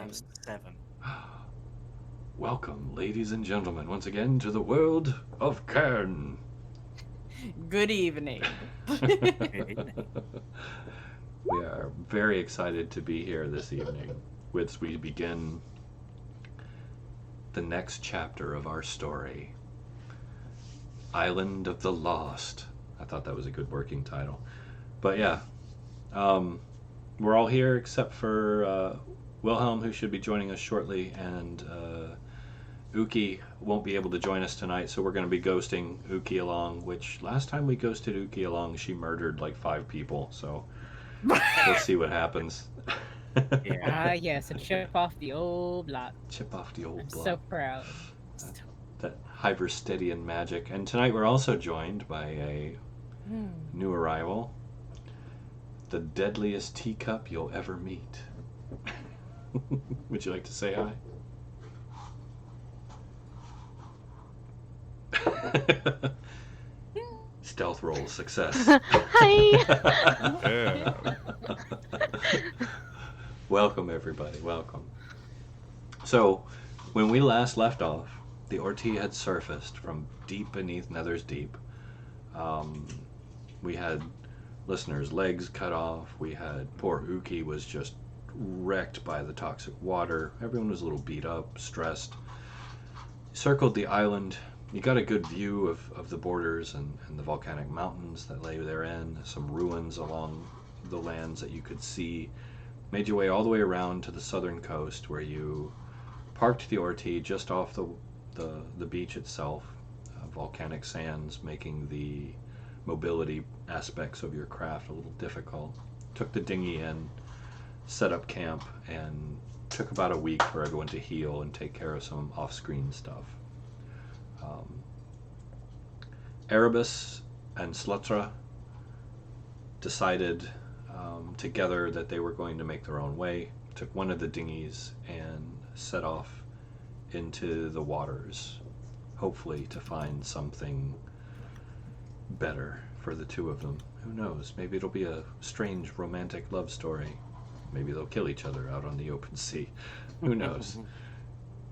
times 7. Welcome, ladies and gentlemen, once again to the world of Cairne. Good evening. We are very excited to be here this evening, which we begin the next chapter of our story, Island of the Lost. I thought that was a good working title. But yeah, we're all here except for Wilhelm, who should be joining us shortly, and Uki won't be able to join us tonight, so we're going to be ghosting Uki along, which last time we ghosted Uki along, she murdered like 5 people, so we'll see what happens. Ah, yes, a chip off the old block. Chip off the old I'm block. so proud. That Hyperstedian magic. And tonight we're also joined by a new arrival, the deadliest teacup you'll ever meet. Would you like to say hi? Stealth roll success. Hi. Welcome, everybody. Welcome. So, when we last left off, the Orti had surfaced from deep beneath Nether's Deep. We had listeners' legs cut off. We had poor Uki was just wrecked by the toxic water. Everyone was a little beat up, stressed. Circled the island. You got a good view of the borders and the volcanic mountains that lay therein, some ruins along the lands that you could see. Made your way all the way around to the southern coast, where you parked the Orti just off the beach itself. Volcanic sands making the mobility aspects of your craft a little difficult. Took the dinghy in, set up camp, and took about a week for everyone to heal and take care of some off-screen stuff. Erebus and Slutra decided together that they were going to make their own way, took one of the dinghies and set off into the waters, hopefully to find something better for the two of them. Who knows? Maybe it'll be a strange romantic love story. Maybe they'll kill each other out on the open sea. Who knows?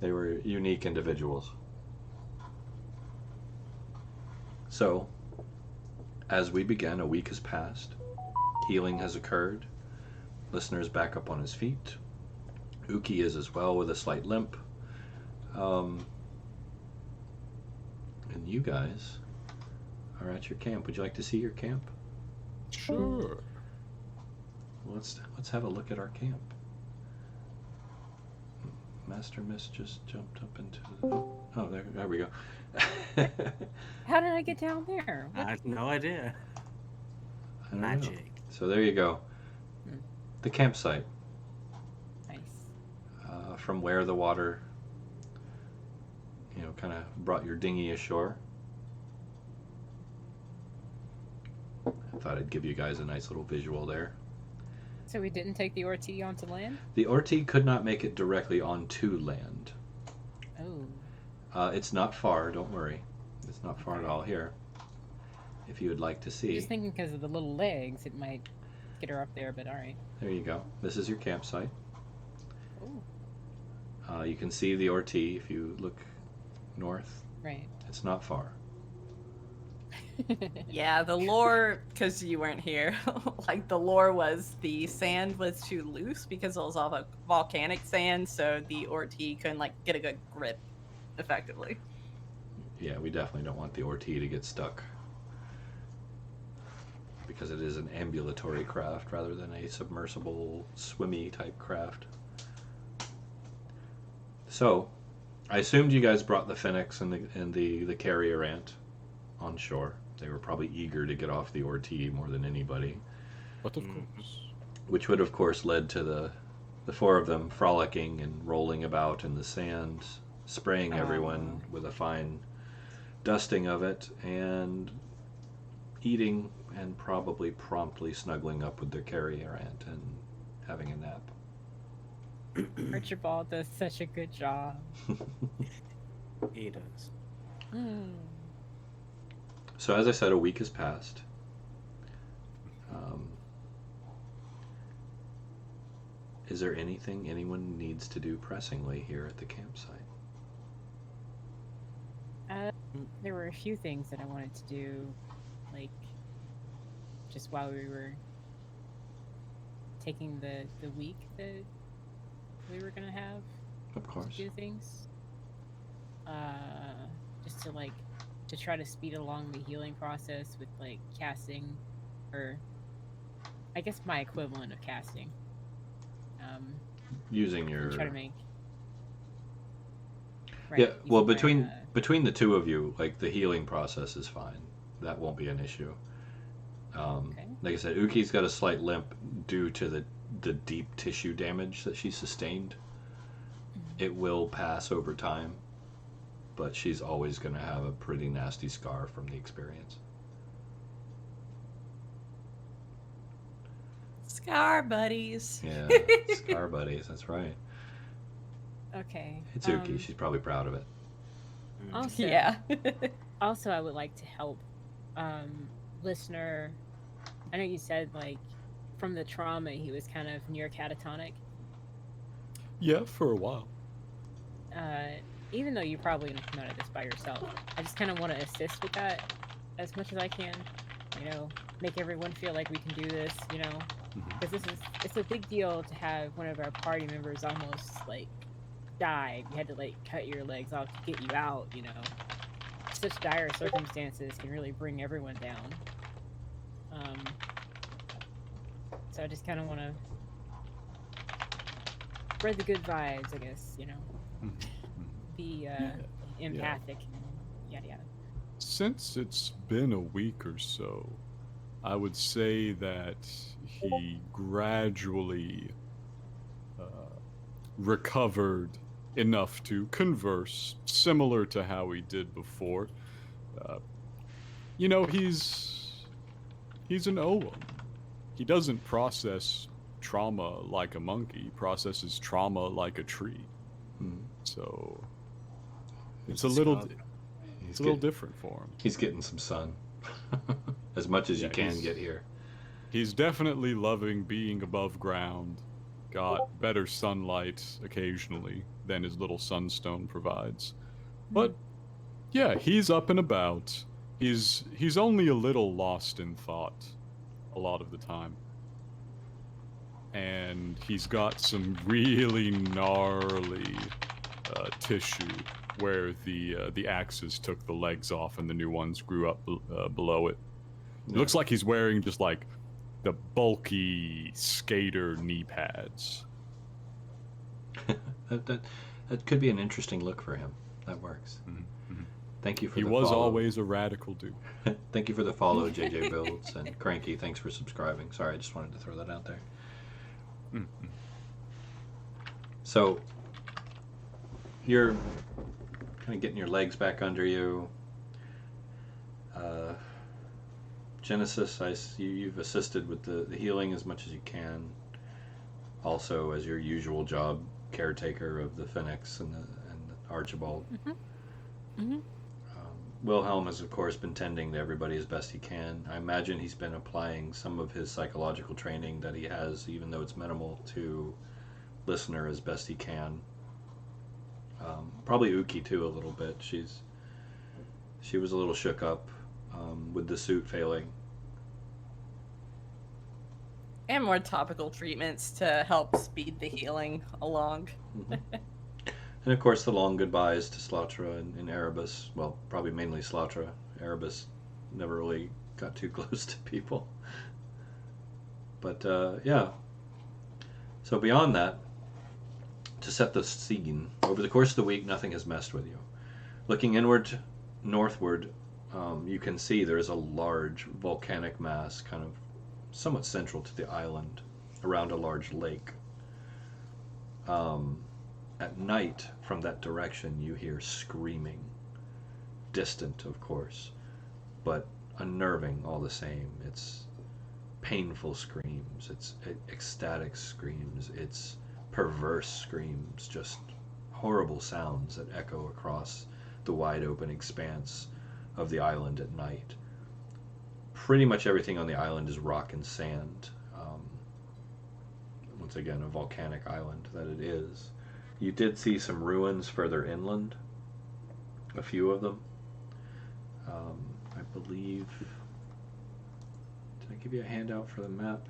They were unique individuals. So, as we begin, a week has passed. Healing has occurred. Listener's back up on his feet. Uki is as well with a slight limp. And you guys are at your camp. Would you like to see your camp? Sure. Let's have a look at our camp. Master Mist just jumped up into the... there we go. How did I get down there? I have no idea. I don't know. Magic. So there you go. The campsite. Nice. From where the water, kind of brought your dinghy ashore. I thought I'd give you guys a nice little visual there. So we didn't take the Orti onto land? The Orti could not make it directly onto land. Oh. It's not far, don't worry. It's not far at all here. If you would like to see. Just thinking because of the little legs, it might get her up there, but alright. There you go. This is your campsite. Oh. You can see the Orti if you look north. Right. It's not far. Yeah, the lore, because you weren't here, like the lore was the sand was too loose because it was all the volcanic sand, so the Orti couldn't get a good grip effectively. Yeah, we definitely don't want the Orti to get stuck, because it is an ambulatory craft rather than a submersible, swimmy type craft. So, I assumed you guys brought the Phoenix and the carrier ant on shore. They were probably eager to get off the Orti more than anybody. But of course. Which would, of course, led to the 4 of them frolicking and rolling about in the sand, spraying everyone with a fine dusting of it, and eating and probably promptly snuggling up with their carrier ant and having a nap. Archibald does such a good job. He does. So as I said, a week has passed. Is there anything anyone needs to do pressingly here at the campsite? There were a few things that I wanted to do, like just while we were taking the week that we were gonna have Of course. to do things. Just to like to try to speed along the healing process with like casting, or I guess my equivalent of casting. Using your Try to make. yeah. Well, using my, between the two of you, like the healing process is fine. That won't be an issue. Okay. Like I said, Uki's got a slight limp due to the deep tissue damage that she sustained. It will pass over time, but she's always going to have a pretty nasty scar from the experience. Scar buddies. Yeah, scar buddies. That's right. Okay. It's Uki. She's probably proud of it. Also, Yeah. also, I would like to help listener. I know you said like from the trauma he was kind of near catatonic. Yeah, for a while. Even though you're probably gonna come out of this by yourself, I just kind of want to assist with that as much as I can. You know, make everyone feel like we can do this. You know, because it's a big deal to have one of our party members almost like die. We had to like cut your legs off to get you out. You know, such dire circumstances can really bring everyone down. So I just kind of want to spread the good vibes, I guess. You know, be empathic, and yada yada. Since it's been a week or so, I would say that he gradually recovered enough to converse, similar to how he did before. You know, he's an Oum. He doesn't process trauma like a monkey. He processes trauma like a tree. So it's a little different for him. He's getting some sun, as much as you can get here. He's definitely loving being above ground. Got better sunlight occasionally than his little sunstone provides. But yeah, he's up and about. He's only a little lost in thought a lot of the time. And he's got some really gnarly tissue where the axes took the legs off and the new ones grew up below it. It looks like he's wearing just like the bulky skater knee pads. That could be an interesting look for him. That works. Thank you for He the was follow. always a radical dude. Thank you for the follow, JJ Builds, and Cranky, thanks for subscribing. Sorry, I just wanted to throw that out there. So, you're kind of getting your legs back under you. Genesis, you've assisted with the healing as much as you can. Also, as your usual job, caretaker of the Phoenix and the Archibald. Wilhelm has, of course, been tending to everybody as best he can. I imagine he's been applying some of his psychological training that he has, even though it's minimal, to Listener as best he can. Probably Uki, too, a little bit. She was a little shook up with the suit failing. And more topical treatments to help speed the healing along. And of course, the long goodbyes to Slatra and Erebus. Well, probably mainly Slatra. Erebus never really got too close to people. But yeah. So beyond that, to set the scene, over the course of the week, nothing has messed with you. Looking inward, northward, you can see there is a large volcanic mass, kind of somewhat central to the island, around a large lake. At night, from that direction, you hear screaming. Distant, of course, but unnerving all the same. It's painful screams, it's ecstatic screams, it's perverse screams, just horrible sounds that echo across the wide open expanse of the island at night. Pretty much everything on the island is rock and sand. once again, a volcanic island that it is. You did see some ruins further inland, a few of them. I believe... Did I give you a handout for the map?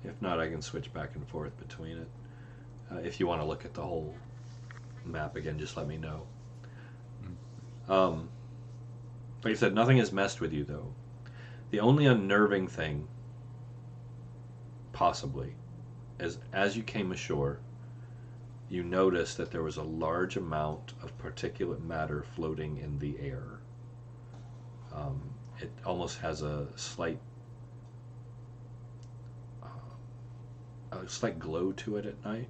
If not, I can switch back and forth between it. If you want to look at the whole map again, just let me know. Like I said, nothing has messed with you, though. The only unnerving thing, possibly, is as you came ashore, you noticed that there was a large amount of particulate matter floating in the air. It almost has a slight glow to it at night.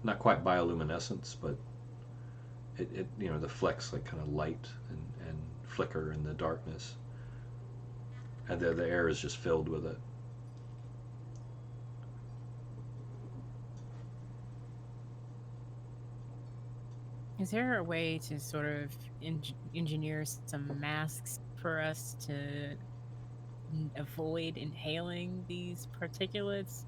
Not quite bioluminescence, but it the flecks like kind of light and flicker in the darkness, and the air is just filled with it. Is there a way to sort of engineer some masks for us to avoid inhaling these particulates?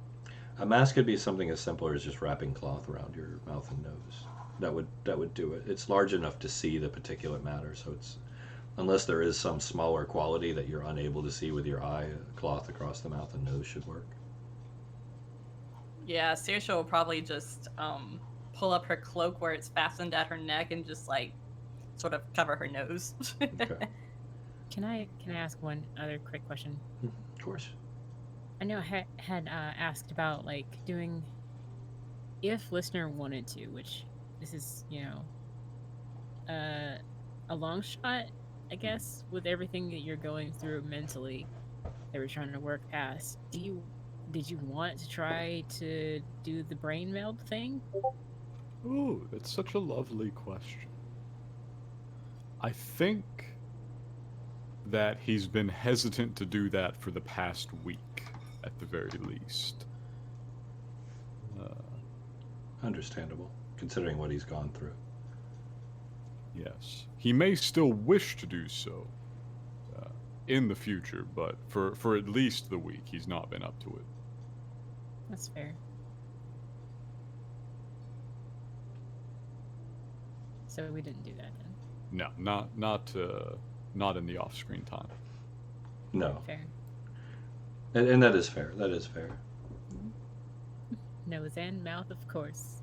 A mask could be something as simple as just wrapping cloth around your mouth and nose. That would do it. It's large enough to see the particulate matter, so it's, unless there is some smaller quality that you're unable to see with your eye, a cloth across the mouth and nose should work. Yeah, Saoirse will probably just pull up her cloak where it's fastened at her neck and just like sort of cover her nose. Okay. Can I ask one other quick question? Of course. I know I had asked about like doing, if listener wanted to, which this is a long shot, I guess, with everything that you're going through mentally that we're trying to work past. Did you want to try to do the brain meld thing? Ooh, that's such a lovely question. I think that he's been hesitant to do that for the past week, at the very least. Understandable, considering what he's gone through. Yes. He may still wish to do so in the future, but for at least the week, he's not been up to it. That's fair. So we didn't do that then. No, not in the off-screen time. No. Fair. And that is fair. That is fair. Nose and mouth, of course.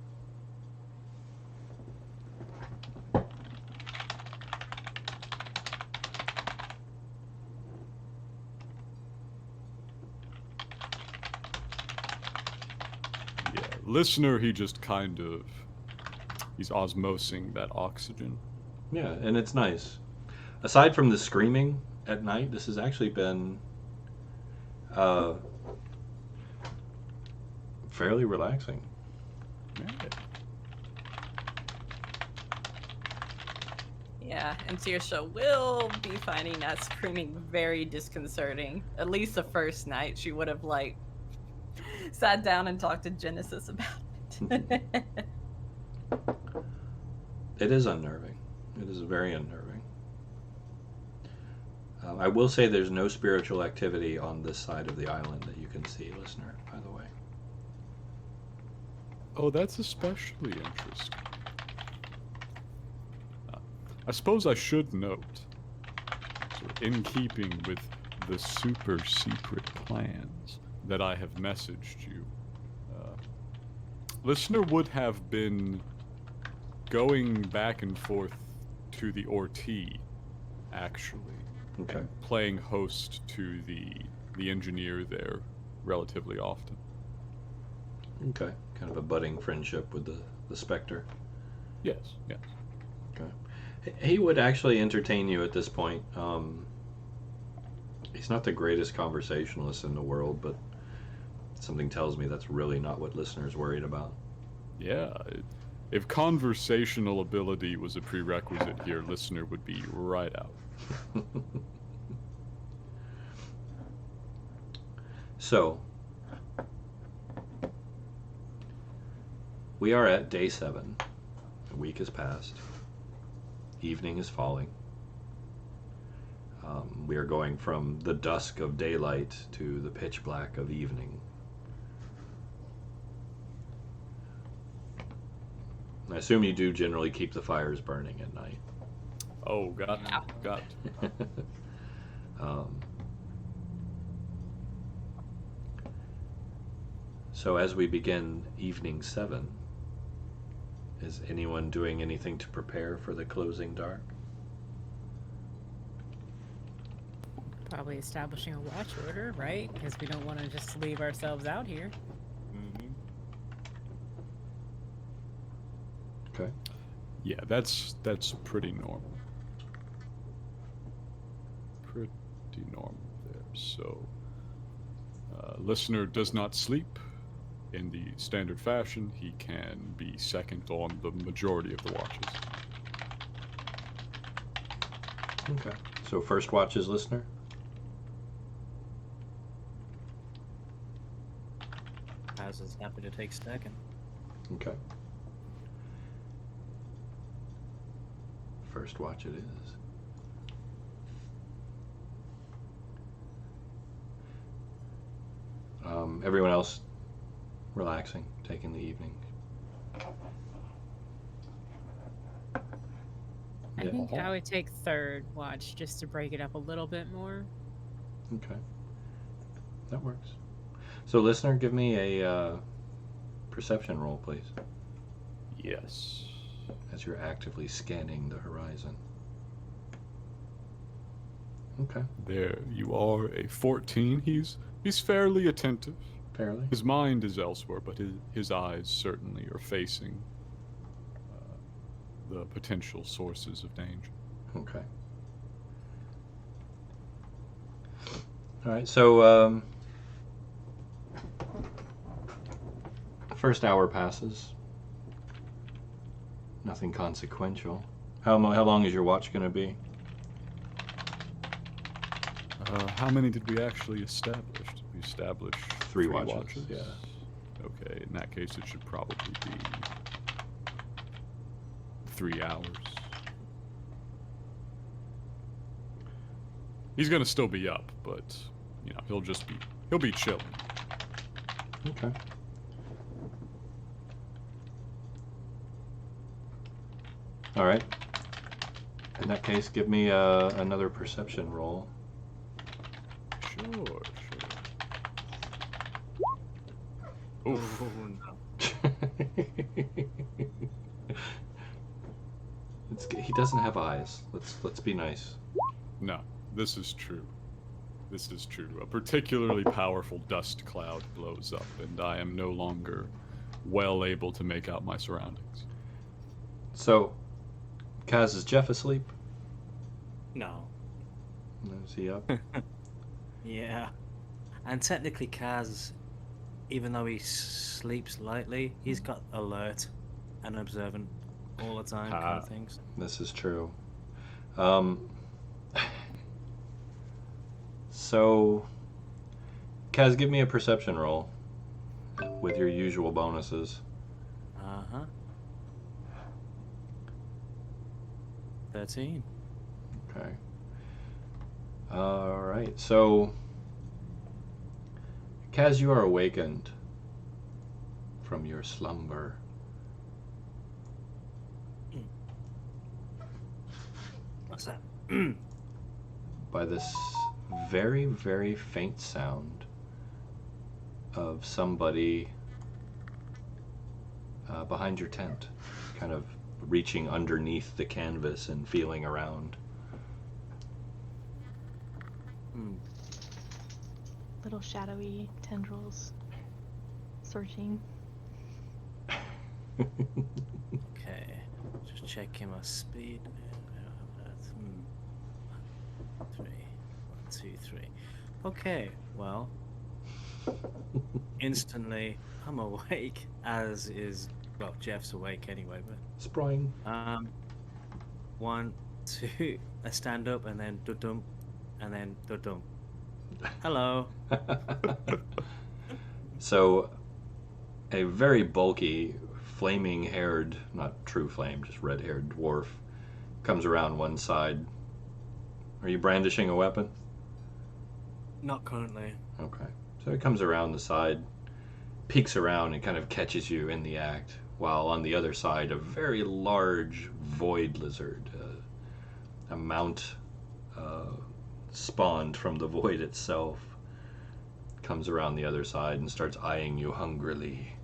Yeah, listener, he just kind of... He's osmosing that oxygen. Yeah, and it's nice. Aside from the screaming at night, this has actually been fairly relaxing. Yeah. Yeah, and Saoirse will be finding that screaming very disconcerting. At least the first night, she would have like sat down and talked to Genesis about it. It is unnerving. It is very unnerving. I will say there's no spiritual activity on this side of the island that you can see, listener, by the way. Oh, that's especially interesting. I suppose I should note, sort of in keeping with the super secret plans that I have messaged you, listener would have been going back and forth to the Orti, actually. Okay. And playing host to the engineer there relatively often. Okay. Kind of a budding friendship with the Spectre. Yes, yes. Okay. He would actually entertain you at this point. He's not the greatest conversationalist in the world, but something tells me that's really not what listeners worried about. Yeah. If conversational ability was a prerequisite here, listener would be right out. So, we are at day 7. A week has passed. Evening is falling. We are going from the dusk of daylight to the pitch black of evening. assume you do generally keep the fires burning at night. Oh, got Yeah. got. um, so as we begin evening 7, is anyone doing anything to prepare for the closing dark? Probably establishing a watch order, right? Because we don't want to just leave ourselves out here. Mm-hmm. Okay. Yeah, that's pretty normal. Pretty normal there. So, listener does not sleep. In the standard fashion, he can be second on the majority of the watches. Okay. So first watch is listener? House is happy to take second. Okay. First watch it is. Everyone else relaxing, taking the evening. I Yeah. think I would take third watch just to break it up a little bit more. Okay. That works. So listener, give me a perception roll, please, Yes. as you're actively scanning the horizon. Okay. There you are, a 14. He's fairly attentive. Fairly. His mind is elsewhere, but his eyes certainly are facing the potential sources of danger. Okay. All right. So first hour passes. Nothing consequential. How long is your watch going to be? How many did we actually establish? Did we establish Three watches, yeah. Okay, in that case, it should probably be 3 hours. He's gonna still be up, but you know he'll be chilling. Okay. All right. In that case, give me another perception roll. Sure. Oof. Oh, no. He doesn't have eyes. Let's be nice. No, this is true. This is true. A particularly powerful dust cloud blows up, and I am no longer well able to make out my surroundings. So, Kaz, is Jeff asleep? No. Is he up? Yeah. And technically, Kaz, even though he sleeps lightly, he's got alert and observant all the time kind of things. This is true. So, Kaz, give me a perception roll with your usual bonuses. 13. Okay. All right. So, Kaz, you are awakened from your slumber. What's that? By this very, very faint sound of somebody behind your tent, kind of reaching underneath the canvas and feeling around. Little shadowy tendrils searching. Okay. Just checking my speed. 3. 1, 2, 3. Okay, well. Instantly, I'm awake, as is. Well, Jeff's awake anyway, but. Spring. 1, 2. I stand up and then dum, and then dum. Hello. So, a very bulky, flaming-haired, not true flame, just red-haired dwarf comes around one side. Are you brandishing a weapon? Not currently. Okay. So it comes around the side, peeks around, and kind of catches you in the act while on the other side, a very large void lizard, a mount spawned from the void itself, comes around the other side and starts eyeing you hungrily.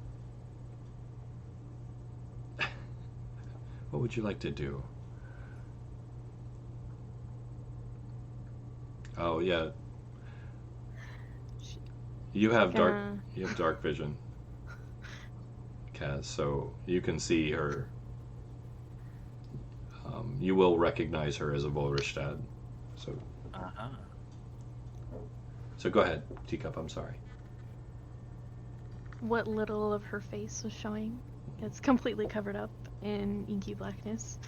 What would you like to do? Oh yeah. You have dark vision, Kaz, so you can see her. You will recognize her as a Volristad. So So go ahead, Teacup, I'm sorry. What little of her face was showing. It's completely covered up in inky blackness.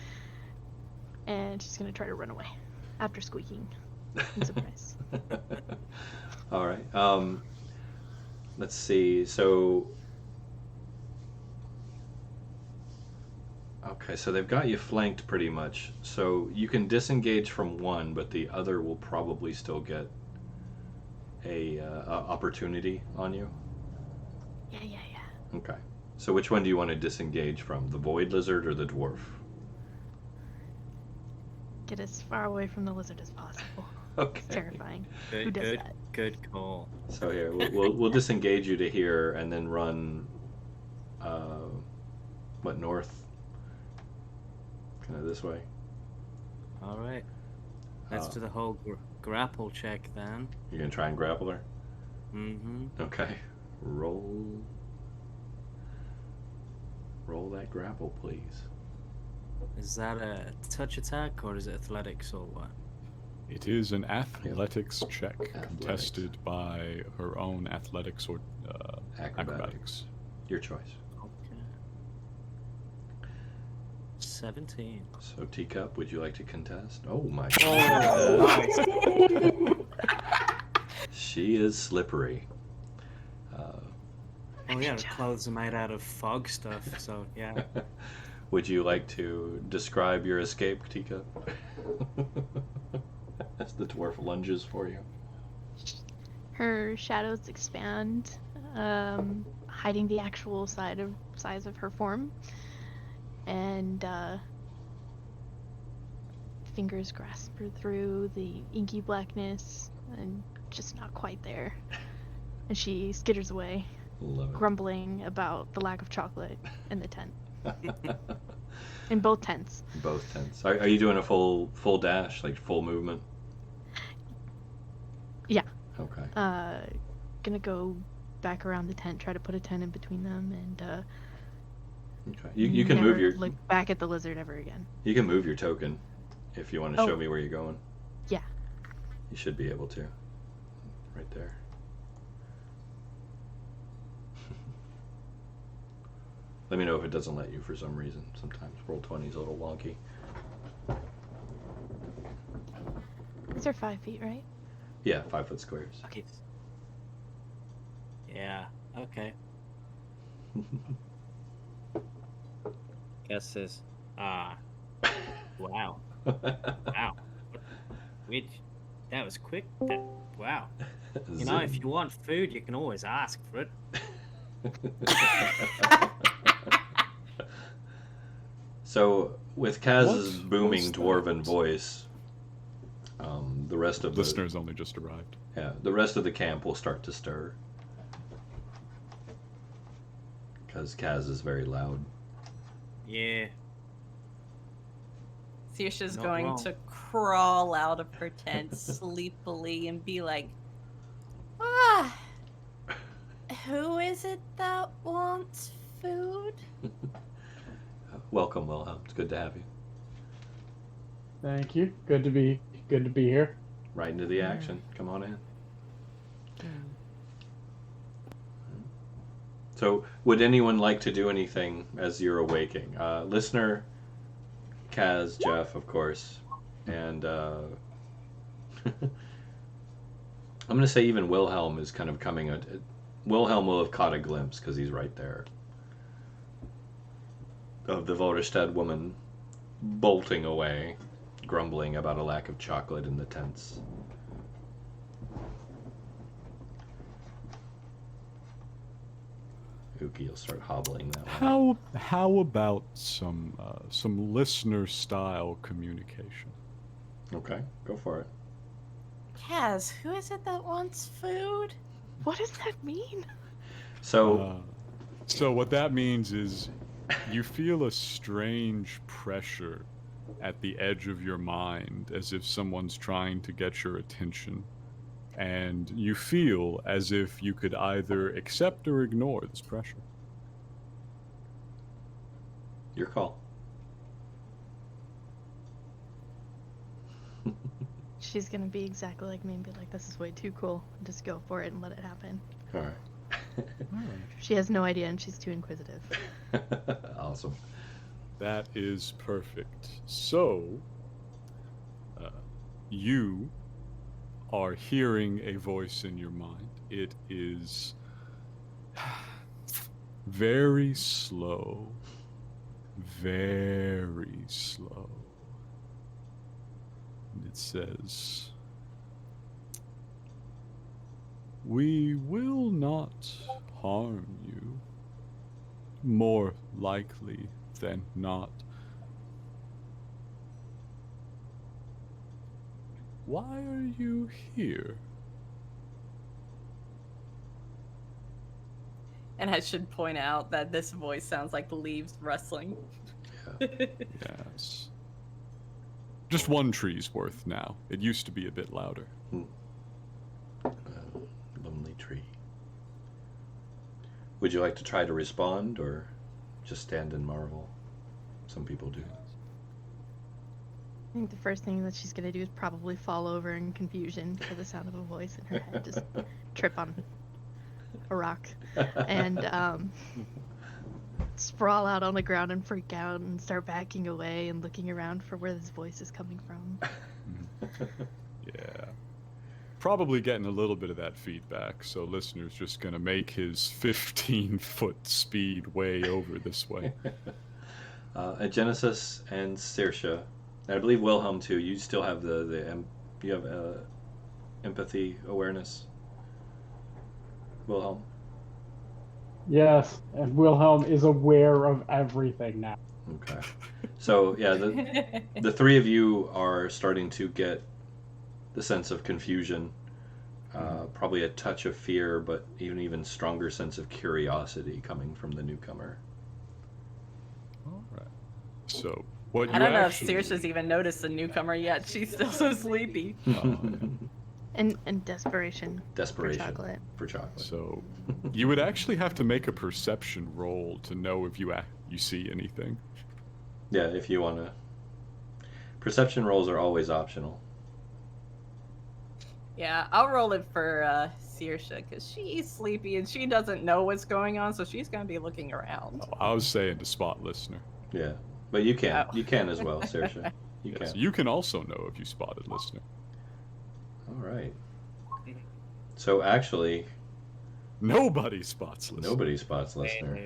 And she's gonna try to run away after squeaking in surprise. All right. Let's see. So, okay, so they've got you flanked pretty much. So you can disengage from one, but the other will probably still get a opportunity on you. Yeah. Okay. So which one do you want to disengage from? The void lizard or the dwarf? Get as far away from the lizard as possible. Okay. It's terrifying. Who does that? Good call. So here, we'll disengage you to here and then run, north? Kind of this way. All right. Let's do the whole grapple check then. You're gonna try and grapple her? Mm-hmm. Okay. Roll that grapple, please. Is that a touch attack or is it athletics or what? It is an athletics check Athletics. contested by her own athletics or acrobatics. Your choice. Okay. 17. So Teacup, would you like to contest? Oh my Oh, god. She is slippery. Oh yeah, the clothes are made out of fog stuff, so yeah. Would you like to describe your escape, Teacup? As the dwarf lunges for you. Her shadows expand, hiding the actual size of her form, and fingers grasp her through the inky blackness, and just not quite there. And she skitters away, Love it. grumbling about the lack of chocolate in the tent. In both tents. Both tents. Are you doing a full dash, like full movement? Yeah. Okay. Gonna go back around the tent, try to put a tent in between them, and Okay. You can never move your look back at the lizard ever again. You can move your token if you want to show Oh. me where you're going. Yeah. You should be able to. Right there. Let me know if it doesn't let you for some reason. Sometimes Roll20 is a little wonky. These are 5 feet, right? Yeah, 5 foot squares. Okay. Yeah, okay. Guesses. Wow. Wow. Which, that was quick. Wow. You know, if you want food, you can always ask for it. So, with Kaz's What booming was dwarven that? voice, the rest of Listeners only just arrived. the rest of the camp will start to stir. Because Kaz is very loud. Yeah. Sirsha's Not going wrong. to crawl out of her tent sleepily and be like, who is it that wants food? Welcome, Wilhelm. It's good to have you. Thank you. Good to be here. Right into the action. Come on in. So, would anyone like to do anything as you're awaking? Listener, Kaz, Jeff, of course, and I'm going to say even Wilhelm is kind of coming. Wilhelm will have caught a glimpse because he's right there of the Vorestad woman bolting away, grumbling about a lack of chocolate in the tents. Uki will start hobbling that way. How about some listener style communication? Okay, go for it. Kaz, who is it that wants food? What does that mean? So, So what that means is you feel a strange pressure at the edge of your mind, as if someone's trying to get your attention. And you feel as if you could either accept or ignore this pressure. your call. She's gonna be exactly like me and be like, this is way too cool. Just go for it and let it happen. All right. She has no idea and she's too inquisitive. Awesome. That is perfect. So, you are hearing a voice in your mind. It is very slow. Very slow. And it says, "We will not harm you. More likely than not. Why are you here?" And I should point out that this voice sounds like the leaves rustling. Yes. Just one tree's worth now. It used to be a bit louder. Lonely tree. Would you like to try to respond or just stand and marvel? Some people do. I think the first thing that she's gonna do is probably fall over in confusion for the sound of a voice in her head. Just trip on a rock. And sprawl out on the ground and freak out and start backing away and looking around for where this voice is coming from. Yeah. Probably getting a little bit of that feedback, so listener's just gonna make his 15-foot speed way over this way. At Genesis and Saoirse, and I believe Wilhelm too, you still have you have empathy awareness. Wilhelm? Yes, and Wilhelm is aware of everything now. Okay. So, yeah, the three of you are starting to get the sense of confusion, probably a touch of fear, but even stronger sense of curiosity coming from the newcomer. All right. So, what you I don't know actually... if Saoirse's even noticed the newcomer yet. She's still so sleepy. And desperation. Desperation For chocolate. for chocolate. So, you would actually have to make a perception roll to know if you see anything. Yeah, if you want to. Perception rolls are always optional. Yeah, I'll roll it for Saoirse because she's sleepy and she doesn't know what's going on, so she's gonna be looking around. Oh, I was saying to spot listener. Yeah, but you can. Oh. You can as well, Saoirse. You Yes, can. you can also know if you spotted listener. All right. So actually, Nobody spots listener. nobody spots listener.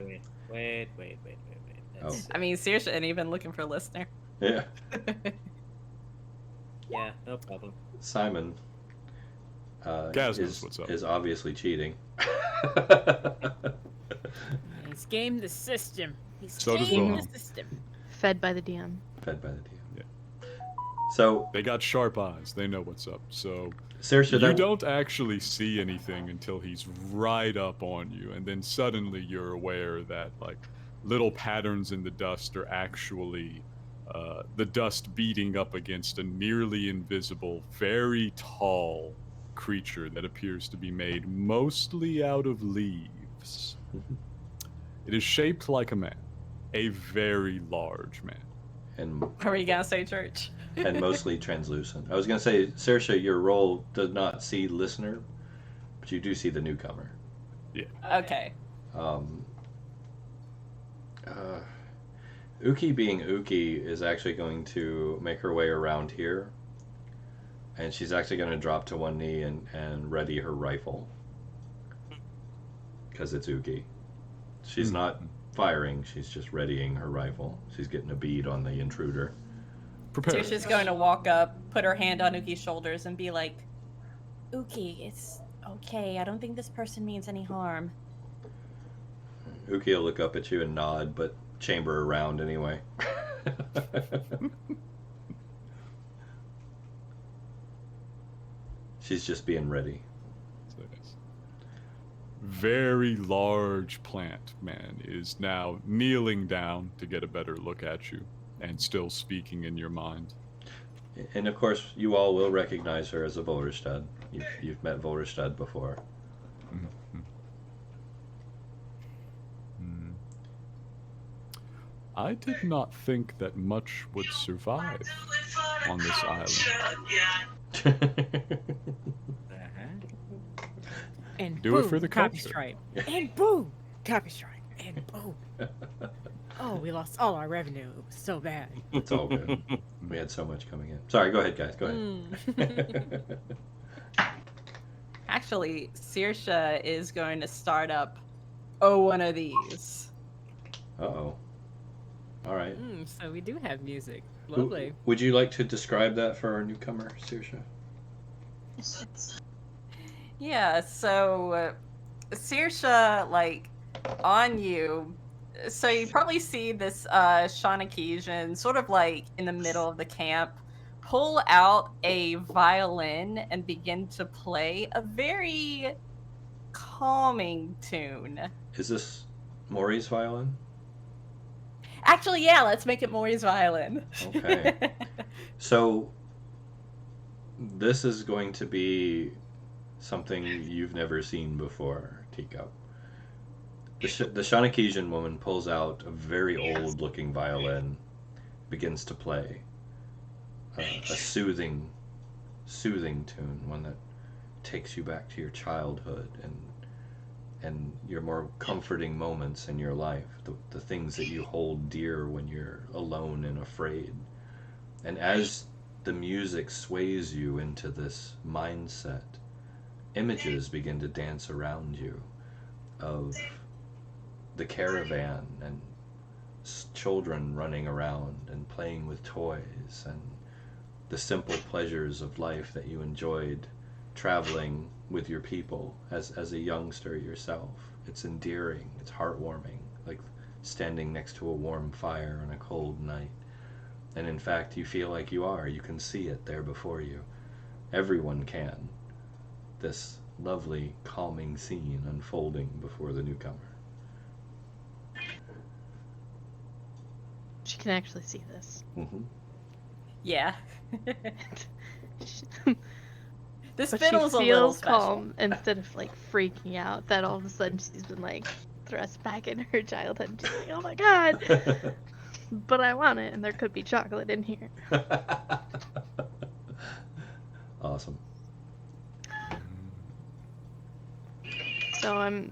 Wait. That's, I mean, Saoirse ain't even looking for listener. Yeah. yeah, no problem. Simon Gaz knows what's up. is obviously cheating. He's gamed the system. He's So does gamed Wilhelm. the system. Fed by the DM. Fed by the DM. Yeah. So, They got sharp eyes. They know what's up. So Saoirse, you that, don't actually see anything until he's right up on you, and then suddenly you're aware that like little patterns in the dust are actually the dust beating up against a nearly invisible, very tall creature that appears to be made mostly out of leaves. It is shaped like a man, a very large man. and Are we gonna say church? and mostly translucent. I was going to say, Saoirse, your roll does not see listener, but you do see the newcomer. Okay. Uki being Uki is actually going to make her way around here, and she's actually going to drop to one knee and ready her rifle, because it's Uki. She's not firing, she's just readying her rifle. She's getting a bead on the intruder. Prepare. Saoirse's going to walk up, put her hand on Uki's shoulders, and be like, Uki, it's okay. I don't think this person means any harm. Uki will look up at you and nod, but chamber around anyway. She's just being ready. So yes. Very large plant man is now kneeling down to get a better look at you and still speaking in your mind. And of course, you all will recognize her as a Volrestad. You've met Volrestad before. Mhm. Hmm. I did not think that much would survive on this island. And Do it boom, for the copy culture. stripe. And boom, copy stripe. And boom. Oh, we lost all our revenue. It was so bad. It's all good. We had so much coming in. Sorry, go ahead, guys. Go ahead. Actually, Saoirse is going to start up one of these. Uh-oh. All right. So we do have music. Lovely. Would you like to describe that for our newcomer, Saoirse? Yeah, so Saoirse, like, on you. So you probably see this Shanakesian sort of like in the middle of the camp pull out a violin and begin to play a very calming tune. Is this Maury's violin? Actually, yeah, let's make it Maury's violin. Okay. So this is going to be something you've never seen before, Teacup. The Shanakesian woman pulls out a very old-looking violin, begins to play a soothing tune, one that takes you back to your childhood and your more comforting moments in your life, the things that you hold dear when you're alone and afraid. And as the music sways you into this mindset, images begin to dance around you of the caravan and children running around and playing with toys and the simple pleasures of life that you enjoyed traveling with your people as a youngster yourself. It's endearing, it's heartwarming, like standing next to a warm fire on a cold night. And in fact, you feel like you are. You can see it there before you. Everyone can. This lovely, calming scene unfolding before the newcomer. She can actually see this. Mm-hmm. Yeah. This But fiddle's she a little feels special. calm instead of like freaking out that all of a sudden she's been like thrust back in her childhood. She's like, oh my god, but I want it, and there could be chocolate in here. Awesome. So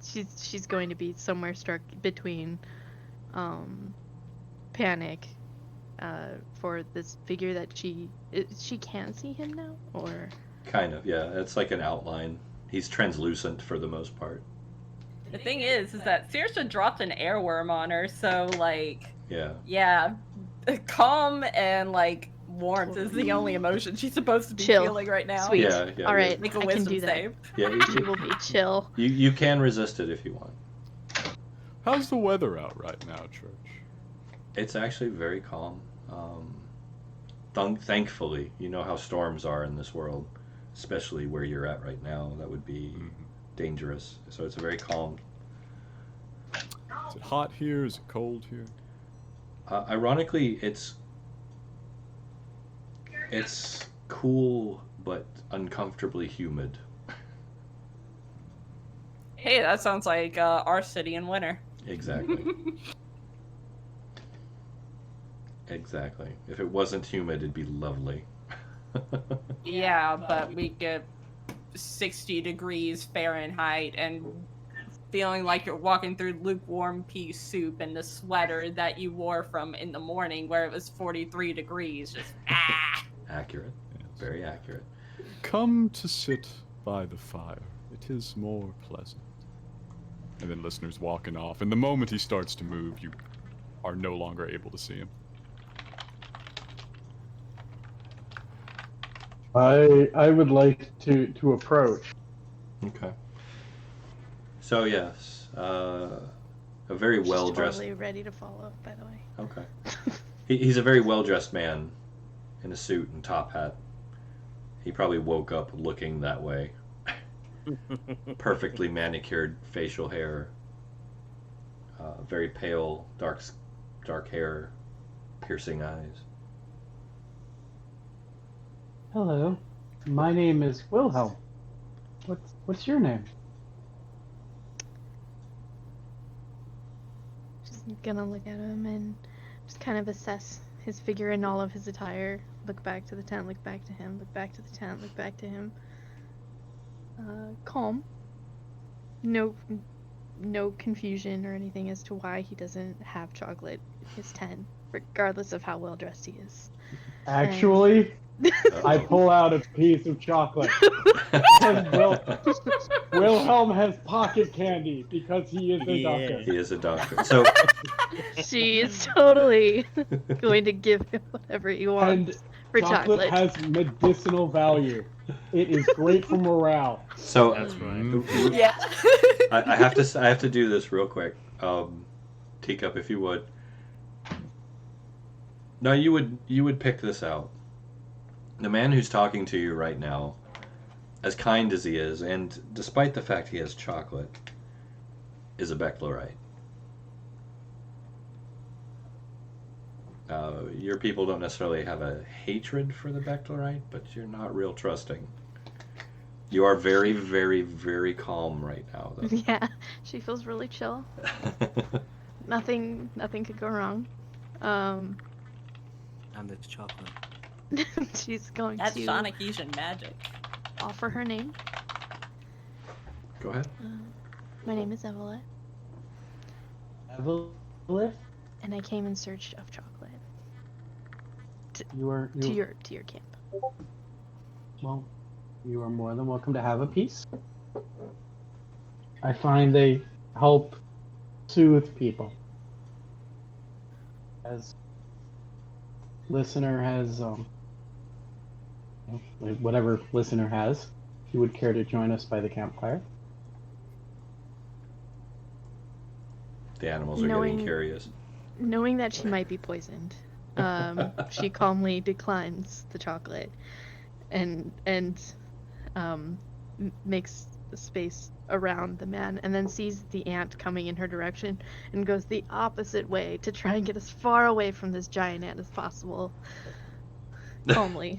she's going to be somewhere stuck between panic for this figure that she can see him now, or Kind of, yeah. It's like an outline. He's translucent for the most part. The thing is that Saoirse dropped an airworm on her, so like, Yeah. calm and like warmth is the only emotion she's supposed to be Chill. feeling right now. Sweet. Yeah, yeah. all right, Make a I can wisdom do that. save. Yeah, She will be chill. you can resist it if you want. How's the weather out right now, Church? It's actually very calm. Thankfully, you know how storms are in this world, especially where you're at right now. That would be dangerous. So it's very calm. Is it hot here? Is it cold here? Ironically, it's cool but uncomfortably humid. Hey, that sounds like our city in winter. Exactly. Exactly. If it wasn't humid, it'd be lovely. Yeah, but we get 60 degrees Fahrenheit and feeling like you're walking through lukewarm pea soup in the sweater that you wore from in the morning where it was 43 degrees. Just Accurate. Yes. Very accurate. Come to sit by the fire. It is more pleasant. And then listeners walking off. And the moment he starts to move, you are no longer able to see him. I would like to approach. Okay. So yes, A very She's well-dressed... totally ready to follow, by the way. Okay. He's a very well-dressed man in a suit and top hat. He probably woke up looking that way. Perfectly manicured facial hair. Very pale, dark hair. Piercing eyes. Hello, my name is Wilhelm. What's your name? Just gonna look at him and just kind of assess his figure and all of his attire. Look back to the tent, look back to him, look back to the tent, look back to him. Calm. No confusion or anything as to why he doesn't have chocolate in his tent, regardless of how well dressed he is. Actually, I pull out a piece of chocolate. Wilhelm has pocket candy because he is a doctor. He is a doctor. So She is totally going to give him whatever he And wants for chocolate. has medicinal value. It is great for morale. so That's right. Yeah. I have to do this real quick. Teacup, if you would. No, you would pick this out. The man who's talking to you right now, as kind as he is, and despite the fact he has chocolate, is a Becklerite. Your people don't necessarily have a hatred for the Becklerite, but you're not real trusting. You are very, very, very calm right now, though. Yeah, she feels really chill. Nothing could go wrong. And it's chocolate. She's going That's to Shonakesian magic. offer her name. Go ahead. My name is Evelyn, Evelyn, and I came in search of chocolate you are to your camp. well. You are more than welcome to have a piece. I find they help soothe people. As listener has, whatever listener has, if you would care to join us by the campfire. The animals are Knowing- getting curious. Knowing that she might be poisoned, she calmly declines the chocolate and makes space around the man, and then sees the ant coming in her direction and goes the opposite way to try and get as far away from this giant ant as possible. Calmly.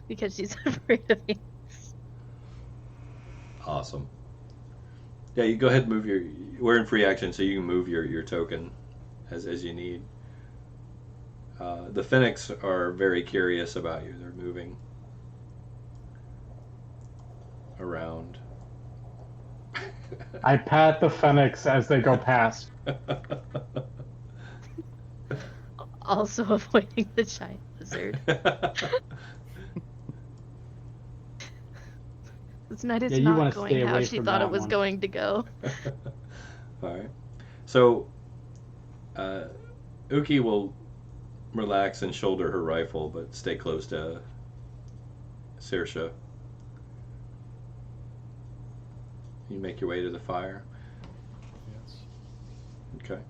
Because she's afraid of ants. Awesome. Yeah, you go ahead and move your... We're in free action, so you can move your token as you need. The Phoenix are very curious about you. They're moving around. I pat the Phoenix as they go past. Also avoiding the giant lizard. This night is Yeah, you wanna not stay going how away she from thought it that was one. going to go. Alright. So, Uki will relax and shoulder her rifle, but stay close to Saoirse. You make your way to the fire. Yes. Okay.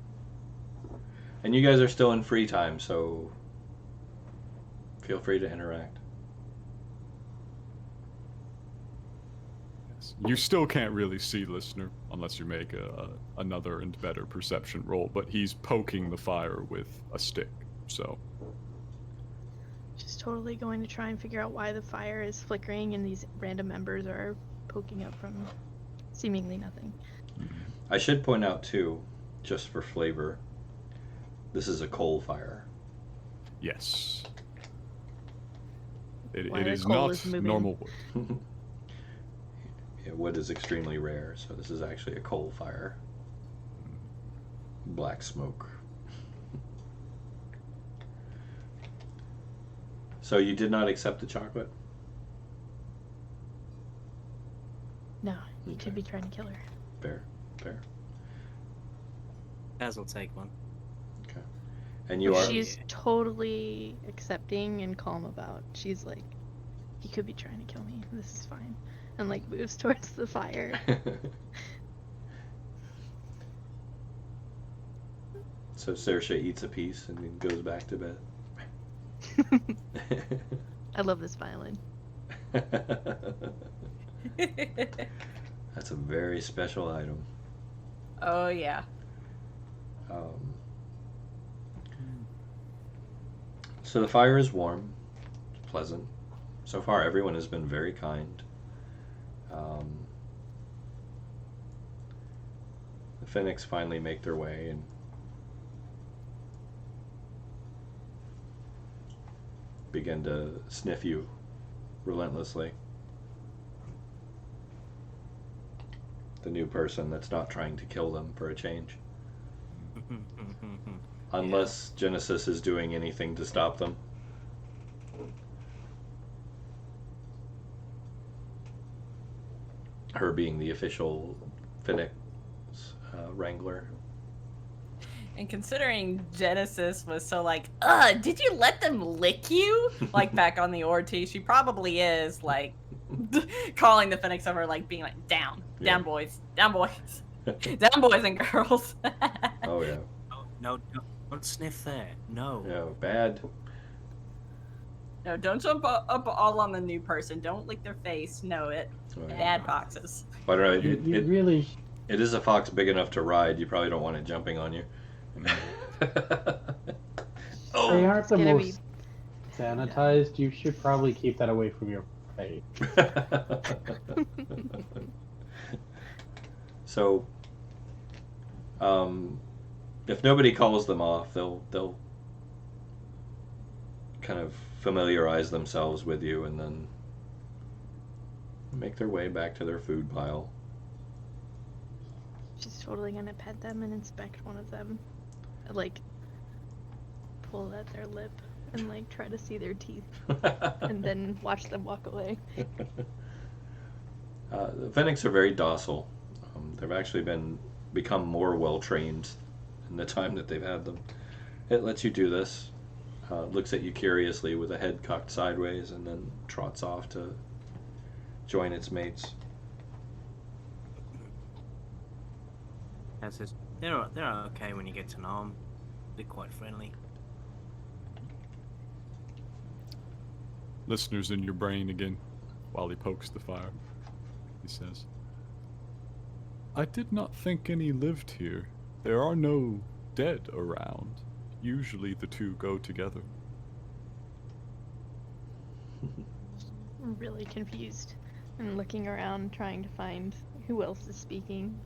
And you guys are still in free time, so feel free to interact. Yes. You still can't really see, listener, unless you make another and better perception roll, but he's poking the fire with a stick, so... She's totally going to try and figure out why the fire is flickering and these random embers are poking up from seemingly nothing. I should point out, too, just for flavor, this is a coal fire. Yes. Why It the is coal not is moving. normal wood. Yeah, wood is extremely rare, so this is actually a coal fire. Black smoke. So you did not accept the chocolate? No, you Okay. could be trying to kill her. Fair. Kaz will take one. Okay. And you Which are... she's totally accepting and calm about. She's like, he could be trying to kill me. This is fine. And like moves towards the fire. So Saoirse eats a piece and then goes back to bed. I love this violin. That's a very special item. Oh yeah. So the fire is warm, it's pleasant. So far, everyone has been very kind. The Finnics finally make their way and begin to sniff you relentlessly. The new person that's not trying to kill them for a change. Unless Genesis is doing anything to stop them. Her being the official Finnic wrangler. And considering Genesis was so like, did you let them lick you? Like back on the Orty, she probably is like calling the Finnics over, like being like, down boys, down boys, down boys and girls. Oh yeah. No, don't sniff there. No. No, bad. No, don't jump up all on the new person. Don't lick their face. No, Oh, yeah. bad foxes. But You really. it is a fox big enough to ride. You probably don't want it jumping on you. They Oh. aren't the gonna most sanitized. You should probably keep that away from your face. So, if nobody calls them off, they'll kind of familiarize themselves with you and then make their way back to their food pile. She's totally gonna pet them and inspect one of them. Like, pull at their lip and like try to see their teeth and then watch them walk away. The Finnics are very docile. They've actually become more well trained in the time that they've had them. It lets you do this. Looks at you curiously with a head cocked sideways and then trots off to join its mates. And says, they're okay when you get to know them. They're quite friendly. Listeners in your brain again, while he pokes the fire. He says, I did not think any lived here. There are no dead around. Usually the two go together. I'm really confused and looking around trying to find who else is speaking.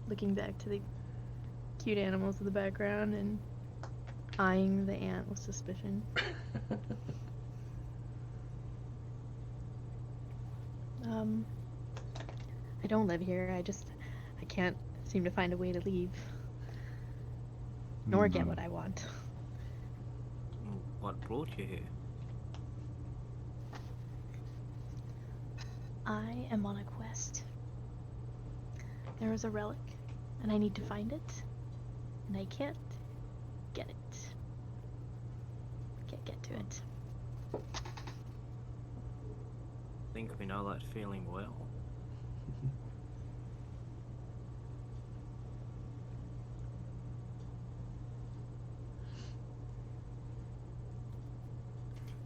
Looking back to the cute animals in the background and eyeing the ant with suspicion. I don't live here. I can't seem to find a way to leave. Nor get what I want. What brought you here? I am on a quest. There is a relic, and I need to find it, and I can't get it. Can't get to it. I think we know that feeling well.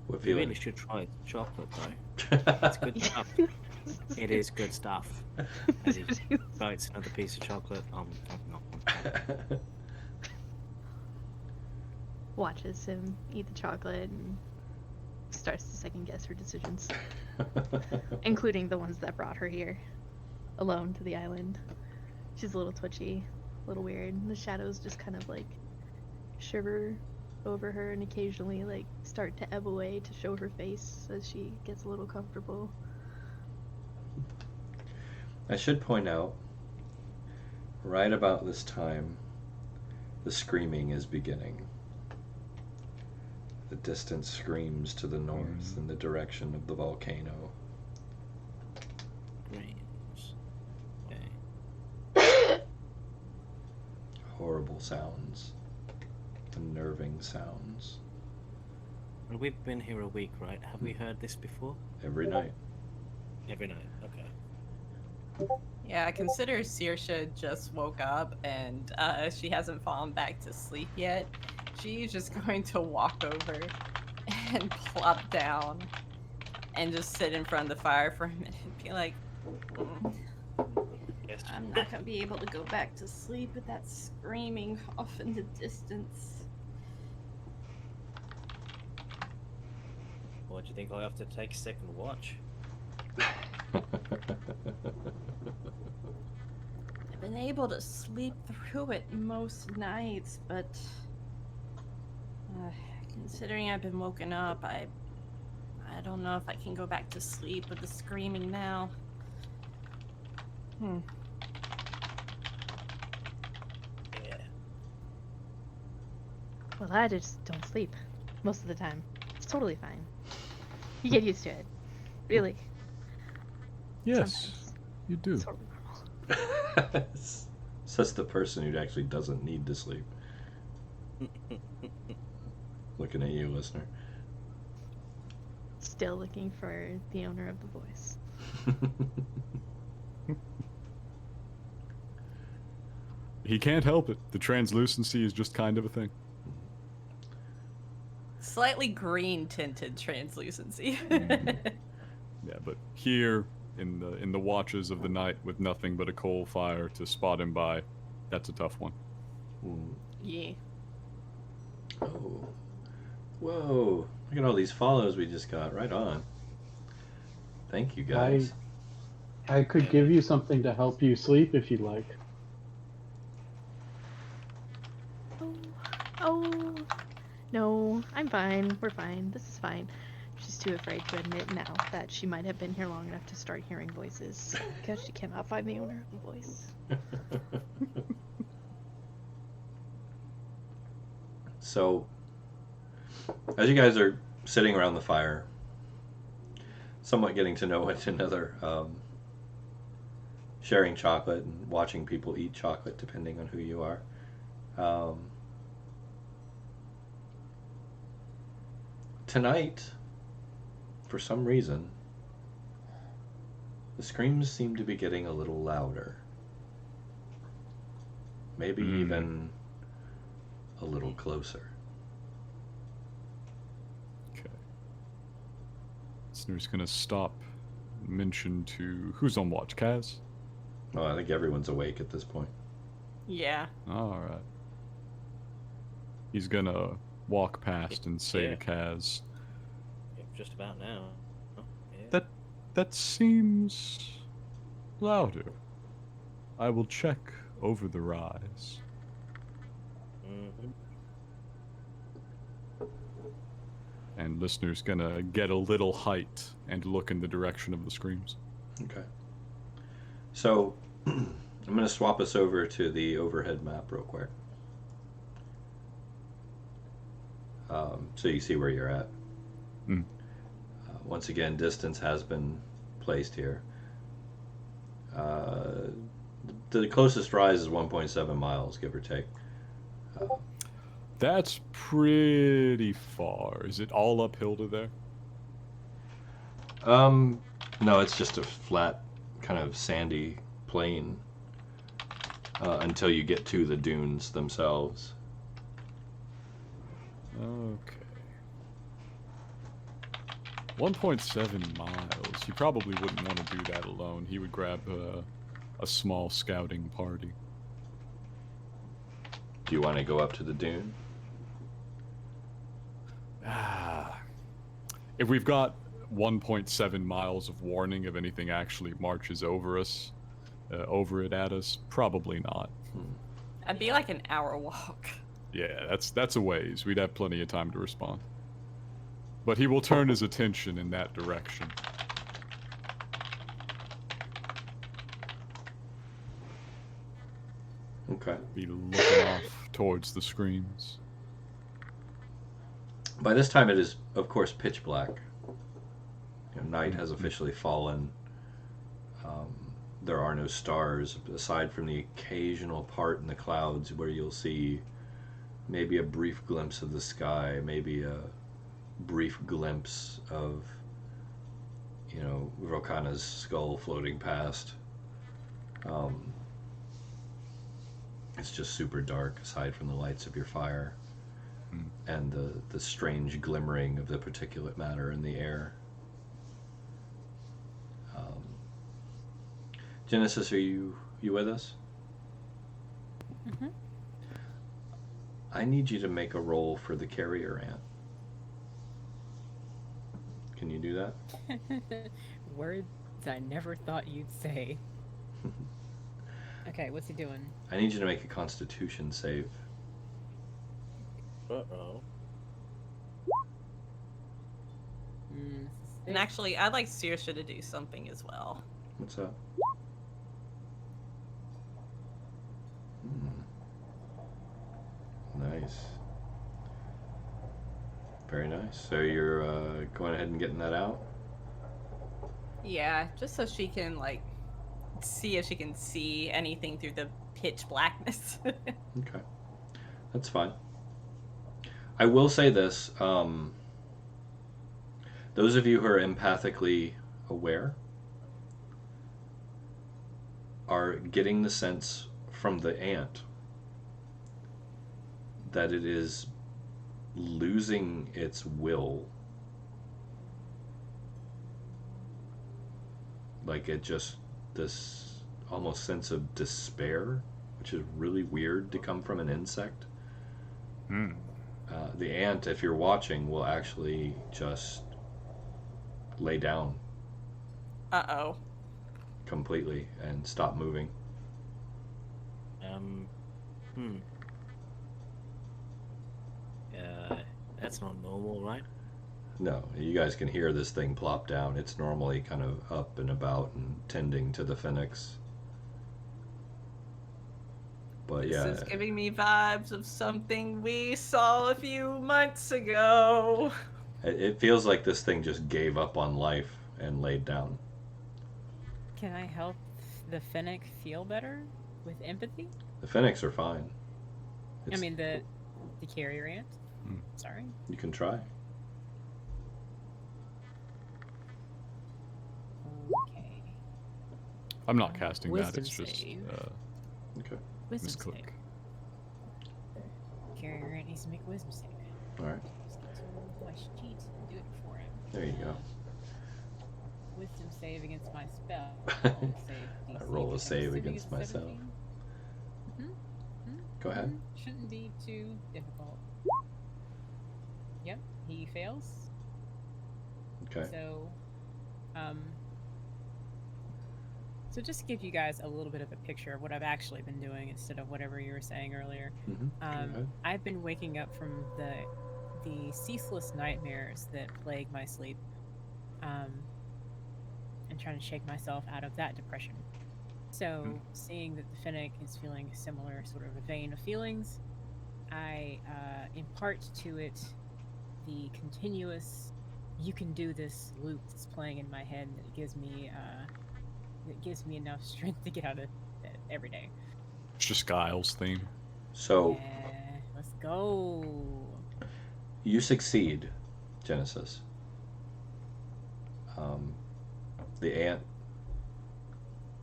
What You feeling? really should try chocolate though. It's good stuff. It is good stuff. As he bites another piece of chocolate. Watches him eat the chocolate and starts to second guess her decisions, including the ones that brought her here, alone to the island. She's a little twitchy, a little weird. The shadows just kind of like shiver over her and occasionally like start to ebb away to show her face as she gets a little comfortable. I should point out, right about this time, the screaming is beginning. The distant screams to the north in the direction of the volcano. Dreams. Okay. Horrible sounds. Unnerving sounds. And we've been here a week, right? Have we heard this before? Every night. Every night. Okay. Yeah, consider Saoirse just woke up and she hasn't fallen back to sleep yet. She's just going to walk over and plop down and just sit in front of the fire for a minute and be like, "Mm, Yes. I'm not going to be able to go back to sleep with that screaming off in the distance." What do you think I'll have to take second watch? I've been able to sleep through it most nights, but considering I've been woken up, I don't know if I can go back to sleep with the screaming now. Yeah. Well, I just don't sleep most of the time. It's totally fine. You get used to it. Really. Yes, Sometimes. you do. It's totally normal. Says the person who actually doesn't need to sleep. Looking at you, listener. Still looking for the owner of the voice. He can't help it. The translucency is just kind of a thing. Slightly green tinted translucency. Yeah, but here in the watches of the night with nothing but a coal fire to spot him by, that's a tough one. Yeah. Oh. Whoa. Look at all these follows we just got. Right on. Thank you, guys. I could give you something to help you sleep if you'd like. Oh, no, I'm fine. We're fine. This is fine. She's too afraid to admit now that she might have been here long enough to start hearing voices because she cannot find the owner of the voice. So, as you guys are sitting around the fire, somewhat getting to know one another, sharing chocolate and watching people eat chocolate, depending on who you are. Tonight, for some reason, the screams seem to be getting a little louder. Maybe even a little closer. Okay. Listener's gonna stop and mention to who's on watch, Kaz? Oh, I think everyone's awake at this point. Yeah. Alright. He's gonna walk past and say Yeah. to Kaz, Yeah, just about now. Oh, yeah. that seems louder. I will check over the rise. Mhm. And listener's gonna get a little height and look in the direction of the screams. Okay. So, I'm going to swap us over to the overhead map real quick. So you see where you're at. Once again, distance has been placed here. The closest rise is 1.7 miles, give or take. That's pretty far. Is it all uphill to there? No, it's just a flat, kind of sandy plain until you get to the dunes themselves. Okay. 1.7 miles. He probably wouldn't want to do that alone. He would grab a small scouting party. Do you want to go up to the dune? If we've got 1.7 miles of warning if anything actually marches over us, over it at us, probably not. That'd be like an hour walk. Yeah, that's a ways. We'd have plenty of time to respond. But he will turn his attention in that direction. Okay. Be looking off towards the screams. By this time, it is, of course, pitch black. Night has officially fallen. There are no stars, aside from the occasional part in the clouds where you'll see maybe a brief glimpse of the sky, maybe a brief glimpse of, Rokana's skull floating past. Um, it's just super dark aside from the lights of your fire and the strange glimmering of the particulate matter in the air. Genesis, are you with us? Mm-hmm. I need you to make a roll for the carrier ant. Can you do that? Words I never thought you'd say. Okay, what's he doing? I need you to make a Constitution save. Uh-oh. And actually, I'd like Saoirse to do something as well. What's up? Nice. Very nice. So you're going ahead and getting that out? Yeah, just so she can, like, see if she can see anything through the pitch blackness. Okay. That's fine. I will say this. Those of you who are empathically aware are getting the sense from the ant that it is losing its will. Like it just, this almost sense of despair, which is really weird to come from an insect. The ant, if you're watching, will actually just lay down Uh-oh. completely and stop moving. That's not normal, right? No, you guys can hear this thing plop down. It's normally kind of up and about and tending to the phoenix. But yeah, This is giving me vibes of something we saw a few months ago. it feels like this thing just gave up on life and laid down. Can I help the Fennec feel better with empathy? The phoenix are fine. I mean the carrier ant. Sorry. You can try. Okay. I'm not casting that. Wisdom It's just save. Okay. Wisdom save. misclick. Carrier ant needs to make a wisdom save. All right. Just get to my sheet and do it for him. There you go. Wisdom save against my spell. I roll a save against myself. Go ahead. Shouldn't be too difficult. Yep, he fails. Okay. So just to give you guys a little bit of a picture of what I've actually been doing instead of whatever you were saying earlier. Go ahead. I've been waking up from the ceaseless nightmares that plague my sleep, and trying to shake myself out of that depression. So seeing that the Fennec is feeling a similar sort of a vein of feelings, I impart to it the continuous "you can do this" loop that's playing in my head that gives me enough strength to get out of bed every day. It's just Giles' theme. So Yeah, let's go. you succeed, Genesis. The ant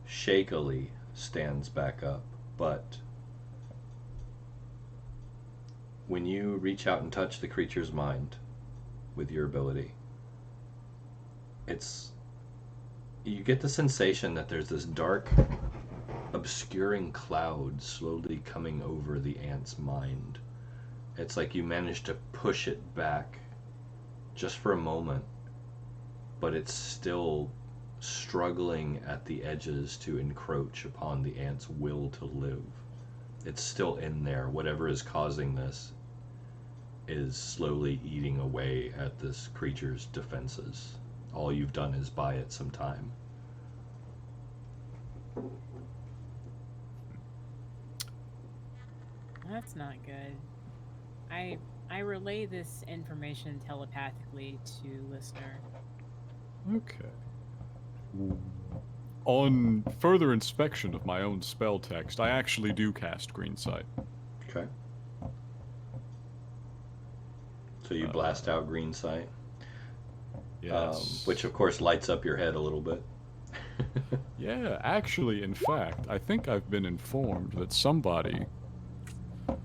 shakily stands back up, but when you reach out and touch the creature's mind with your ability, you get the sensation that there's this dark, obscuring cloud slowly coming over the ant's mind. It's like you managed to push it back just for a moment, but it's still struggling at the edges to encroach upon the ant's will to live. It's still in there. Whatever is causing this is slowly eating away at this creature's defenses. All you've done is buy it some time. That's not good. I relay this information telepathically to listener. Okay. On further inspection of my own spell text, I actually do cast Green Sight. Okay. So you blast out green sight, Yes. which of course lights up your head a little bit. Yeah, actually, in fact, I think I've been informed that somebody's an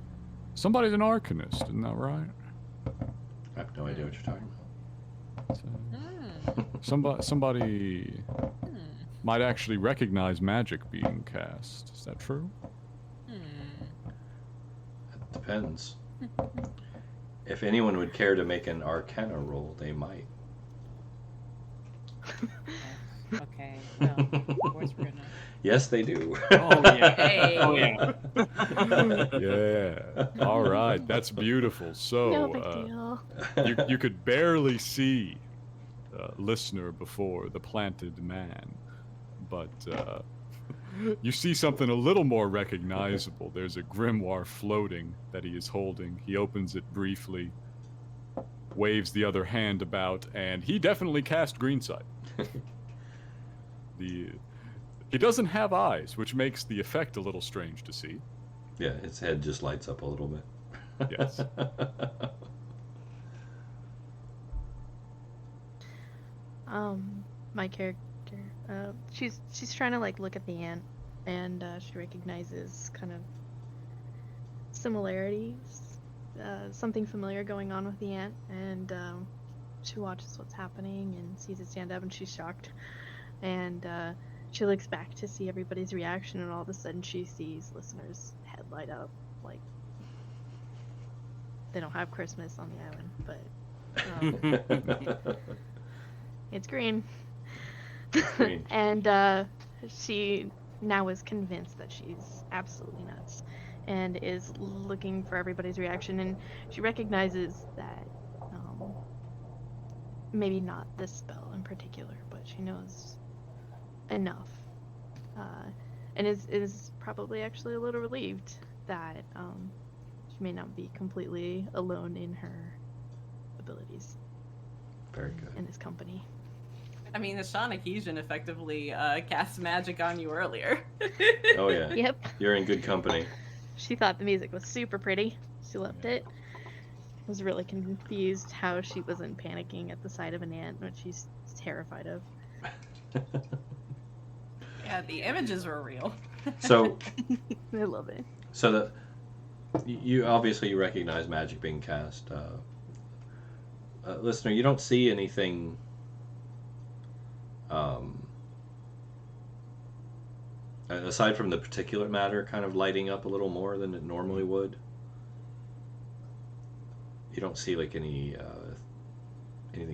Arcanist, isn't that right? I have no idea what you're talking Somebody might actually recognize magic being cast. Is that true? It depends. If anyone would care to make an Arcana roll, they might. Okay. Well, of course we're gonna. Yes, they do. Oh yeah. Hey. Oh yeah. Yeah. All right. That's beautiful. No big So, deal. you could barely see listener before the planted man, but you see something a little more recognizable. There's a grimoire floating that he is holding. He opens it briefly, waves the other hand about, and he definitely cast Greensight. He doesn't have eyes, which makes the effect a little strange to see. Yeah, its head just lights up a little bit. Yes. My character, she's trying to like look at the ant, and she recognizes kind of similarities, something familiar going on with the ant, and she watches what's happening and sees it stand up, and she's shocked, and she looks back to see everybody's reaction, and all of a sudden she sees listeners' head light up, like they don't have Christmas on the island, but it's green. Green. And she now is convinced that she's absolutely nuts and is looking for everybody's reaction, and she recognizes that maybe not this spell in particular, but she knows enough, and is probably actually a little relieved that she may not be completely alone in her abilities Very good. in this company. I mean, the Shawneesian effectively cast magic on you earlier. Oh yeah. Yep. You're in good company. She thought the music was super pretty. She loved it. Was really confused how she wasn't panicking at the sight of an ant, which she's terrified of. Yeah, the images were real. So, I love it. so you obviously you recognize magic being cast. Listener, you don't see anything. Aside from the particulate matter kind of lighting up a little more than it normally would, you don't see like anything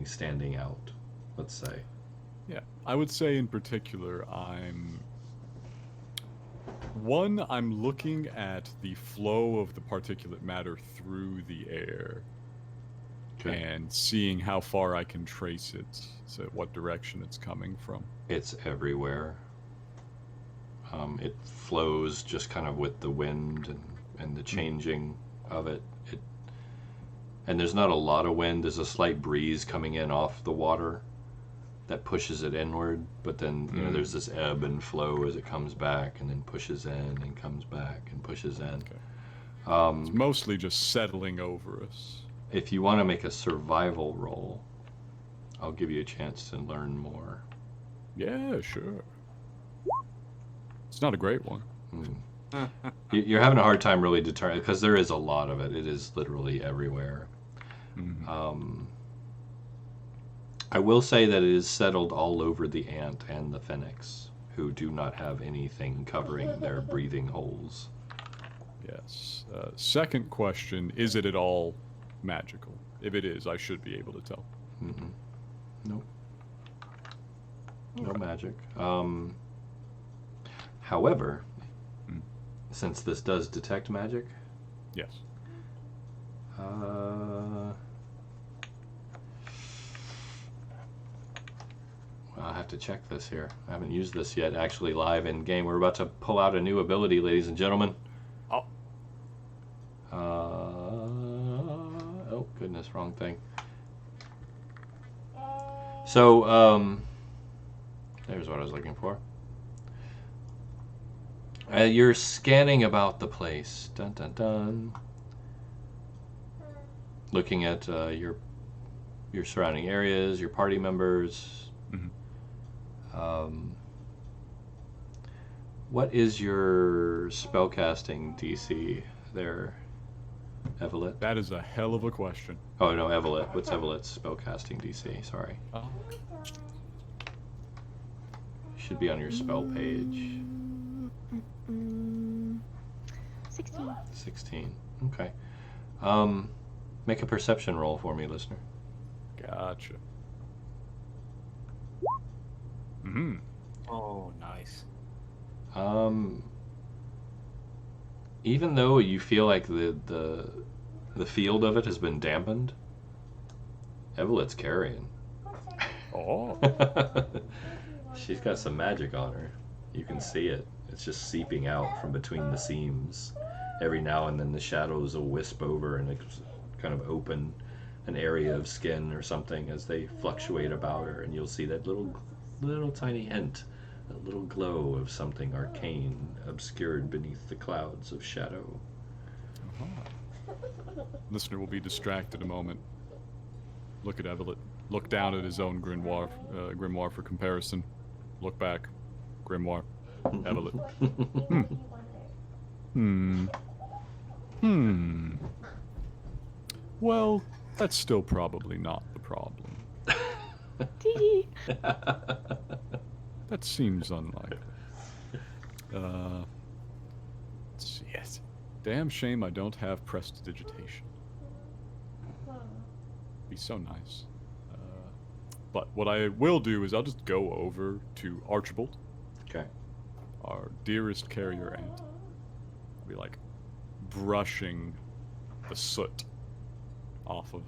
standing out, let's say. Yeah, I would say in particular, I'm looking at the flow of the particulate matter through the air and seeing how far I can trace it, so what direction it's coming from. It's everywhere. It flows just kind of with the wind and the changing of it. And there's not a lot of wind. There's a slight breeze coming in off the water that pushes it inward, but then there's this ebb and flow as it comes back and then pushes in and comes back and pushes in. Okay. It's mostly just settling over us. If you want to make a survival roll, I'll give you a chance to learn more. Yeah, sure. It's not a great one. You're having a hard time really determining, because there is a lot of it. It is literally everywhere. I will say that it is settled all over the ant and the phoenix, who do not have anything covering their breathing holes. Yes. Second question, is it at all magical? If it is, I should be able to tell. Nope. No magic. However, since this does detect magic, yes. I'll have to check this here. I haven't used this yet, actually, live in game. We're about to pull out a new ability, ladies and gentlemen. Oh. Oh, goodness, wrong thing. So, there's what I was looking for. You're scanning about the place. Dun dun dun. Looking at your surrounding areas, your party members. What is your spellcasting DC there, Evelyn? That is a hell of a question. Oh no, Evelyn. What's Evelyn's spellcasting DC? Sorry. Oh. Should be on your spell page. 16. 16. Okay. Make a perception roll for me, listener. Gotcha. Mm-hmm. Oh, nice. Even though you feel like the field of it has been dampened, Evelyn's carrying. Oh. She's got some magic on her. You can see it. It's just seeping out from between the seams. Every now and then the shadows will wisp over and kind of open an area of skin or something as they fluctuate about her, and you'll see that little tiny hint, a little glow of something arcane obscured beneath the clouds of shadow. Listener will be distracted a moment. Look at Evelyn. Look down at his own grimoire for comparison. Look back. Grimoire. Evelyn. Well, that's still probably not the problem. Tee. That seems unlikely. Let's see. Yes. Damn shame I don't have prestidigitation. Be so nice. But what I will do is I'll just go over to Archibald. Okay. Our dearest carrier ant. I'll be like brushing the soot off of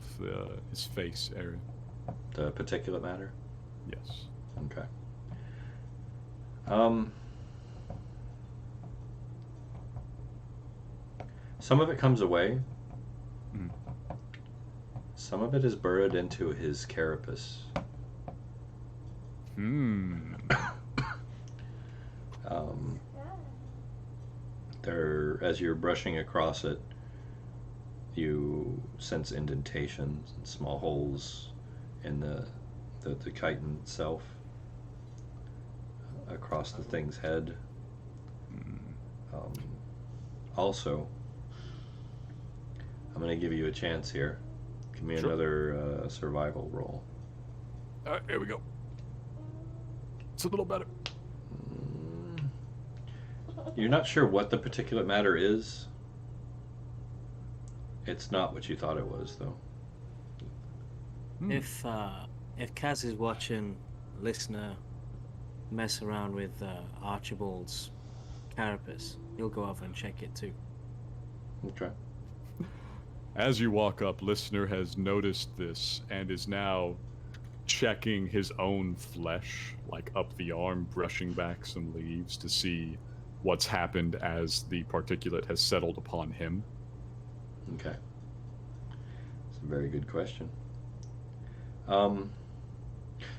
his face area. The particulate matter? Yes. Okay. Some of it comes away. Mm. Some of it is burrowed into his carapace. There, as you're brushing across it, you sense indentations and small holes in the chitin itself across the thing's head. Also, I'm going to give you a chance here. Give me another survival roll. All right, here we go. It's a little better. You're not sure what the particulate matter is. It's not what you thought it was, though. If Kaz is watching, listener mess around with Archibald's carapace, he'll go over and check it too. Okay. As you walk up, listener has noticed this and is now checking his own flesh, like up the arm, brushing back some leaves to see what's happened as the particulate has settled upon him. Okay. It's a very good question.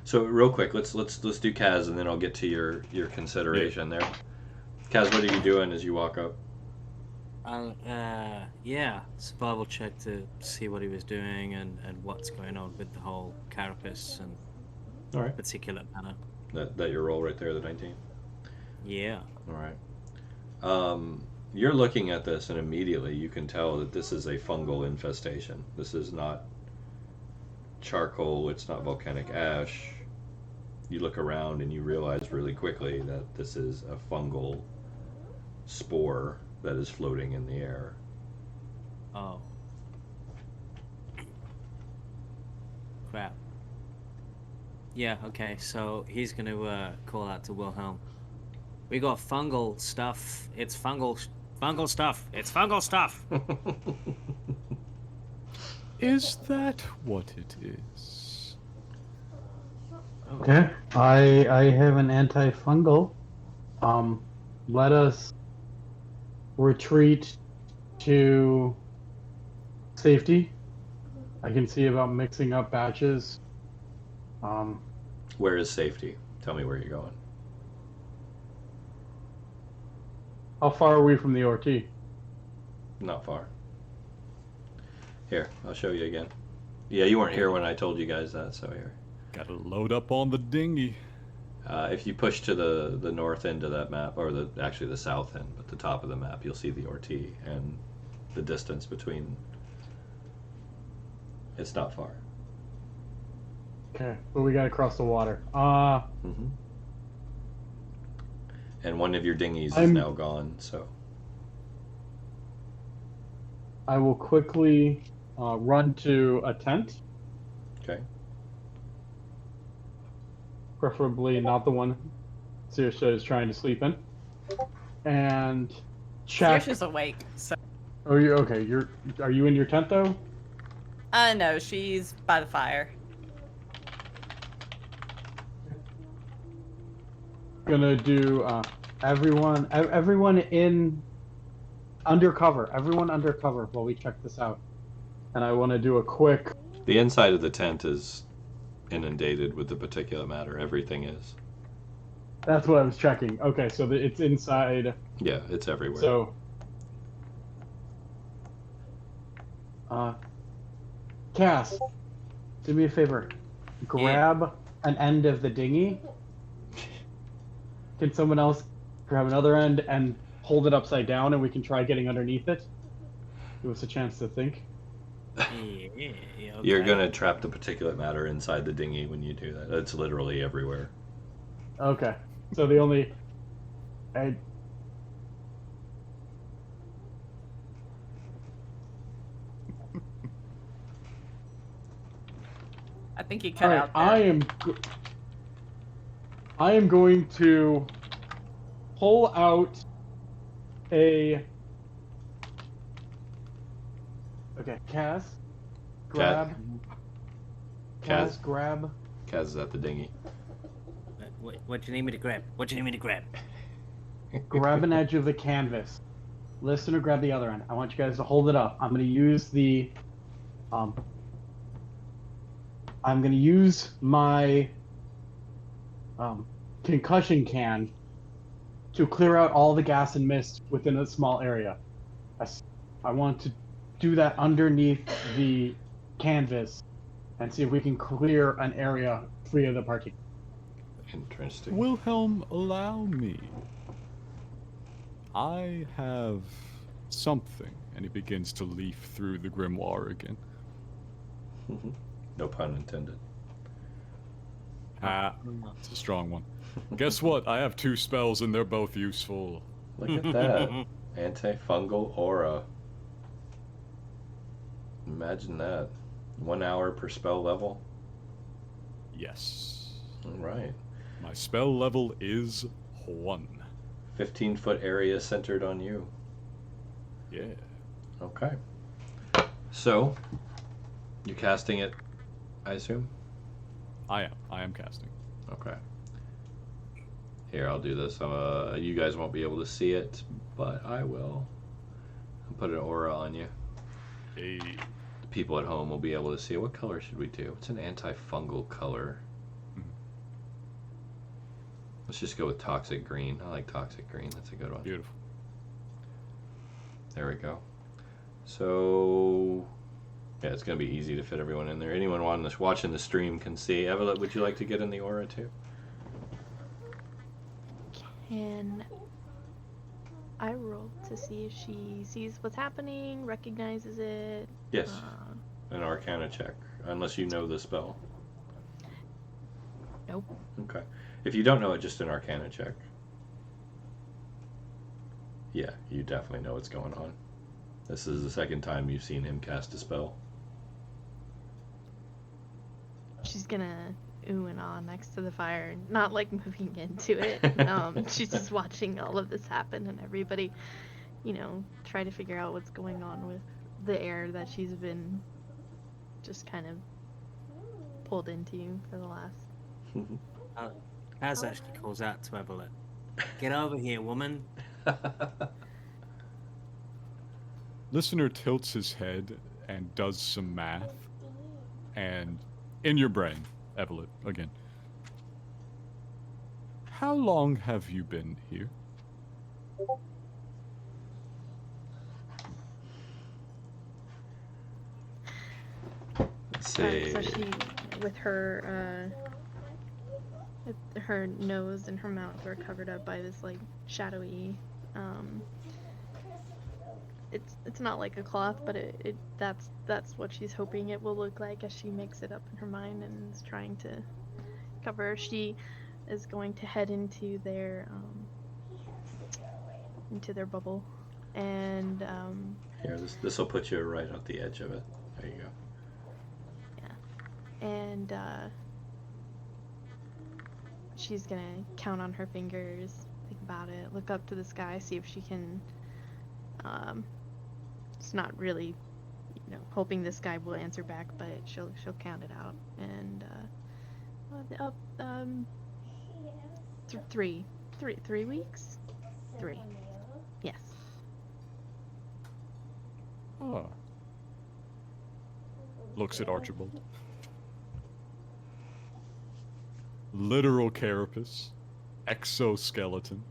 So real quick, let's do Kaz, and then I'll get to your consideration there. Kaz, what are you doing as you walk up? Survival check to see what he was doing and what's going on with the whole carapace and All right. particulate matter. That your roll right there, the 19? Yeah. All right. You're looking at this, and immediately you can tell that this is a fungal infestation. This is not charcoal. It's not volcanic ash. You look around and you realize really quickly that this is a fungal spore that is floating in the air. Oh. Crap. Yeah, okay, so he's going to call out to Wilhelm. We got fungal stuff. It's fungal stuff. It's fungal stuff. Is that what it is? Okay. I have an antifungal. Let us retreat to safety. I can see about mixing up batches. Where is safety? Tell me where you're going. How far are we from the RT? Not far. Here, I'll show you again. Yeah, you weren't here when I told you guys that, so here. Gotta load up on the dinghy. If you push to the north end of that map, or actually the south end, but the top of the map, you'll see the Orti and the distance between. It's not far. Okay, but we gotta cross the water. Mm-hmm. And one of your dinghies is now gone, so. I will quickly run to a tent. Okay. Preferably not the one Saoirse is trying to sleep in. And check. Saoirse's awake, so. Oh, you okay? Are you in your tent though? No, she's by the fire. Gonna do everyone in undercover. Everyone undercover while we check this out. And I want to do a quick. The inside of the tent is inundated with the particulate matter. Everything is. That's what I was checking. Okay, so it's inside. Yeah, it's everywhere. So, Cass, do me a favor. Grab an end of the dinghy. Can someone else grab another end and hold it upside down, and we can try getting underneath it? Give us a chance to think. Yeah, okay. You're gonna trap the particulate matter inside the dinghy when you do that. It's literally everywhere. Okay. So the only. I think he cut Alright, out there. I am going to pull out a. Okay, Kaz, grab. Kaz, grab. Kaz is at the dinghy. What do you need me to grab? What do you need me to grab? Grab an edge of the canvas. Listener, grab the other end. I want you guys to hold it up. I'm going to use the. I'm going to use my concussion can to clear out all the gas and mist within a small area. I want to do that underneath the canvas and see if we can clear an area free of the party. Interesting. Wilhelm, allow me. I have something. And he begins to leaf through the grimoire again. No pun intended. It's a strong one. Guess what? I have 2 spells and they're both useful. Look at that. Antifungal aura. Imagine that. 1 hour per spell level. Yes. Alright. My spell level is 1. 15-foot area centered on you. Yeah. Okay. So, you're casting it, I assume? I am casting. Okay. Here, I'll do this. You guys won't be able to see it, but I will. I'll put an aura on you. Hey. The people at home will be able to see it. What color should we do? It's an antifungal color. Let's just go with toxic green. I like toxic green. That's a good one. Beautiful. There we go. So, yeah, it's going to be easy to fit everyone in there. Anyone watching the stream can see. Evelyn, would you like to get in the aura too? Can I roll to see if she sees what's happening, recognizes it? Yes. An Arcana check, unless you know the spell. Nope. Okay. If you don't know it, just an Arcana check. Yeah, you definitely know what's going on. This is the second time you've seen him cast a spell. She's gonna ooh and ah next to the fire, not like moving into it. She's just watching all of this happen and everybody, try to figure out what's going on with the air that she's been just kind of pulled into for the last. Kaz actually calls out to Evelyn. Get over here, woman. Listener tilts his head and does some math. And in your brain, Evelyn, again. How long have you been here? Let's see. So she, with her Her nose and her mouth are covered up by this like shadowy. It's not like a cloth, but that's what she's hoping it will look like as she makes it up in her mind and is trying to cover. She is going to head into their bubble, and Here, this will put you right at the edge of it. There you go. yeah, and she's gonna count on her fingers, think about it, look up to the sky, see if she can. It's not really, hoping this guy will answer back, but she'll count it out, and 3 weeks, 3, yes. Ah. Looks at Archibald. Literal carapace. Exoskeleton.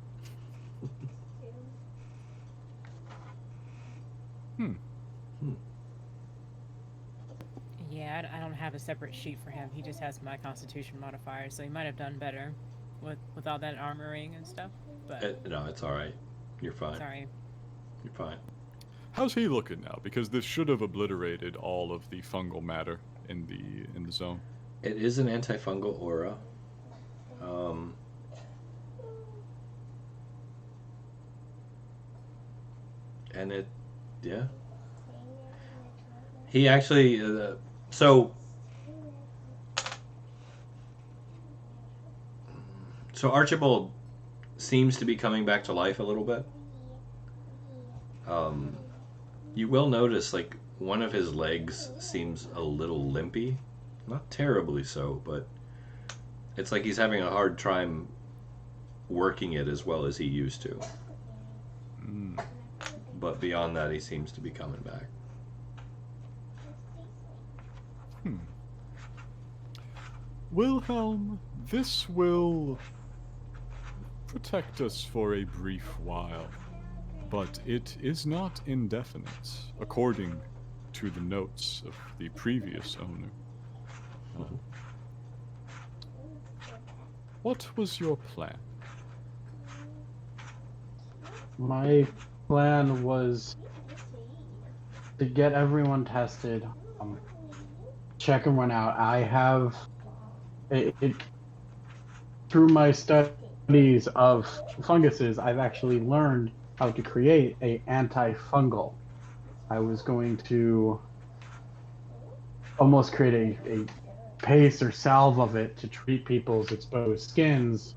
Yeah, I don't have a separate sheet for him. He just has my Constitution modifier, so he might have done better with all that armoring and stuff. But No, it's all right. You're fine. sorry. You're fine. How's he looking now? Because this should have obliterated all of the fungal matter in the zone. It is an antifungal aura. And it, yeah. He actually, so Archibald seems to be coming back to life a little bit. You will notice, like, one of his legs seems a little limpy. Not terribly so, but it's like he's having a hard time working it as well as he used to. But beyond that, he seems to be coming back. Wilhelm, this will protect us for a brief while, but it is not indefinite, according to the notes of the previous owner. What was your plan? My plan was to get everyone tested, check everyone out. I have through my studies of funguses, I've actually learned how to create a antifungal. I was going to almost create a paste or salve of it to treat people's exposed skins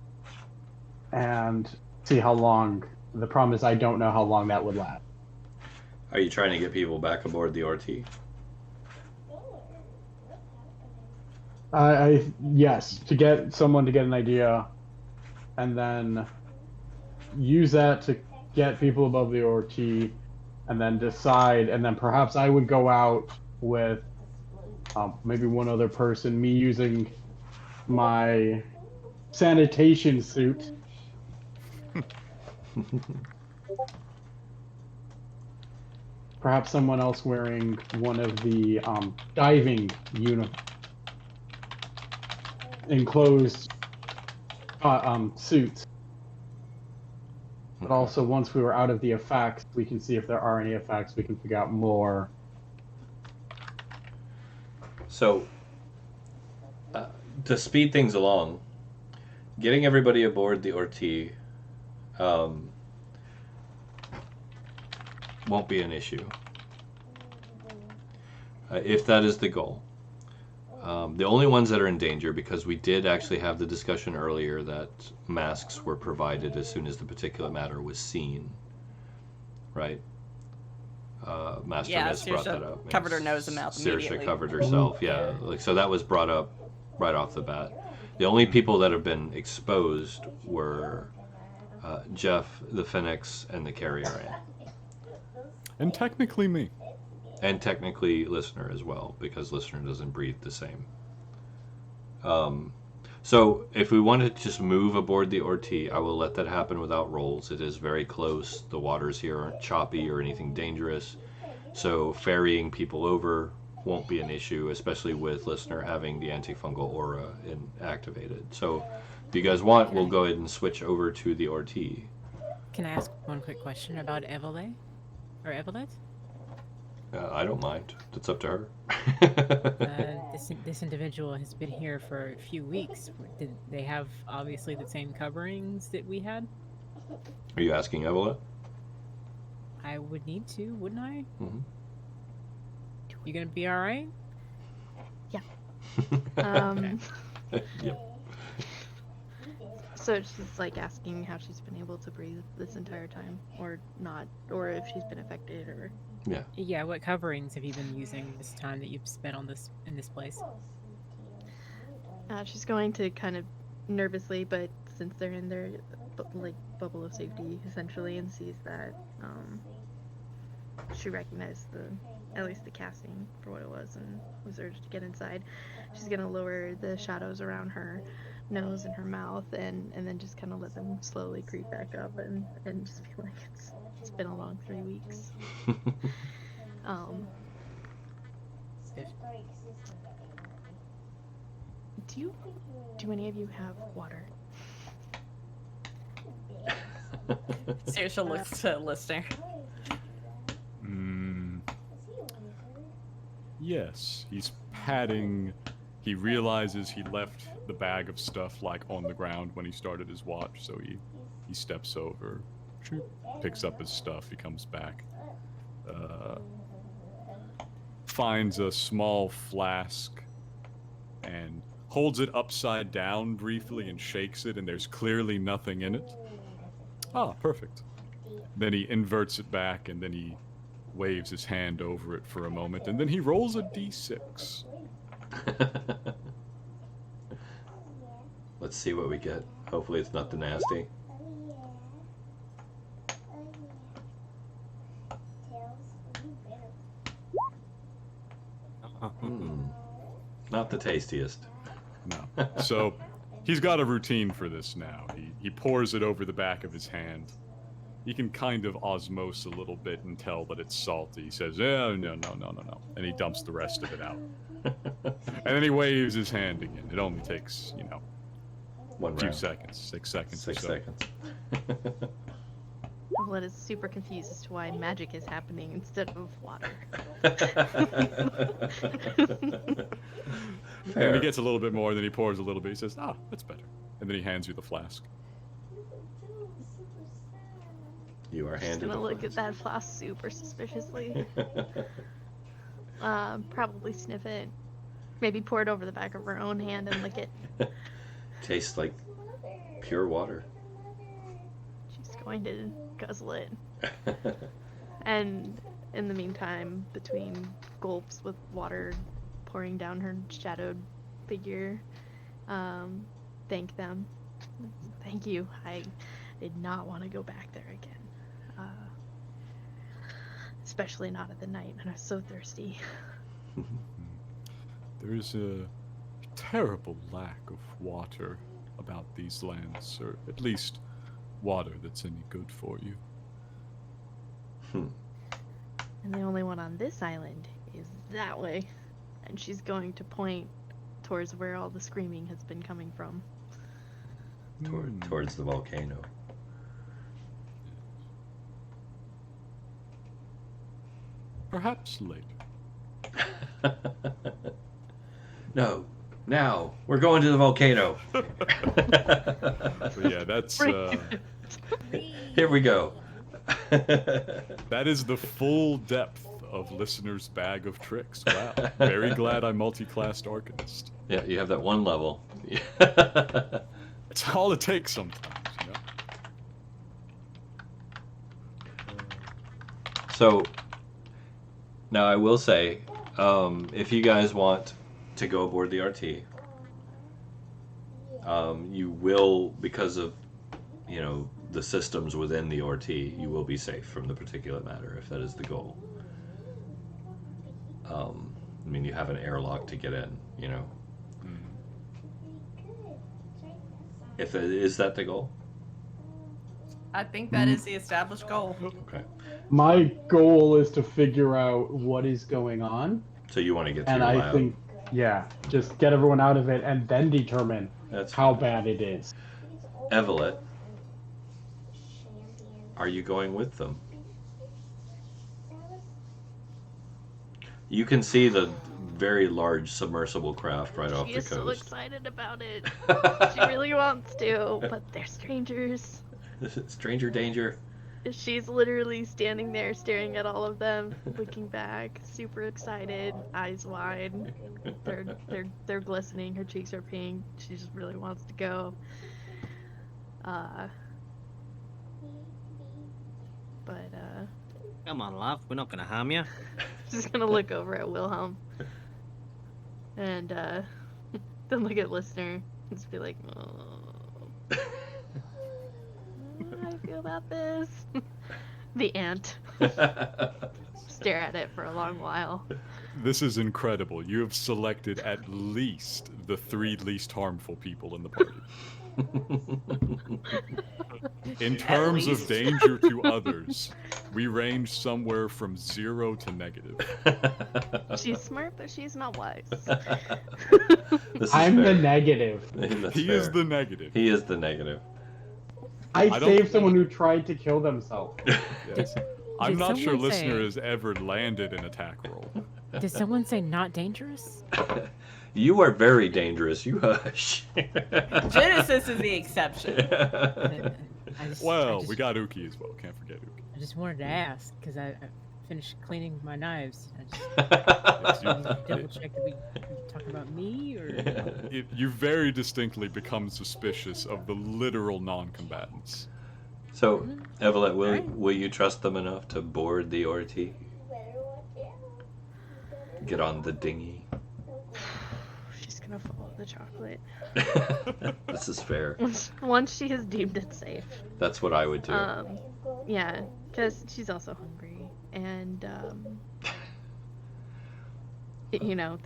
and see how long. The problem is I don't know how long that would last. Are you trying to get people back aboard the RT? Yes, to get someone to get an idea, and then use that to get people above the RT, and then decide, and then perhaps I would go out with maybe one other person, me using my sanitation suit. Perhaps someone else wearing one of the diving enclosed suits. But also, once we were out of the effects, we can see if there are any effects. We can figure out more. So, to speed things along, getting everybody aboard the RT won't be an issue. If that is the goal. The only ones that are in danger, because we did actually have the discussion earlier that masks were provided as soon as the particulate matter was seen, right? Master Ness brought that up. Covered her nose and mouth immediately. Saoirse covered herself, yeah. Like, so that was brought up right off the bat. The only people that have been exposed were Jeff, the Phoenix, and the Carrier Ant. And technically me. And technically Listener as well, because Listener doesn't breathe the same. So if we want to just move aboard the RT, I will let that happen without rolls. It is very close. The waters here aren't choppy or anything dangerous. So ferrying people over won't be an issue, especially with listener having the antifungal aura activated. So, if you guys want, we'll go ahead and switch over to the Orti. Can I ask one quick question about Evelyn? Or Evelyn? I don't mind. It's up to her. This individual has been here for a few weeks. Did they have obviously the same coverings that we had? Are you asking Evelyn? I would need to, wouldn't I? Mm-hmm. You gonna be all right? Yep. So she's like asking how she's been able to breathe this entire time, or not, or if she's been affected, or. Yeah. Yeah. What coverings have you been using this time that you've spent on this in this place? She's going to kind of nervously, but since they're in their like bubble of safety essentially, and sees that she recognized at least the casting for what it was, and was urged to get inside. She's gonna lower the shadows around her nose and her mouth, and then just kind of let them slowly creep back up, and just be like, it's been a long 3 weeks. Do any of you have water? Saoirse looks to listener. Yes, he's patting. He realizes he left the bag of stuff like on the ground when he started his watch, so he steps over, picks up his stuff. He comes back, finds a small flask, and holds it upside down briefly and shakes it, and there's clearly nothing in it. Ah, perfect. Then he inverts it back, and then he waves his hand over it for a moment, and then he rolls a d6. Let's see what we get. Hopefully it's nothing nasty. Not the tastiest. No. So he's got a routine for this now. He pours it over the back of his hand. You can kind of osmose a little bit and tell that it's salty. He says, no. And he dumps the rest of it out. And then he waves his hand again. It only takes, One a few round. seconds, 6 seconds 6 or so. seconds. Vlad is super confused as to why magic is happening instead of water. And he gets a little bit more, then he pours a little bit. He says, that's better. And then he hands you the flask. You are She's handed gonna the look at flask. that flask super suspiciously. Probably sniff it. Maybe pour it over the back of her own hand and lick it. Tastes like pure water. She's going to guzzle it. And in the meantime, between gulps with water pouring down her shadowed figure, thank them. Thank you. I did not want to go back there again. Especially not at the night, and I was so thirsty. There's a terrible lack of water about these lands, or at least water that's any good for you. And the only one on this island is that way. And she's going to point towards where all the screaming has been coming from. Towards the volcano. Perhaps later. No, now we're going to the volcano. But yeah, that's Here we go. that is the full depth of listeners' bag of tricks. Wow, very glad I multi-classed Arcanist. Yeah, you have that one level. It's all it takes sometimes, So, now I will say, if you guys want to go aboard the RT, you will, because of, the systems within the RT, you will be safe from the particulate matter, if that is the goal. You have an airlock to get in, Is that the goal? I think that is the established goal. Okay. My goal is to figure out what is going on So you want to get And your I out. think, yeah, just get everyone out of it and then determine That's how bad it is. Evelyn, are you going with them? You can see the very large submersible craft right off She the is so coast. excited about it. She really wants to, but they're strangers. Stranger danger. She's literally standing there staring at all of them, looking back, super excited, eyes wide. They're glistening, her cheeks are pink. She just really wants to go. Come on, love. We're not going to harm you. Just gonna look over at Wilhelm. And then look at listener and just be like, oh, how do I feel about this? The ant. Stare at it for a long while. This is incredible. You have selected at least the 3 least harmful people in the party. In terms of least. danger to others, we range somewhere from 0 to negative. She's smart, but she's not wise. This is I'm fair. the negative. That's He fair. is the negative. He is the negative. I don't- saved someone who tried to kill themselves. Yes. I'm Did not sure someone listener say- has ever landed an attack roll. Did someone say not dangerous? You are very dangerous. You hush. Genesis is the exception. Well, we got Uki as well. Can't forget Uki. I just wanted to ask because I finished cleaning my knives. I just Yes, wanted to double check that we talking about me or. You very distinctly become suspicious of the literal non-combatants. So, Evelyn, Alright. will you trust them enough to board the Orty? Get on the dinghy. She's gonna follow the chocolate. This is fair. Once she has deemed it safe. That's what I would do. Yeah, because she's also hungry. And, you know,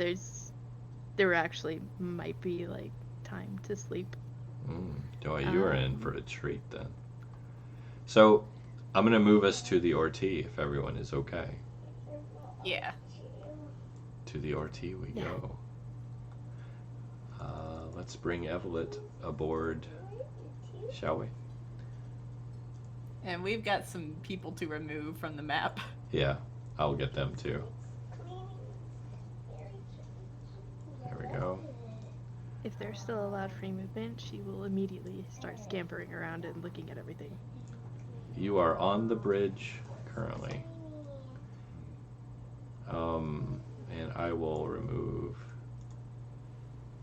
there actually might be, like, time to sleep. Oh, you are in for a treat then. So, I'm going to move us to the Orty if everyone is okay. Yeah. To the Orty we Yeah. go. Let's bring Evelyn aboard, shall we? And we've got some people to remove from the map. Yeah, I'll get them too. There we go. If they're still allowed free movement, she will immediately start scampering around and looking at everything. You are on the bridge currently. And I will remove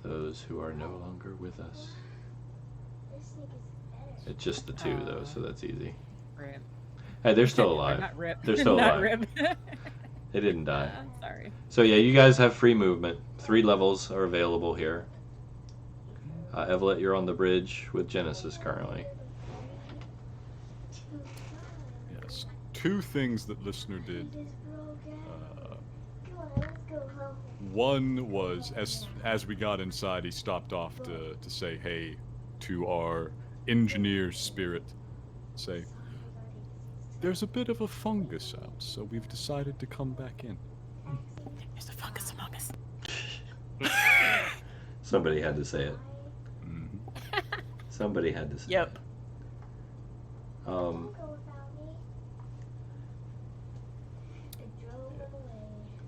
those who are no longer with us. It's just the 2 though, so that's easy. Rip. Hey, they're still Or alive. Not rip. They're still not alive. rip. They didn't die. I'm sorry. So yeah, you guys have free movement. 3 levels are available here. Evelyn, you're on the bridge with Genesis currently. Yes. 2 things that listener did. One was as we got inside, he stopped off to say hey to our engineer spirit. Say, there's a bit of a fungus out, so we've decided to come back in. There's a fungus among us. Somebody had to say it. Mhm. Somebody had to say Yep. it.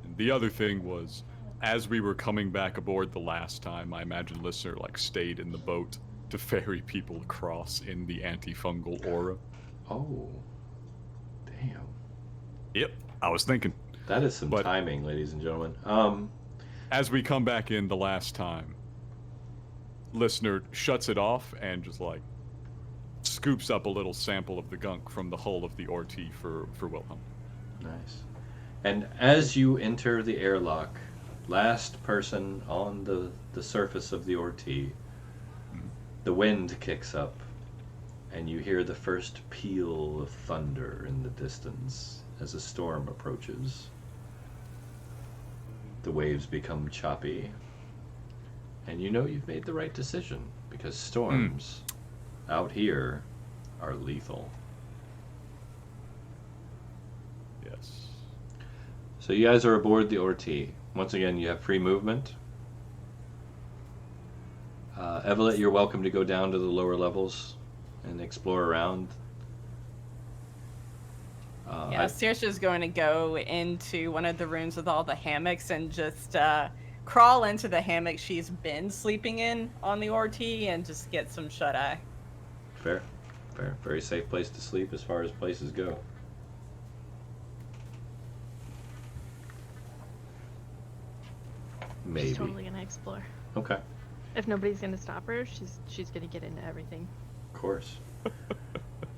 And the other thing was, as we were coming back aboard the last time, I imagine listener stayed in the boat to ferry people across in the antifungal aura. Oh. Damn. Yep, I was thinking. That is some But- timing, ladies and gentlemen. As we come back in the last time, listener shuts it off and just scoops up a little sample of the gunk from the hull of the Orty for Wilhelm. Nice. And as you enter the airlock, last person on the surface of the Orty, the wind kicks up, and you hear the first peal of thunder in the distance as a storm approaches. The waves become choppy, and you know you've made the right decision, because storms out here are lethal. Yes. So you guys are aboard the Orty. Once again, you have free movement. Evelyn, you're welcome to go down to the lower levels and explore around. Yeah, Saoirse's going to go into one of the rooms with all the hammocks and just crawl into the hammock she's been sleeping in on the Orty and just get some shut-eye. Fair. Very safe place to sleep as far as places go. Maybe. She's totally gonna explore. Okay. If nobody's gonna stop her, she's gonna get into everything. Of course.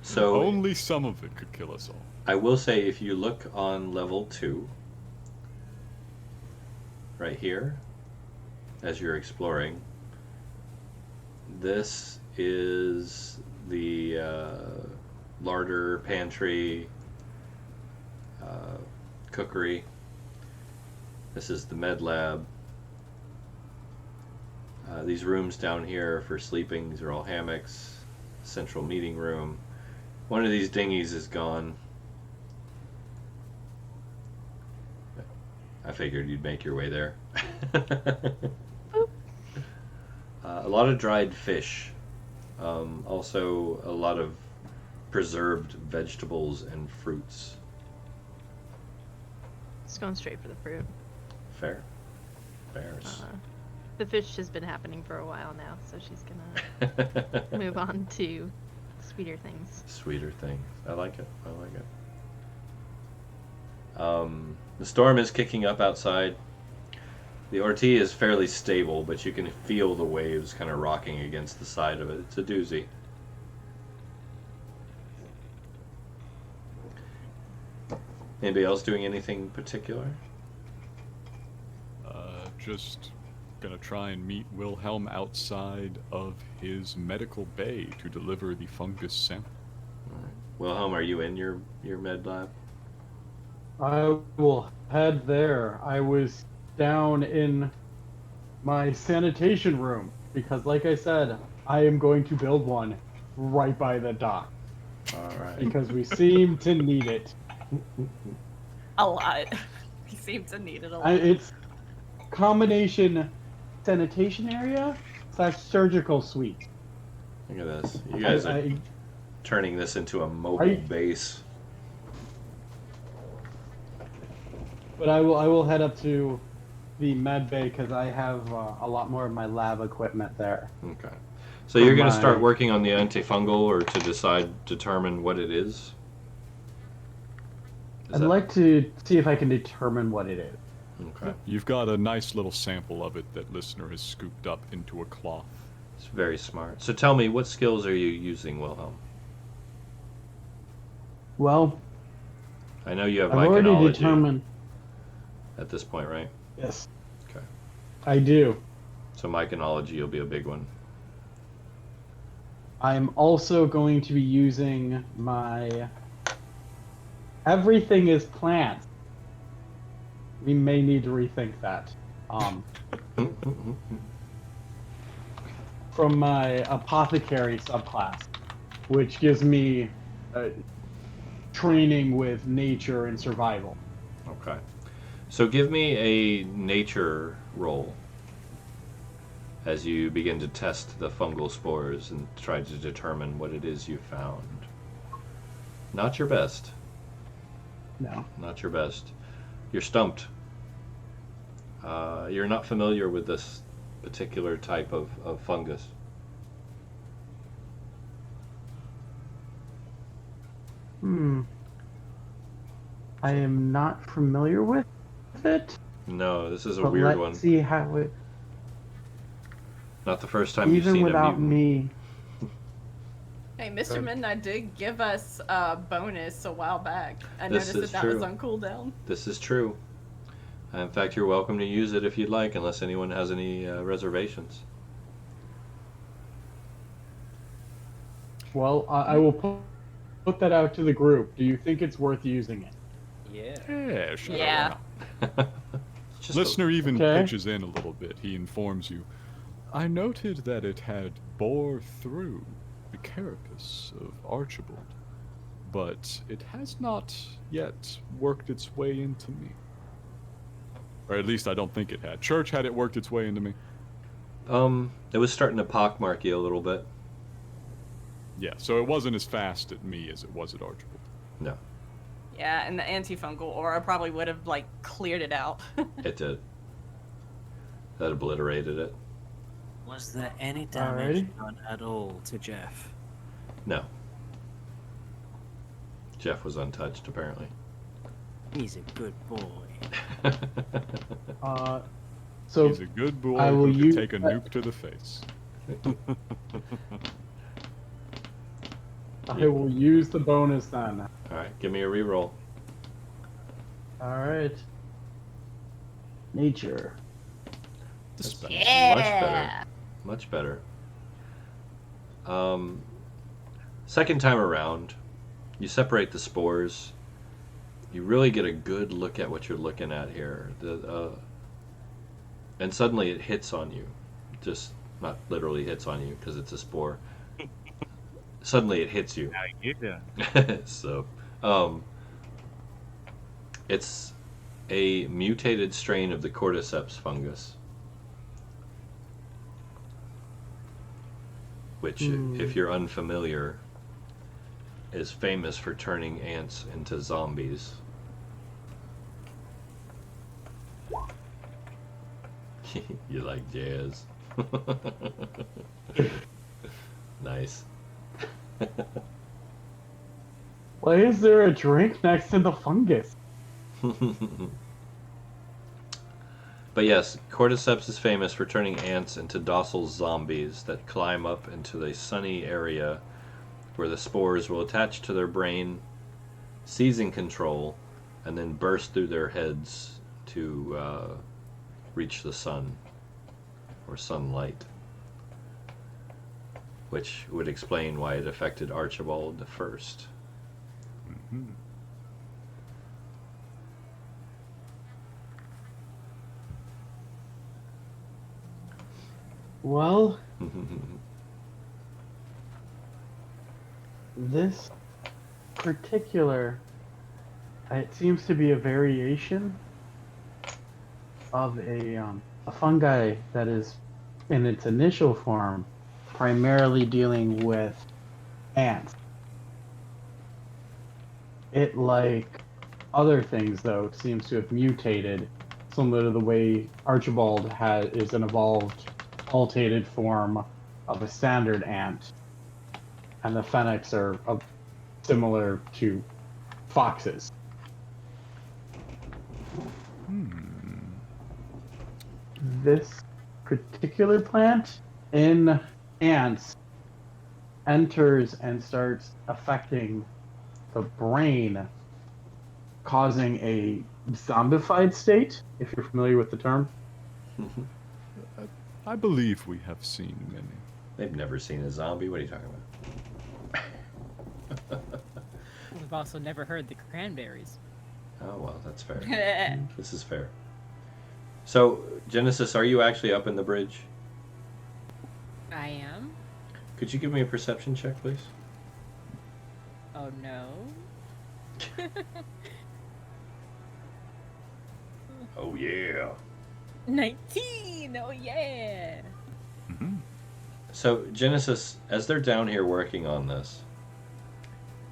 So only some of it could kill us all. I will say, if you look on level 2, right here, as you're exploring, this is the larder, pantry, cookery. This is the med lab. These rooms down here are for sleeping. These are all hammocks. Central meeting room. One of these dinghies is gone. I figured you'd make your way there. A lot of dried fish. Also a lot of preserved vegetables and fruits. Just going straight for the fruit. Fair. Fairs. The fish has been happening for a while now, so she's gonna move on to sweeter things. Sweeter things. I like it. The storm is kicking up outside. The Orty is fairly stable, but you can feel the waves kind of rocking against the side of it. It's a doozy. Anybody else doing anything particular? Just gonna try and meet Wilhelm outside of his medical bay to deliver the fungus sample. All right. Wilhelm, are you in your med lab? I will head there. I was down in my sanitation room because, like I said, I am going to build one right by the dock All right. because we seem to need it. A lot. We seem to need it a lot. It's combination sanitation area / surgical suite. Look at this. You guys are turning this into a mobile base. But I will head up to the med bay because I have a lot more of my lab equipment there. Okay. So you're going to start working on the antifungal, or to determine what it is? I'd like to see if I can determine what it is. Okay. You've got a nice little sample of it that listener has scooped up into a cloth. It's very smart. So tell me, what skills are you using, Wilhelm? Well, I know you have I've already myconology determined. at this point, right? Yes. Okay. I do. So myconology will be a big one. I'm also going to be using my everything is plants. We may need to rethink that. From my apothecary subclass, which gives me training with nature and survival. Okay. So give me a nature roll as you begin to test the fungal spores and try to determine what it is you found. Not your best. No. Not your best. You're stumped. You're not familiar with this particular type of fungus. I am not familiar with it. No, this is a But weird let's one. see how it. Not the first time you've Even seen a without mutant. me. Hey, Mr. Midnight did give us a bonus a while back. I This noticed is that true. was on cooldown. This is true. In fact, you're welcome to use it if you'd like, unless anyone has any reservations. Well, I will put that out to the group. Do you think it's worth using it? Yeah, sure. Yeah. Just Listener even Okay. pitches in a little bit. He informs you, I noted that it had bore through the carapace of Archibald, but it has not yet worked its way into me. Or at least I don't think it had. Church, had it worked its way into me? It was starting to pockmark you a little bit. Yeah, so it wasn't as fast at me as it was at Archibald. No, Yeah, and the antifungal aura probably would have like cleared it out. it did. That obliterated it. Was there any damage Alrighty. done at all to Jeff? No. Jeff was untouched, apparently. He's a good boy. So He's a good boy I will who could use take a that- nuke to the face. I will use the bonus then. All right, give me a reroll. All right. Nature. Dispatch. Much better. Second time around, you separate the spores. You really get a good look at what you're looking at here. And suddenly it hits on you. Just not literally hits on you because it's a spore. Suddenly it hits you. How you doing? So, it's a mutated strain of the cordyceps fungus, which, if you're unfamiliar, is famous for turning ants into zombies. You like jazz? Nice. Why is there a drink next to the fungus? But yes, cordyceps is famous for turning ants into docile zombies that climb up into a sunny area where the spores will attach to their brain, seizing control, and then burst through their heads to reach the sun, or sunlight, which would explain why it affected Archibald the first. Mhm. Well, this particular, it seems to be a variation of a fungi that is, in its initial form, primarily dealing with ants. It, like other things, though, seems to have mutated, similar to the way Archibald is an evolved, mutated form of a standard ant, and the Fennecs are similar to foxes. This particular plant in ants enters and starts affecting the brain, causing a zombified state, if you're familiar with the term. I believe we have seen many. They've never seen a zombie. What are you talking about? We've also never heard the cranberries. Oh, well, that's fair. This is fair. So, Genesis, are you actually up in the bridge? I am. Could you give me a perception check, please? Oh no. Oh, yeah. 19! Oh yeah! Mhm. So, Genesis, as they're down here working on this,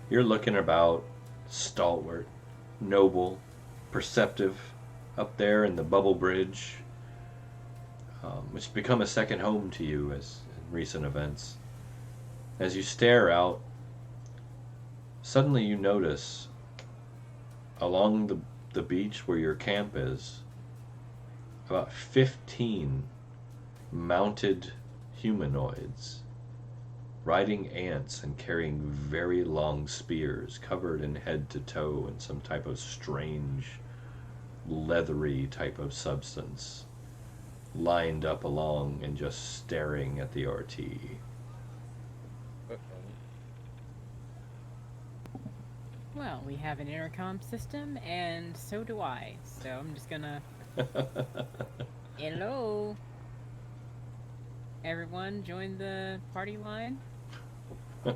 you're looking about stalwart, noble, perceptive, up there in the bubble bridge, which has become a second home to you as in recent events. As you stare out, suddenly you notice along the beach where your camp is, about 15 mounted humanoids riding ants and carrying very long spears covered in head to toe in some type of strange leathery type of substance, lined up along and just staring at the RT. Well, we have an intercom system, and so do I. So I'm just gonna. Hello? Everyone join the party line? The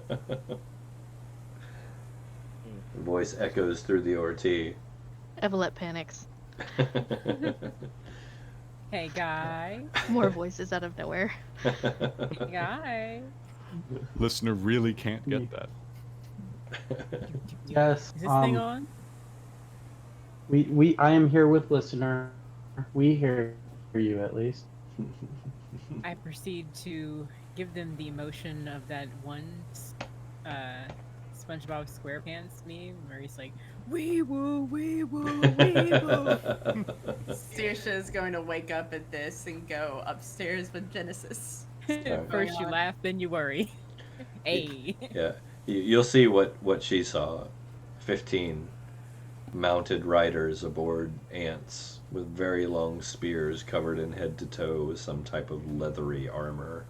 voice echoes through the RT. Evelette panics. Hey, guy. More voices out of nowhere. Hey, guy. Listener really can't get that. Yes. Is this thing on? I am here with listener. We hear you at least. I proceed to give them the emotion of that one SpongeBob SquarePants meme where he's like, "Wee woo, wee woo, wee woo." Saoirse is going to wake up at this and go upstairs with Genesis. First you laugh, then you worry. Hey. Yeah, you'll see what she saw. 15 mounted riders aboard ants with very long spears covered in head to toe with some type of leathery armor.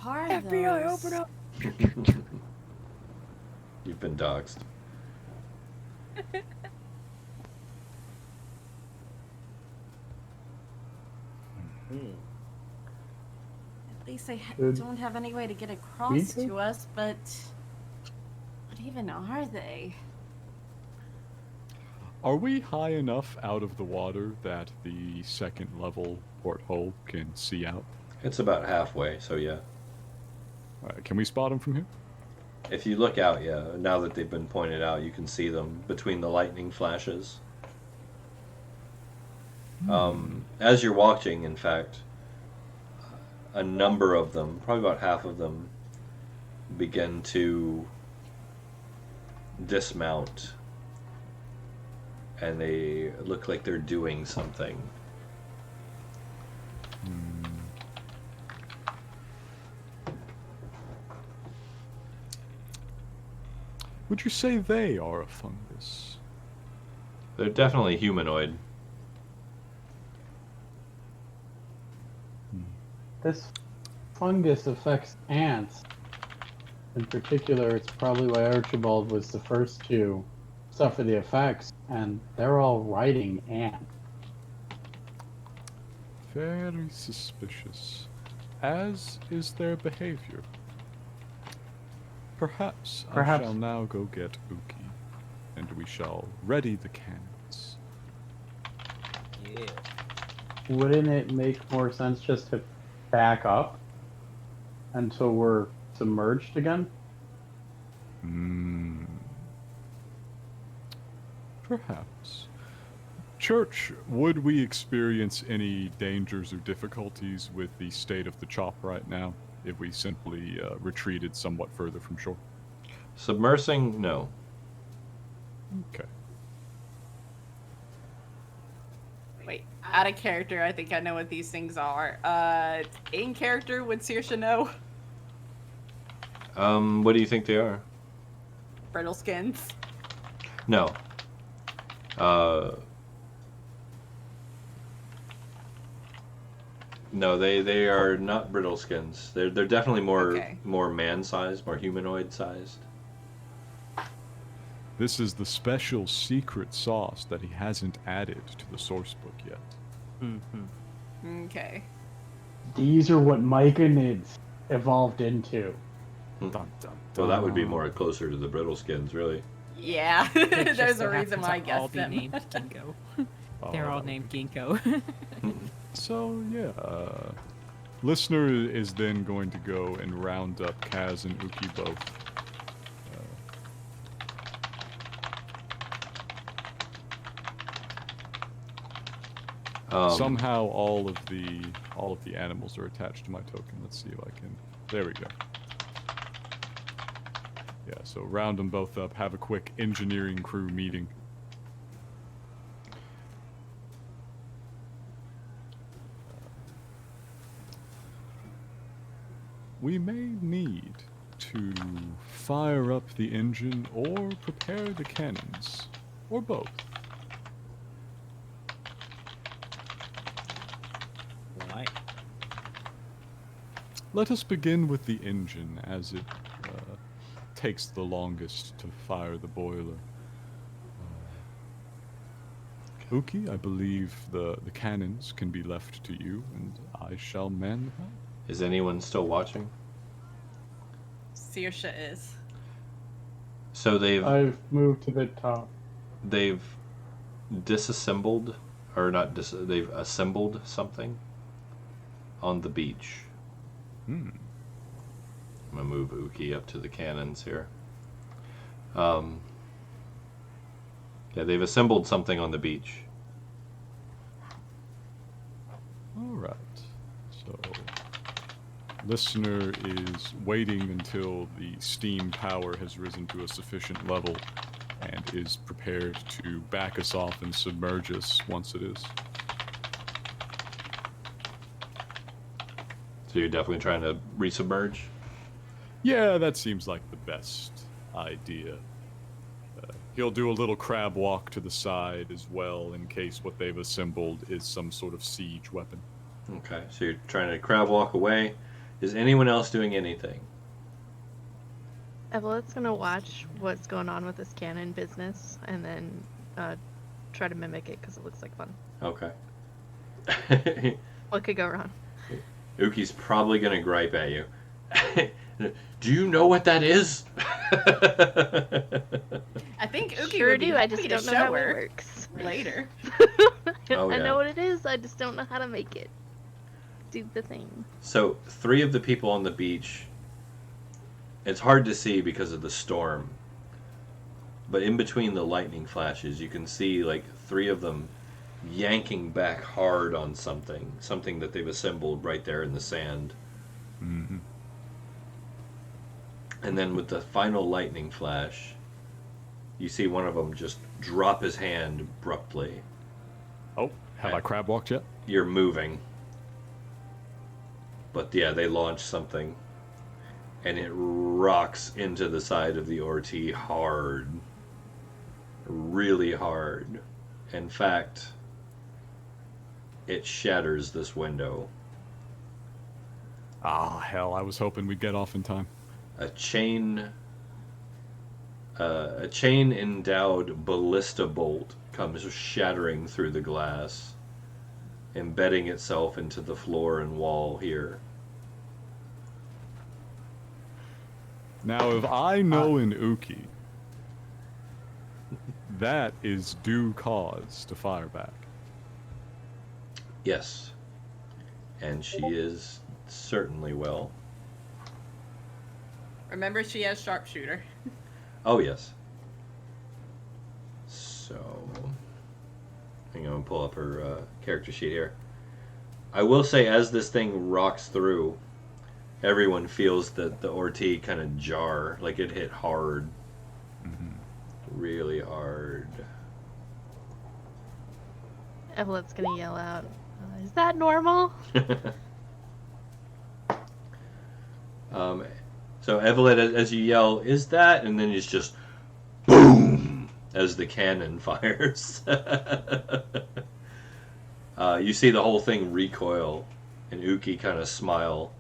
Are FBI, those? open up! You've been doxxed. At least they Good. don't have any way to get Me across too. to us, but what even are they? Are we high enough out of the water that the second level porthole can see out? It's about halfway, so yeah. Can we spot them from here? If you look out, yeah, now that they've been pointed out, you can see them between the lightning flashes. As you're watching, in fact, a number of them, probably about half of them, begin to dismount. And they look like they're doing something. Would you say they are a fungus? They're definitely humanoid. This fungus affects ants. In particular, it's probably why Archibald was the first to suffer the effects, and they're all riding ants. Very suspicious, as is their behavior. Perhaps I Perhaps. shall now go get Uki, and we shall ready the cannons. Yeah. Wouldn't it make more sense just to back up until we're submerged again? Perhaps. Church, would we experience any dangers or difficulties with the state of the chop right now if we simply retreated somewhat further from shore? Submersing? No. Okay. Wait, out of character, I think I know what these things are. In character, would Saoirse know? What do you think they are? Brittle skins. No. No, they are not brittle skins. They're definitely more man-sized, more humanoid-sized. This is the special secret sauce that he hasn't added to the source book yet. Mm-hmm. Okay. These are what myconids evolved into. Well, that would be more closer to the brittle skins, really. Yeah, They just there's a so reason happen why I to all guessed be them. named Ginkgo. They're Oh, all that named would Ginkgo. So, yeah, listener is then going to go and round up Kaz and Uki both. Somehow all of the animals are attached to my token. Let's see if I can. There we go. Yeah, so round them both up. Have a quick engineering crew meeting. We may need to fire up the engine or prepare the cannons, or both. Right. Let us begin with the engine, as it takes the longest to fire the boiler. Uki, I believe the cannons can be left to you, and I shall man the helm. Is anyone still watching? Saoirse is. So I've moved to the top. they've disassembled, or not they've assembled something on the beach. Hmm. I'm going to move Uki up to the cannons here. Yeah, they've assembled something on the beach. All right. So, listener is waiting until the steam power has risen to a sufficient level and is prepared to back us off and submerge us once it is. So you're definitely trying to resubmerge? Yeah, that seems like the best idea. He'll do a little crab walk to the side as well in case what they've assembled is some sort of siege weapon. Okay, so you're trying to crab walk away. Is anyone else doing anything? Evelyn's gonna watch what's going on with this cannon business and then try to mimic it because it looks like fun. Okay. What could go wrong? Uki's probably going to gripe at you. Do you know what that is? I think Uki Sure would be do. I happy just to don't know show how her it works. later. Oh, I yeah. know what it is. I just don't know how to make it do the thing. So, 3 of the people on the beach, it's hard to see because of the storm. But in between the lightning flashes, you can see like 3 of them yanking back hard on something that they've assembled right there in the sand. Mm-hmm. And then with the final lightning flash, you see one of them just drop his hand abruptly. Oh, have I crab walked yet? You're moving. But yeah, they launch something. And it rocks into the side of the Orti hard. Really hard. In fact, it shatters this window. Ah, hell, I was hoping we'd get off in time. A chain endowed ballista bolt comes shattering through the glass, embedding itself into the floor and wall here. Now, if I know an Uki, that is due cause to fire back. Yes. And she is certainly well. Remember, she has sharpshooter. Oh, yes. So, I'm going to pull up her character sheet here. I will say, as this thing rocks through, everyone feels that the Orti kind of jar, like it hit hard. Mm-hmm. Really hard. Evelyn's gonna yell out, "Is that normal?" So Evelyn, as you yell, "Is that?" and then it's just boom as the cannon fires. You see the whole thing recoil, and Uki kind of smile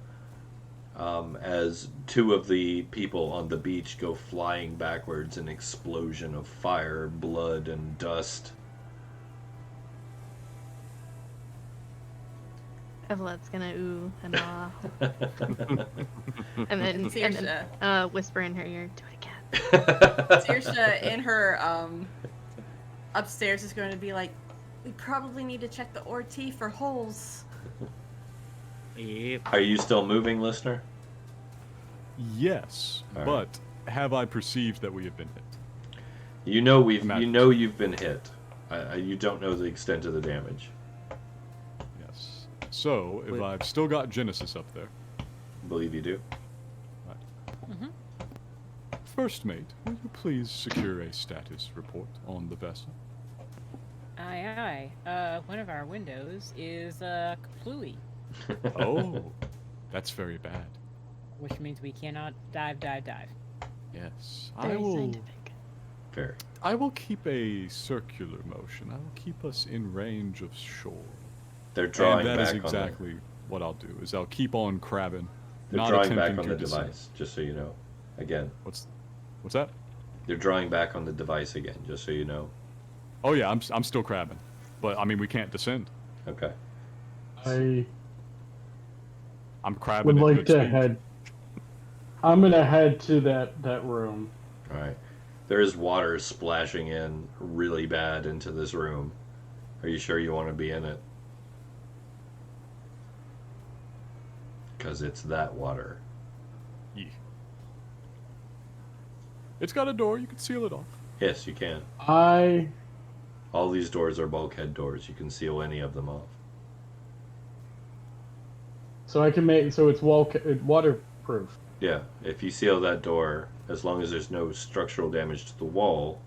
as 2 of the people on the beach go flying backwards, an explosion of fire, blood, and dust. Evelyn's gonna ooh and ah, and then Saoirse. Whisper in her ear, "Do it again." Saoirse in her upstairs is going to be like, we probably need to check the Orti for holes. Yep. Are you still moving, listener? Yes, All right. but have I perceived that we have been hit? You know you've been hit. You don't know the extent of the damage. Yes. So, if Wait. I've still got Genesis up there, I believe you do. Mm-hmm. First mate, will you please secure a status report on the vessel? Aye, aye. One of our windows is kaplooey, Oh, that's very bad. which means we cannot dive. Yes, Very scientific. Fair. I will keep a circular motion. I will keep us in range of shore. They're drawing and that back is on exactly what I'll do. Is I'll keep on crabbing. They're not drawing back attempting on the to descend. device, just so you know. Again, What's that? they're drawing back on the device again, just so you know. Oh yeah, I'm still crabbing, but I mean we can't descend. Okay. I I'm crabbing. would at like good to speed. head. I'm gonna head to that room. All right. There's water splashing in really bad into this room. Are you sure you want to be in it? Because it's that water. Yeah. It's got a door. You can seal it off. Yes, you can. I All these doors are bulkhead doors. You can seal any of them off. so I can make so it's waterproof. Yeah, if you seal that door, as long as there's no structural damage to the wall,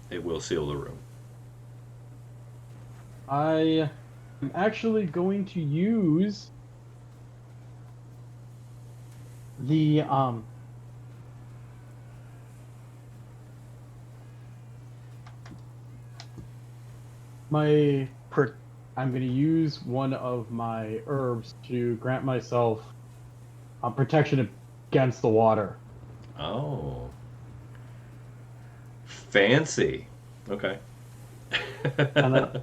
it will seal the room. I am actually going to use the I'm going to use one of my herbs to grant myself protection against the water. Oh. Fancy. Okay. And then,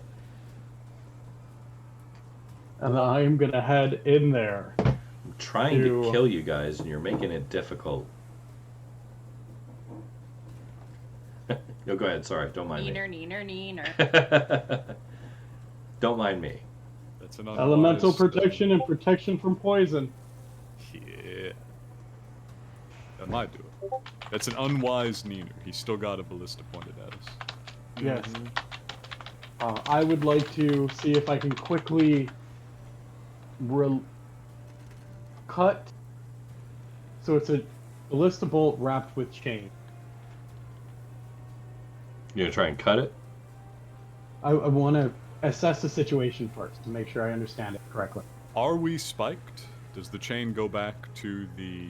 and then I'm going to head in there. I'm trying to to- kill you guys, and you're making it difficult. No, go ahead. Sorry, don't mind me. Neener. Don't mind me. That's an Elemental unwise, protection and protection from poison. Yeah. That might do it. That's an unwise Neener. He's still got a ballista pointed at us. Yes. Mm-hmm. I would like to see if I can quickly cut. So it's a ballista bolt wrapped with chain. You gonna try and cut it? I want to assess the situation first to make sure I understand it correctly. Are we spiked? Does the chain go back to the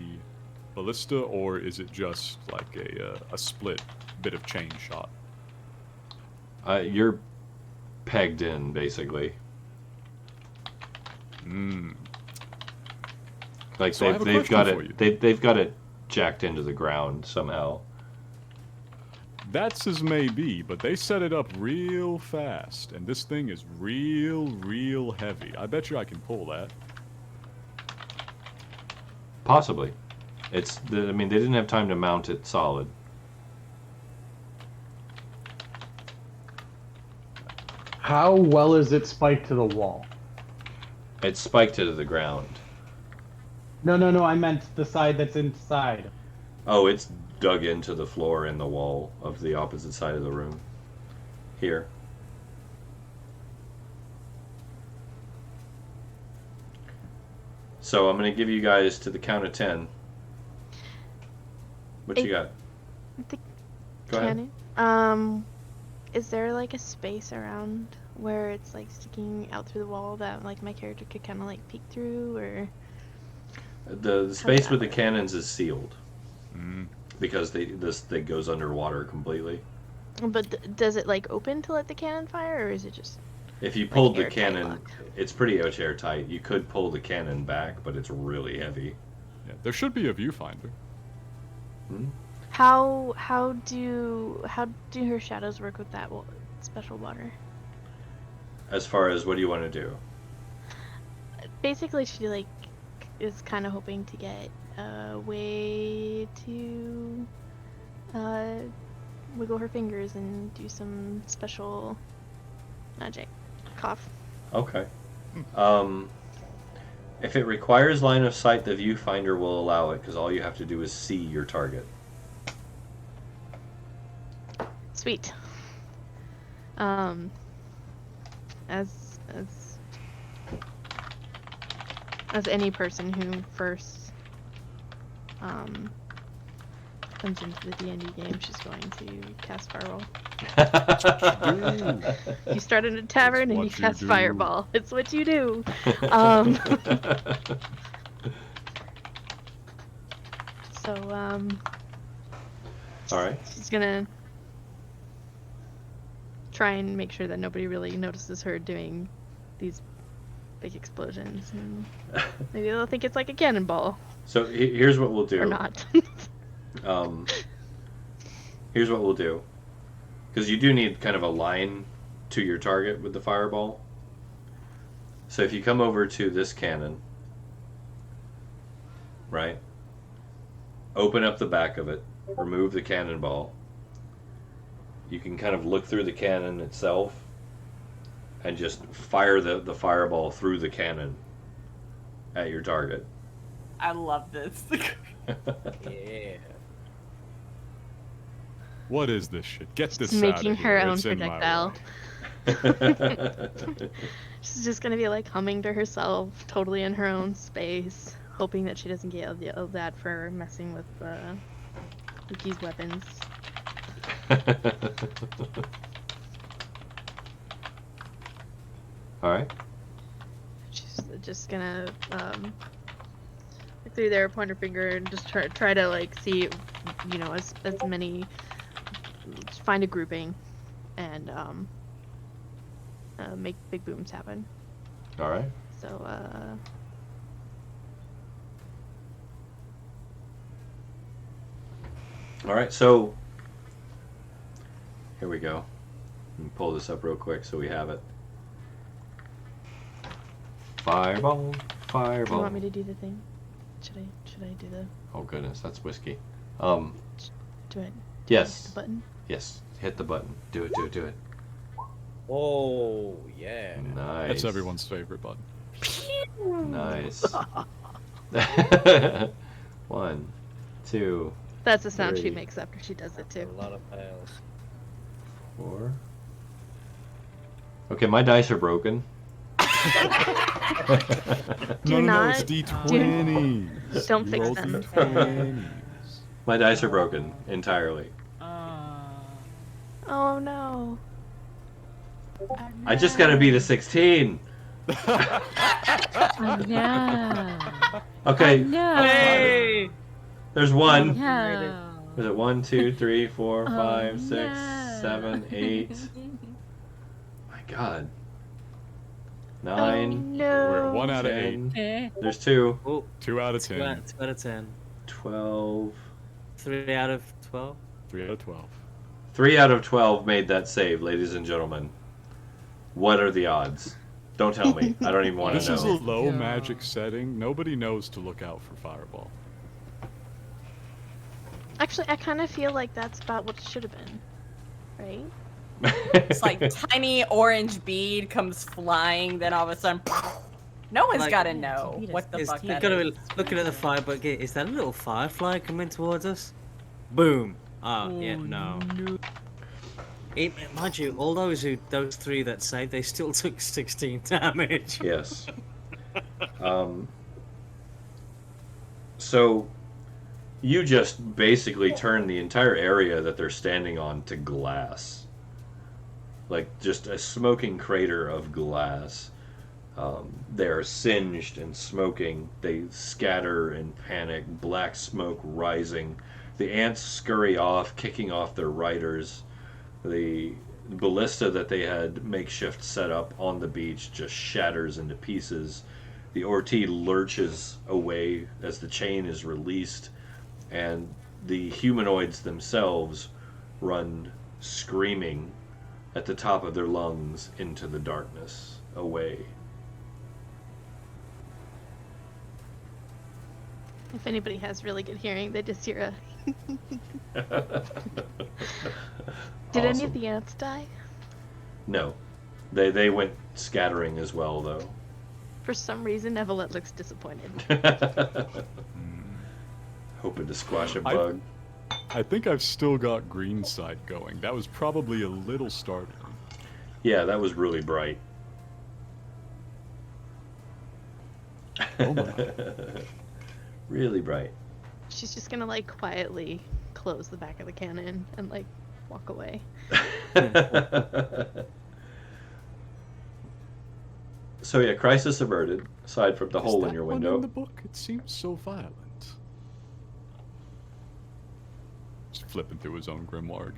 ballista, or is it just like a split bit of chain shot? You're pegged in, basically. Like So I have a they've got question for it. They've got it jacked into the ground somehow. That's as may be, but they set it up real fast, and this thing is real heavy. I bet you I can pull that. Possibly. I mean, they didn't have time to mount it solid. How well is it spiked to the wall? It's spiked to the ground. No. I meant the side that's inside. Oh, it's dug into the floor in the wall of the opposite side of the room. Here. So I'm going to give you guys to the count of 10. What you got? The Go ahead. cannon. Is there like a space around where it's like sticking out through the wall that like my character could kind of like peek through, or? The space that with the work? cannons is sealed Mm. because this thing goes underwater completely. But does it like open to let the cannon fire, or is it just? If you pulled the airtight cannon, lock? it's pretty airtight. You could pull the cannon back, but it's really heavy. Yeah, there should be a viewfinder. How do her shadows work with that special water? As far as what do you want to do? Basically, she like is kind of hoping to get a way to wiggle her fingers and do some special magic. Cough. Okay. If it requires line of sight, the viewfinder will allow it because all you have to do is see your target. Sweet. As any person who first comes into the D&D game, she's going to cast Fireball. You start in a tavern and you what you cast do. Fireball. It's what you do. So All right. she's gonna try and make sure that nobody really notices her doing these big explosions, and maybe they'll think it's like a cannonball So here's what we'll do. or not. Here's what we'll do. Because you do need kind of a line to your target with the fireball. So if you come over to this cannon, right? Open up the back of it. remove the cannonball. You can kind of look through the cannon itself and just fire the fireball through the cannon at your target. I love this. Yeah. What is this shit? Get this Just out making of her here. own It's in my projectile. way. She's just gonna be like humming to herself, totally in her own space, hoping that she doesn't get yelled at for messing with Yuki's weapons. All right. She's just gonna look through there, point her finger, and just try to like see, you know, as many, find a grouping, and make big booms happen. All right. So All right. So here we go. Let me pull this up real quick so we have it. Fireball, do fireball. you want me to do the thing? Should I do the Oh goodness, that's whiskey. do it? Yes. The button. Yes. Hit the button. Do it. Do it. Do it. Oh, yeah. Nice. That's everyone's favorite button. Nice. 1, 2, That's the sound she 3. makes after she does it too. A lot of fails. 4. Okay, my dice are broken. Do No, it's not- D20s. Don't You fix roll them. D20s. My dice are broken entirely. Oh no. I just gotta beat a 16. Oh, no. Okay, No. Hey! there's one. No. Is it 1, 2, 3, 4, 5, 6, no. 7, 8? My God. Oh 9, no. We're 1 out of 8. 10. There's 2. Oh, 2 out of 2 10. out of 10. 12. 3 out of 12. 3 out of 12. 3 out of 12 made that save, ladies and gentlemen. What are the odds? Don't tell me. I don't even want This to is a know. low Yeah. magic setting. Nobody knows to look out for Fireball. Actually, I kind of feel like that's about what it should have been, right? It's like tiny orange bead comes flying, then all of a sudden, no one's Like- got to know what the Is, fuck you've that got to is. be looking at the fire, but is that a little firefly coming towards us? Boom. Oh, yeah, no. Mind you, all those 3 that saved, they still took 16 damage. Yes. So you just basically turn the entire area that they're standing on to glass. Like just a smoking crater of glass. They're singed and smoking. They scatter in panic, black smoke rising. The ants scurry off, kicking off their riders. The ballista that they had makeshift set up on the beach just shatters into pieces. The Orti lurches away as the chain is released, and the humanoids themselves run screaming at the top of their lungs into the darkness, away. If anybody has really good hearing, they just hear a. Did any of Awesome. the ants die? No. They went scattering as well, though. For some reason, Evelyn looks disappointed. Hoping to squash a I- bug. I think I've still got green side going. That was probably a little startling. Yeah, that was really bright. Oh my. Really bright. She's just gonna like quietly close the back of the cannon and like walk away. So yeah, crisis averted. Aside from the Is hole that in your one window. in the book? It seems so violent. Just flipping through his own grimoire.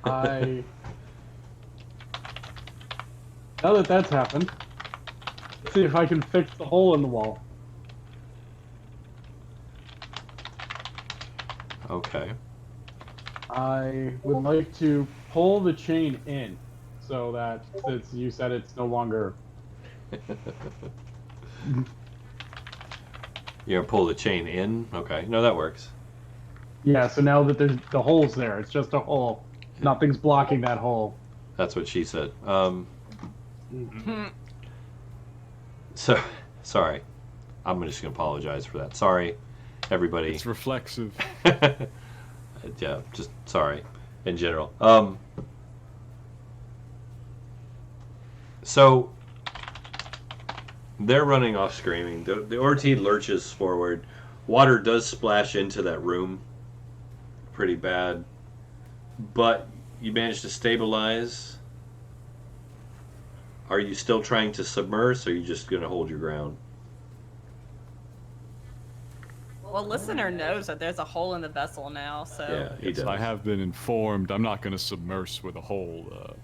I. Now that that's happened, see if I can fix the hole in the wall. Okay. I would like to pull the chain in so that, since you said it's no longer. You're gonna pull the chain in? Okay. No, that works. Yeah, so now that there's the hole's there, it's just a hole. Nothing's blocking that hole. That's what she said. So, sorry. I'm just going to apologize for that. Sorry, everybody. It's reflexive. Yeah, just sorry in general. So they're running off screaming. The Ortiz lurches forward. Water does splash into that room pretty bad, but you manage to stabilize. Are you still trying to submerge, or are you just going to hold your ground? Well, listener knows that there's a hole in the vessel now, so. Yeah, he does. I have been informed. I'm not going to submerge with a hole.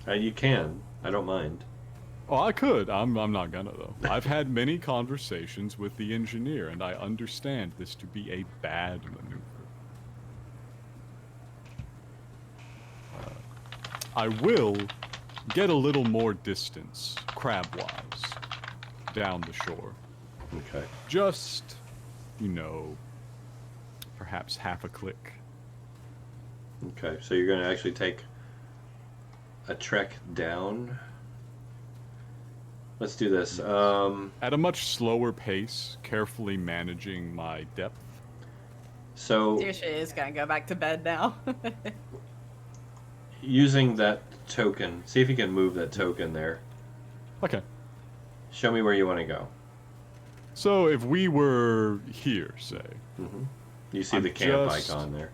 You can. I don't mind. Oh, I could. I'm not gonna though. I've had many conversations with the engineer, and I understand this to be a bad maneuver. I will get a little more distance, crab-wise, down the shore. Okay. Just, perhaps half a click. Okay, so you're going to actually take a trek down. Let's do this. At a much slower pace, carefully managing my depth. So Saoirse is gonna go back to bed now. using that token, see if you can move that token there. Okay. Show me where you want to go. So if we were here, say, You see I'm the camp just- icon there.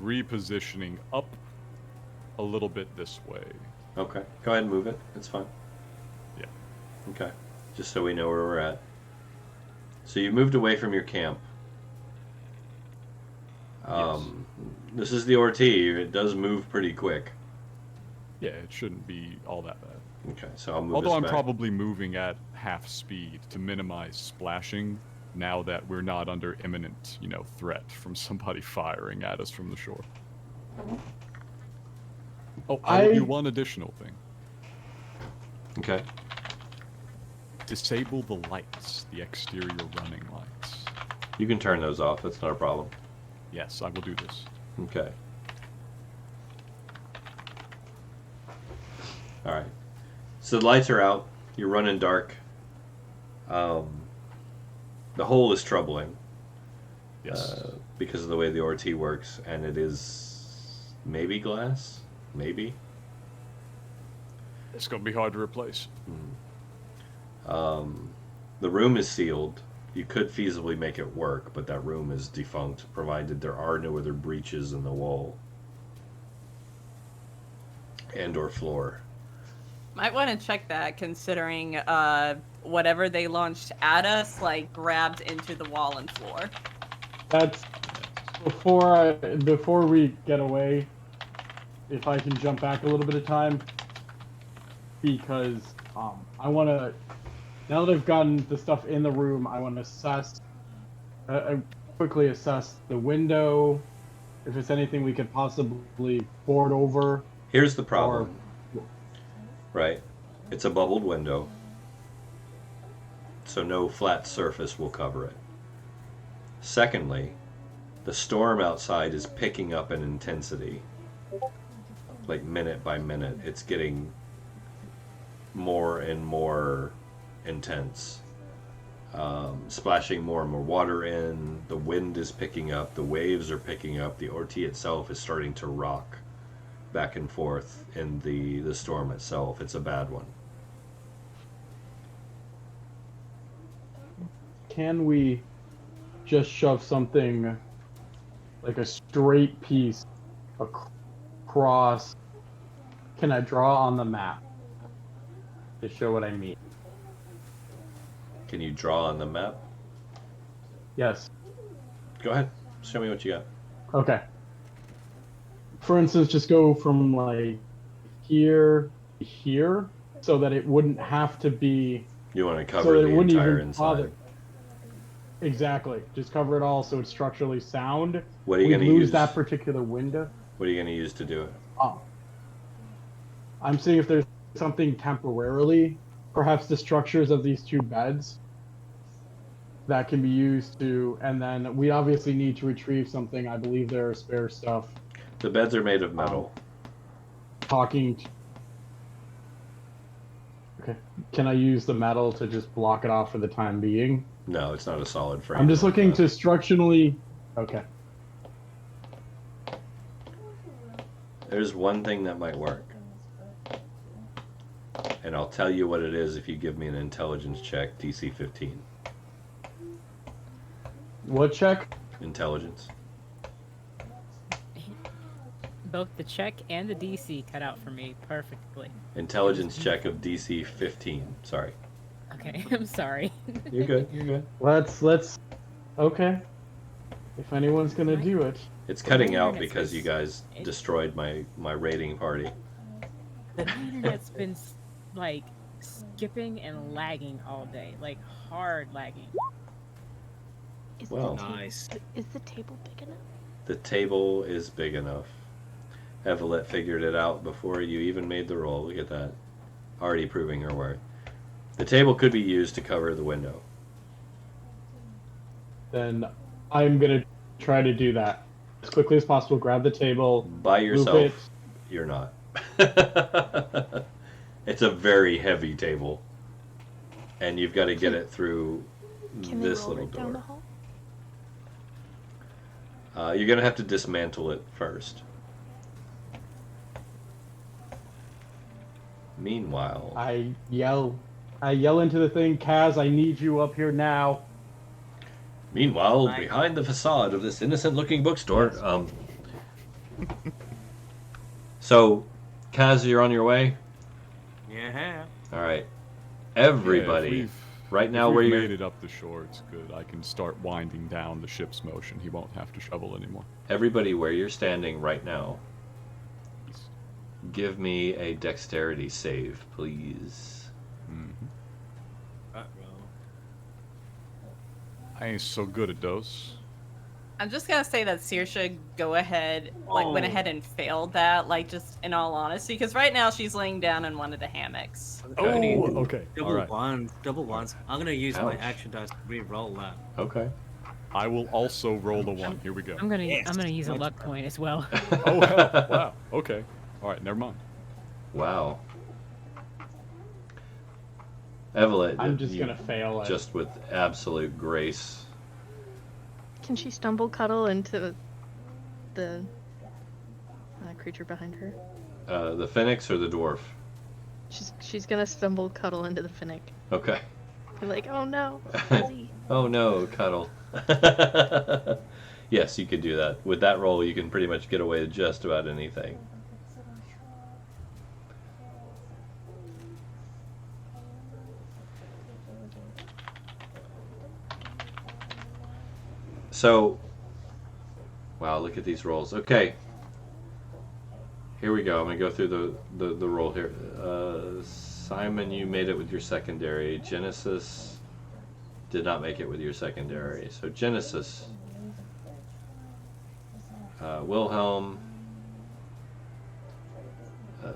repositioning up a little bit this way. Okay, go ahead and move it. It's fine. Yeah. Okay, just so we know where we're at. So you moved away from your camp. This is the Ortiz. It does move pretty quick. Yeah, it shouldn't be all that bad. Okay, so I'll move Although us I'm back. probably moving at half speed to minimize splashing now that we're not under imminent, threat from somebody firing at us from the shore. Oh, I will do one additional thing. Okay. Disable the lights, the exterior running lights. You can turn those off. That's not a problem. Yes, I will do this. Okay. All right. So the lights are out. You're running dark. The hole is troubling. Yes. Because of the way the Ortiz works, and it is maybe glass, maybe. It's going to be hard to replace. The room is sealed. You could feasibly make it work, but that room is defunct, provided there are no other breaches in the wall and or floor. Might want to check that, considering whatever they launched at us, grabbed into the wall and floor. That's before we get away. If I can jump back a little bit of time, because I want to. Now that I've gotten the stuff in the room, I want to quickly assess the window, if it's anything we could possibly board over. Here's the problem. Right. It's a bubbled window, so no flat surface will cover it. Secondly, the storm outside is picking up in intensity. Like minute by minute, it's getting more and more intense. Splashing more and more water in, the wind is picking up, the waves are picking up, the Ortiz itself is starting to rock back and forth in the storm itself. It's a bad one. Can we just shove something like a straight piece across? Can I draw on the map to show what I mean? Can you draw on the map? Yes. Go ahead. Show me what you got. Okay. For instance, just go from here to here, so that it wouldn't have to be. You want to So cover it the wouldn't entire even inside. bother. Exactly. Just cover it all so it's structurally sound. What are you We going to lose use? that particular window. What are you going to use to do it? I'm seeing if there's something temporarily, perhaps the structures of these two beds. that can be used to, and then we obviously need to retrieve something. I believe there are spare stuff. The beds are made of metal. Talking. Okay. Can I use the metal to just block it off for the time being? No, it's not a solid frame. I'm just looking to structurally. Okay. There's one thing that might work. And I'll tell you what it is if you give me an intelligence check, DC 15. What check? Intelligence. Both the check and the DC cut out for me perfectly. Intelligence check of DC 15. Sorry. Okay, I'm sorry. You're good. You're good. Let's. Okay. If anyone's gonna do it. It's cutting out Internet's because been- you guys destroyed my raiding party. The internet's been like skipping and lagging all day, like hard lagging. Is Well. the table, Nice. Is the table big enough? The table is big enough. Evelyn figured it out before you even made the roll. Look at that. Already proving her worth. The table could be used to cover the window. Then I'm gonna try to do that as quickly as possible. Grab the table. By move yourself, it. you're not. It's a very heavy table. And you've got to get it through Can this they roll little it down the door. hall? You're going to have to dismantle it first. Meanwhile, I yell into the thing, Kaz, I need you up here now. Right. behind the facade of this innocent-looking bookstore, so, Kaz, you're on your way. Yeah. All right, Yeah, everybody. if Right now, if where we've you're made it up the shore, it's good. I can start winding down the ship's motion. He won't have to shovel anymore. everybody, where you're standing right now, give me a dexterity save, please. Mhm. Uh-oh. I ain't so good at those. I'm just gonna say that Saoirse went ahead and failed that, like, just in all honesty, because right now she's laying down in one of the hammocks. Okay. Okay. All right. Double ones. I'm gonna use my Ouch. action dice to re-roll that. Okay. I will also roll a 1. Here we go. I'm gonna Yes. use a luck point as well. Oh, hell. Wow. Okay. All right. Never mind. Wow. Evelyn, I'm just you gonna fail it. just with absolute grace. Can she stumble cuddle into the creature behind her? The phoenix or the dwarf? She's gonna stumble cuddle into the finnick. Okay. Be like, oh no, fuzzy. Oh no, cuddle. Yes, you could do that. With that roll, you can pretty much get away with just about anything. So, wow, look at these rolls. Okay. Here we go. I'm going to go through the roll here. Simon, you made it with your secondary. Genesis did not make it with your secondary. So Genesis, Wilhelm,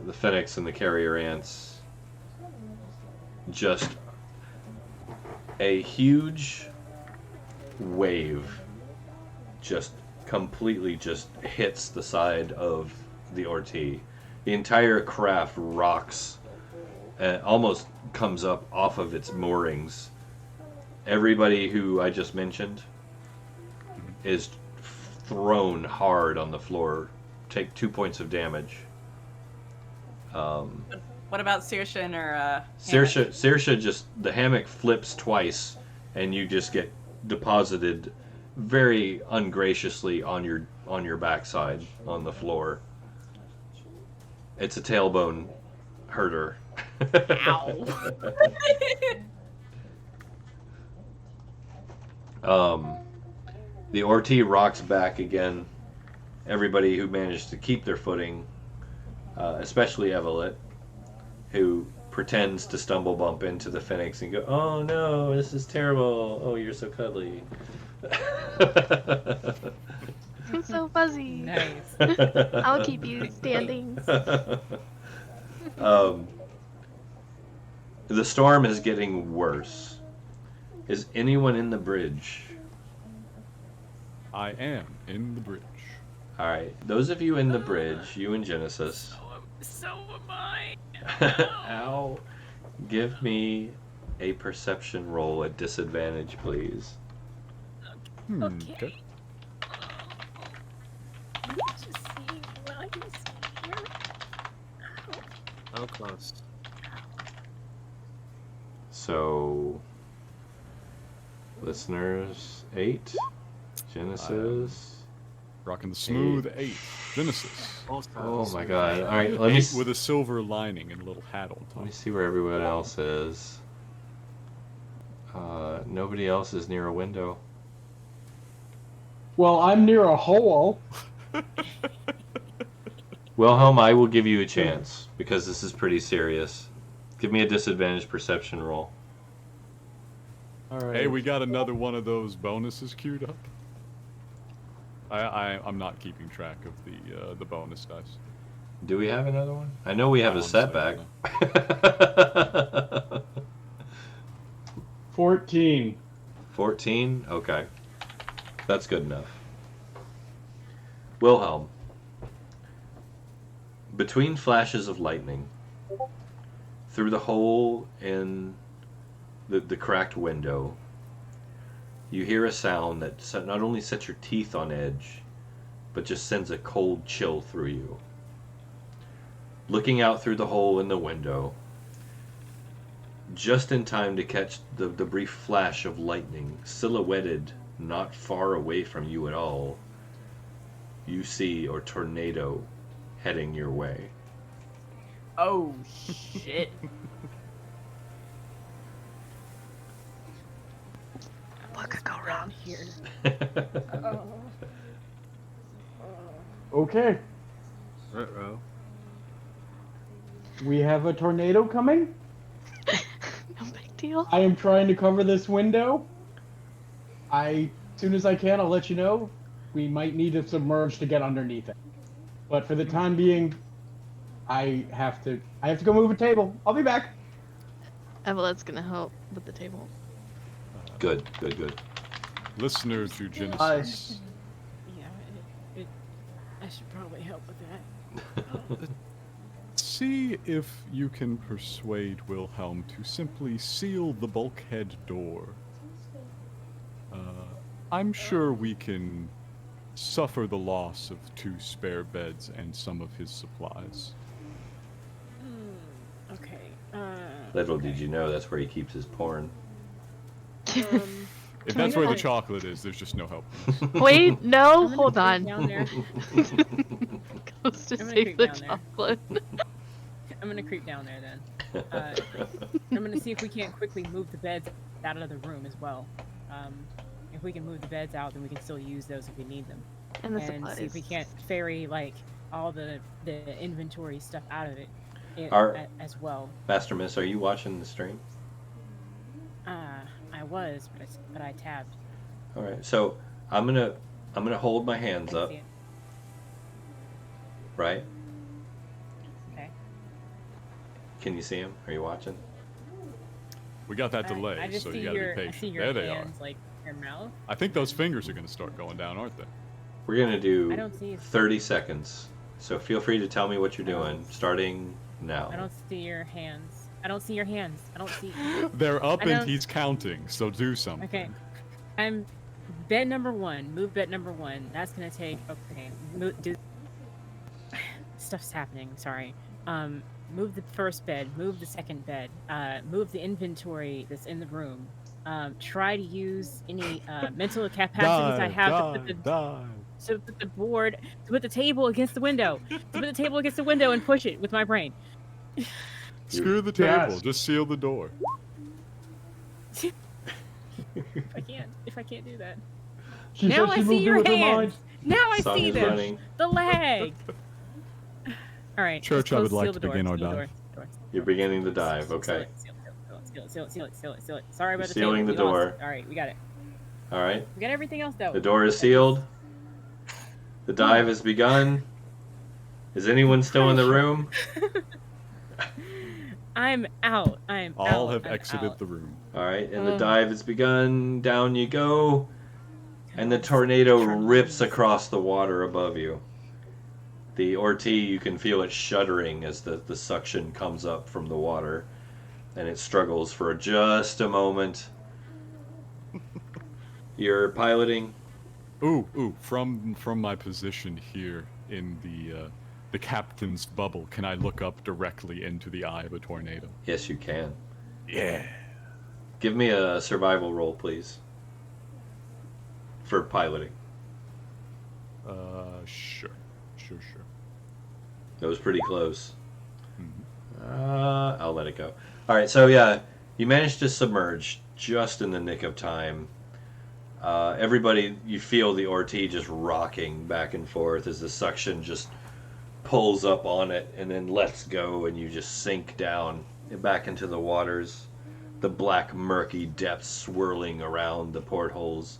the Phoenix and the Carrier Ants. Just a huge wave just completely just hits the side of the Orti. The entire craft rocks and almost comes up off of its moorings. Everybody who I just mentioned is thrown hard on the floor, take 2 points of damage. What about Saoirse and her hammock? Saoirse just, the hammock flips twice and you just get deposited very ungraciously on your backside on the floor. It's a tailbone herder. Ow. The Orti rocks back again. Everybody who managed to keep their footing, especially Evelyn, who pretends to stumble bump into the Phoenix and go, "Oh no, this is terrible. Oh, you're so cuddly." I'm so fuzzy. Nice. I'll keep you standing. The storm is getting worse. Is anyone in the bridge? I am in the bridge. All right. Those of you in the bridge, you and Genesis. So am I. Ow. Give me a perception roll at disadvantage, please. Okay. Let me just see what I can see here. Oh, close. So, listeners, 8. Genesis. Rocking the smooth 8. Genesis. Oh my god. Alright, let me 8 with a silver lining and a little hat on let top. me see where everyone else is. Nobody else is near a window. Well, I'm near a hole. Wilhelm, I will give you a chance because this is pretty serious. Give me a disadvantage perception roll. All right. Hey, we got another one of those bonuses queued up. I'm not keeping track of the bonus dice. Do we have another one? I know we have a Honestly, setback. 14. 14? Okay. That's good enough. Wilhelm. Between flashes of lightning, through the hole in the cracked window, you hear a sound that not only sets your teeth on edge, but just sends a cold chill through you. Looking out through the hole in the window, just in time to catch the brief flash of lightning, silhouetted not far away from you at all, you see a tornado heading your way. Oh shit. What could go wrong? Here. Okay. Ruh-roh. We have a tornado coming. No big deal. I am trying to cover this window. As soon as I can, I'll let you know. We might need to submerge to get underneath it. But for the time being, I have to go move a table. I'll be back. Evelette's gonna help with the table. Good. Listener to Genesis. Yeah, I should probably help with that. See if you can persuade Wilhelm to simply seal the bulkhead door. I'm sure we can suffer the loss of 2 spare beds and some of his supplies. Okay. Little did you know that's where he keeps his porn. If that's where the chocolate is, there's just no help. Wait, no, I'm gonna hold creep on. Down there. Goes to I'm gonna save creep the down there. chocolate. I'm gonna creep down there then. I'm gonna see if we can't quickly move the beds out of the room as well. If we can move the beds out, then we can still use those if we need them. And the And supplies. see if we can't ferry like all the inventory stuff out of it, as well. Master Miss, are you watching the stream? I was, but I tabbed. All right. So I'm gonna hold my I hands can up, see it. right? Okay. Can you see him? Are you watching? We got that delay, I just so see you gotta your, be I patient. see your There they are. hands, like your mouth. I think those fingers are gonna start going down, aren't they? We're gonna do I don't see it. 30 seconds. So feel free to tell me what you're doing, starting now. I don't see your hands. I don't see your hands. I don't see. They're up I and don't- he's counting, so do something. Okay. I'm bed number 1. Move bed number 1. That's gonna take. Okay. Stuff's happening. Sorry. Move the first bed. Move the second bed. Move the inventory that's in the room. Try to use any mental capacities I have to put the board, to put the table against the window, to put the table against the window and push it with my brain. Screw the Yes. table, just seal the door. If I can't do that. She Now said I she see moved it your with her mind. hands. Now I Song see is them. running. The lag. All right. Church, just I would seal like the to door, begin our seal the dive. door. You're beginning the dive. Okay. Seal it. Sorry about the Sealing table. the We lost door. it. All right, we got it. All right. We got everything else though. The door is sealed. The dive has begun. Is anyone still in the room? I'm out. I'm All out. have I'm exited out. the room. All right, and the Ugh. dive has begun. Down you go, and the Guys, tornado turn rips these. across the water above you. The Orti, you can feel it shuddering as the suction comes up from the water, and it struggles for just a moment. You're piloting. Ooh! From my position here in the captain's bubble, can I look up directly into the eye of a tornado? Yes, you can. Yeah. Give me a survival roll, please, for piloting. Sure. That was pretty close. Mhm. I'll let it go. All right, so yeah, you managed to submerge just in the nick of time. Everybody, you feel the Orti just rocking back and forth as the suction just pulls up on it and then lets go, and you just sink down back into the waters. The black, murky depths swirling around the portholes.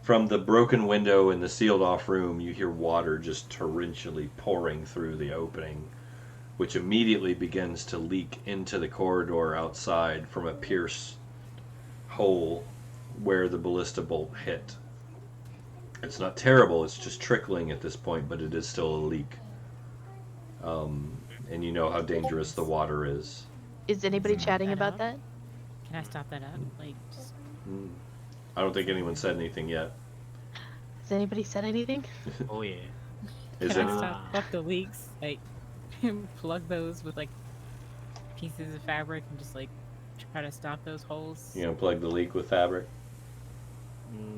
From the broken window in the sealed-off room, you hear water just torrentially pouring through the opening, which immediately begins to leak into the corridor outside from a pierced hole where the ballista bolt hit. It's not terrible, it's just trickling at this point, but it is still a leak. And you know how dangerous the water is. Is anybody Stop chatting that about up. that? Can I stop that up? Like, just I don't think anyone said anything yet. Has anybody said anything? Oh yeah. Is can it? I stop? Fuck the leaks. Like, plug those with like pieces of fabric and just like try to stop those holes. You plug the leak with fabric?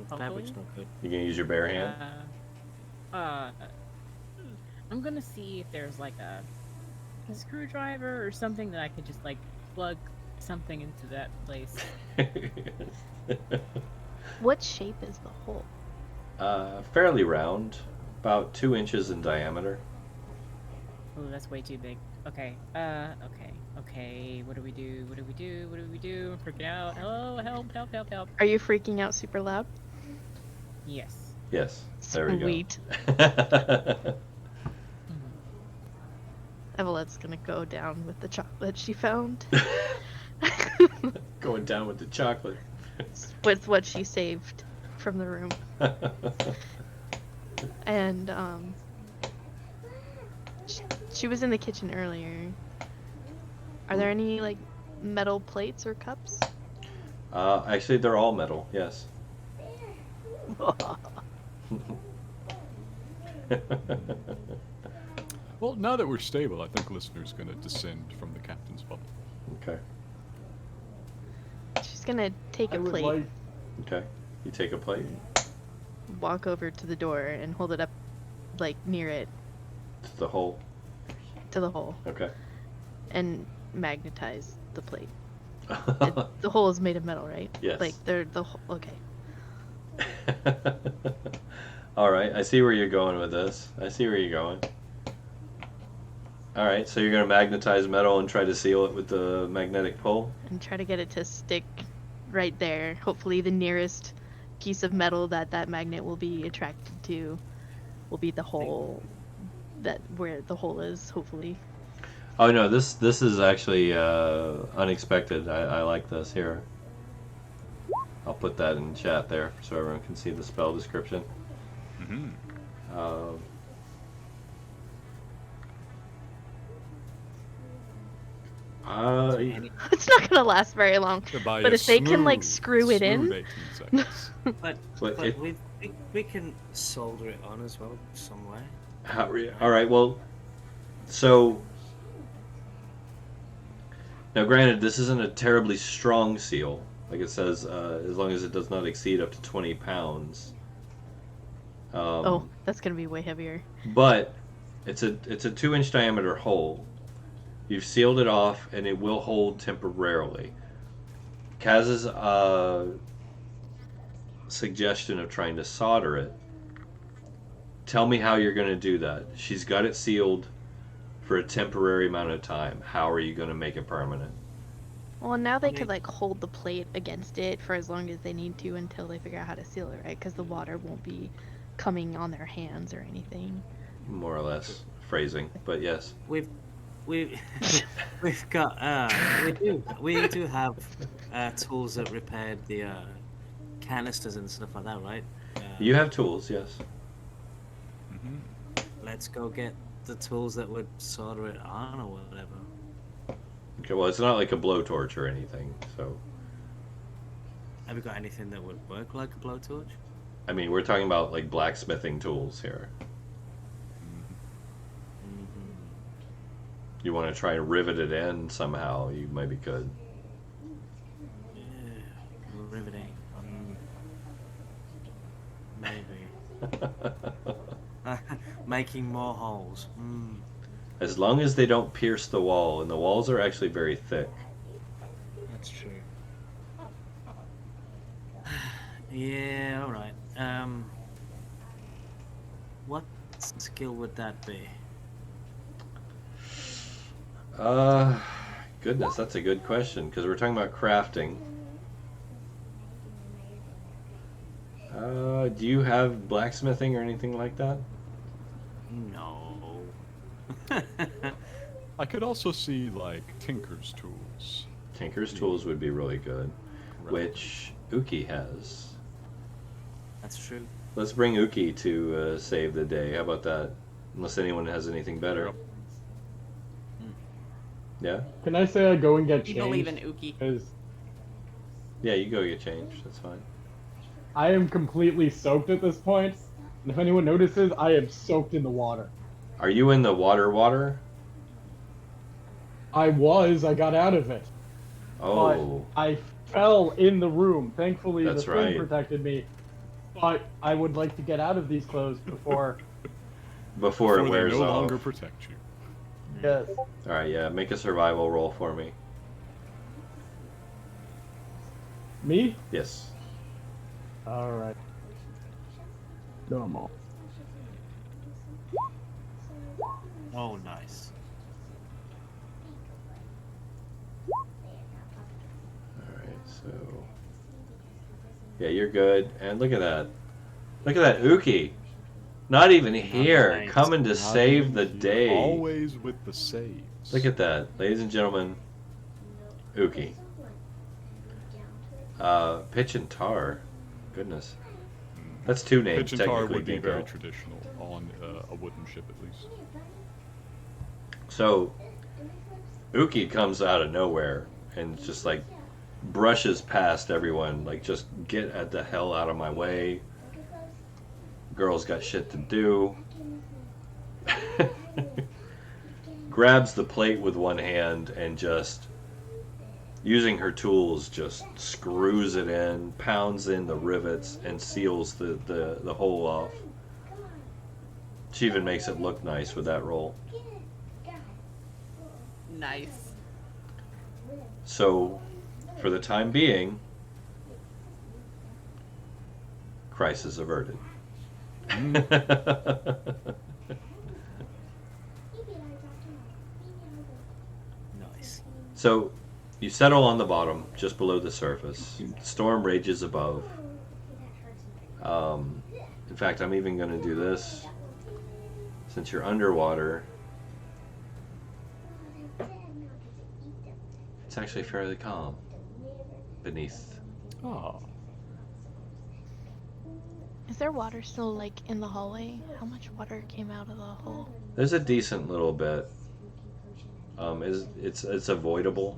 Fabric's not good. You can use your bare hand? I'm gonna see if there's like a screwdriver or something that I could just like plug something into that place. What shape is the hole? Fairly round, about 2 inches in diameter. Oh, that's way too big. Okay. Okay. What do we do? I'm freaking out. Hello, help. Are you freaking out super loud? Yes. Yes, there we go. Sweet. Evelette's gonna go down with the chocolate she found. Going down with the chocolate. With what she saved from the room. And she was in the kitchen earlier. Are there any like metal plates or cups? Actually, they're all metal, yes. Well, now that we're stable, I think listener's gonna descend from the captain's bubble. Okay. She's gonna take I a would plate, like Okay. You take a plate walk over to the door, and hold it up like near it to the hole. to the hole, Okay. and magnetize the plate. The hole is made of metal, right? Yes. Like they're the okay. All right, I see where you're going with this. All right, so you're going to magnetize metal and try to seal it with the magnetic pull? And try to get it to stick right there. Hopefully the nearest piece of metal that magnet will be attracted to will be the hole, that where the hole is, hopefully. Oh no, this is actually unexpected. I like this. Here, I'll put that in chat there so everyone can see the spell description. Mm-hmm. It's not gonna last very long. But if they can like screw it in, 18 seconds. But it- we can solder it on as well some way. All right, well, so now granted, this isn't a terribly strong seal. Like it says, as long as it does not exceed up to 20 pounds. oh, that's gonna be way heavier. But it's a 2-inch diameter hole. You've sealed it off, and it will hold temporarily. Kaz's suggestion of trying to solder it. Tell me how you're going to do that. She's got it sealed for a temporary amount of time. How are you going to make it permanent? Well, now they could like hold the plate against it for as long as they need to until they figure out how to seal it, right? Because the water won't be coming on their hands or anything. More or less phrasing, but yes. We've we've got we do have tools that repaired the canisters and stuff like that, right? You have tools, yes. Let's go get the tools that would solder it on or whatever. Okay, well, it's not like a blowtorch or anything, so. Have you got anything that would work like a blowtorch? I mean, we're talking about like blacksmithing tools here. You want to try and rivet it in somehow, you maybe could. Yeah, riveting. Maybe. Making more holes. As long as they don't pierce the wall, and the walls are actually very thick. That's true. Yeah, alright. What skill would that be? Goodness, that's a good question, because we're talking about crafting. Do you have blacksmithing or anything like that? No. I could also see like Tinker's tools. Tinker's tools would be really good, Right. which Uki has. That's true. Let's bring Uki to save the day. How about that? Unless anyone has anything better. Yep. Yeah? Can I say I go and get You changed? believe in Uki. Because Yeah, you go get changed. That's fine. I am completely soaked at this point, and if anyone notices, I am soaked in the water. Are you in the water? I got out of it. Oh. But I fell in the room. Thankfully, That's the right. thing protected me. But I would like to get out of these clothes before. Before it they wears no off. longer protect you. Yes. Alright, yeah. Make a survival roll for me. Me? Yes. Alright. Normal. Oh, nice. Alright, so. Yeah, you're good. And look at that. Look at that Uki. Not even here. Nice. Coming to Not save even the here. day. Always with the saves. Look at that. Ladies and gentlemen. Uki. Pitch and Tar. Goodness. That's two names, Pitch and tar technically, would be very Dinko. traditional on a wooden ship, at least. So, Uki comes out of nowhere and just like brushes past everyone, like just get the hell out of my way. Girl's got shit to do. Grabs the plate with one hand and just, using her tools, just screws it in, pounds in the rivets, and seals the hole off. She even makes it look nice with that roll. Nice. So, for the time being, crisis averted. Nice. So, you settle on the bottom, just below the surface. Storm rages above. In fact, I'm even going to do this. Since you're underwater, it's actually fairly calm beneath. Oh. Is there water still like in the hallway? How much water came out of the hole? There's a decent little bit. It's avoidable.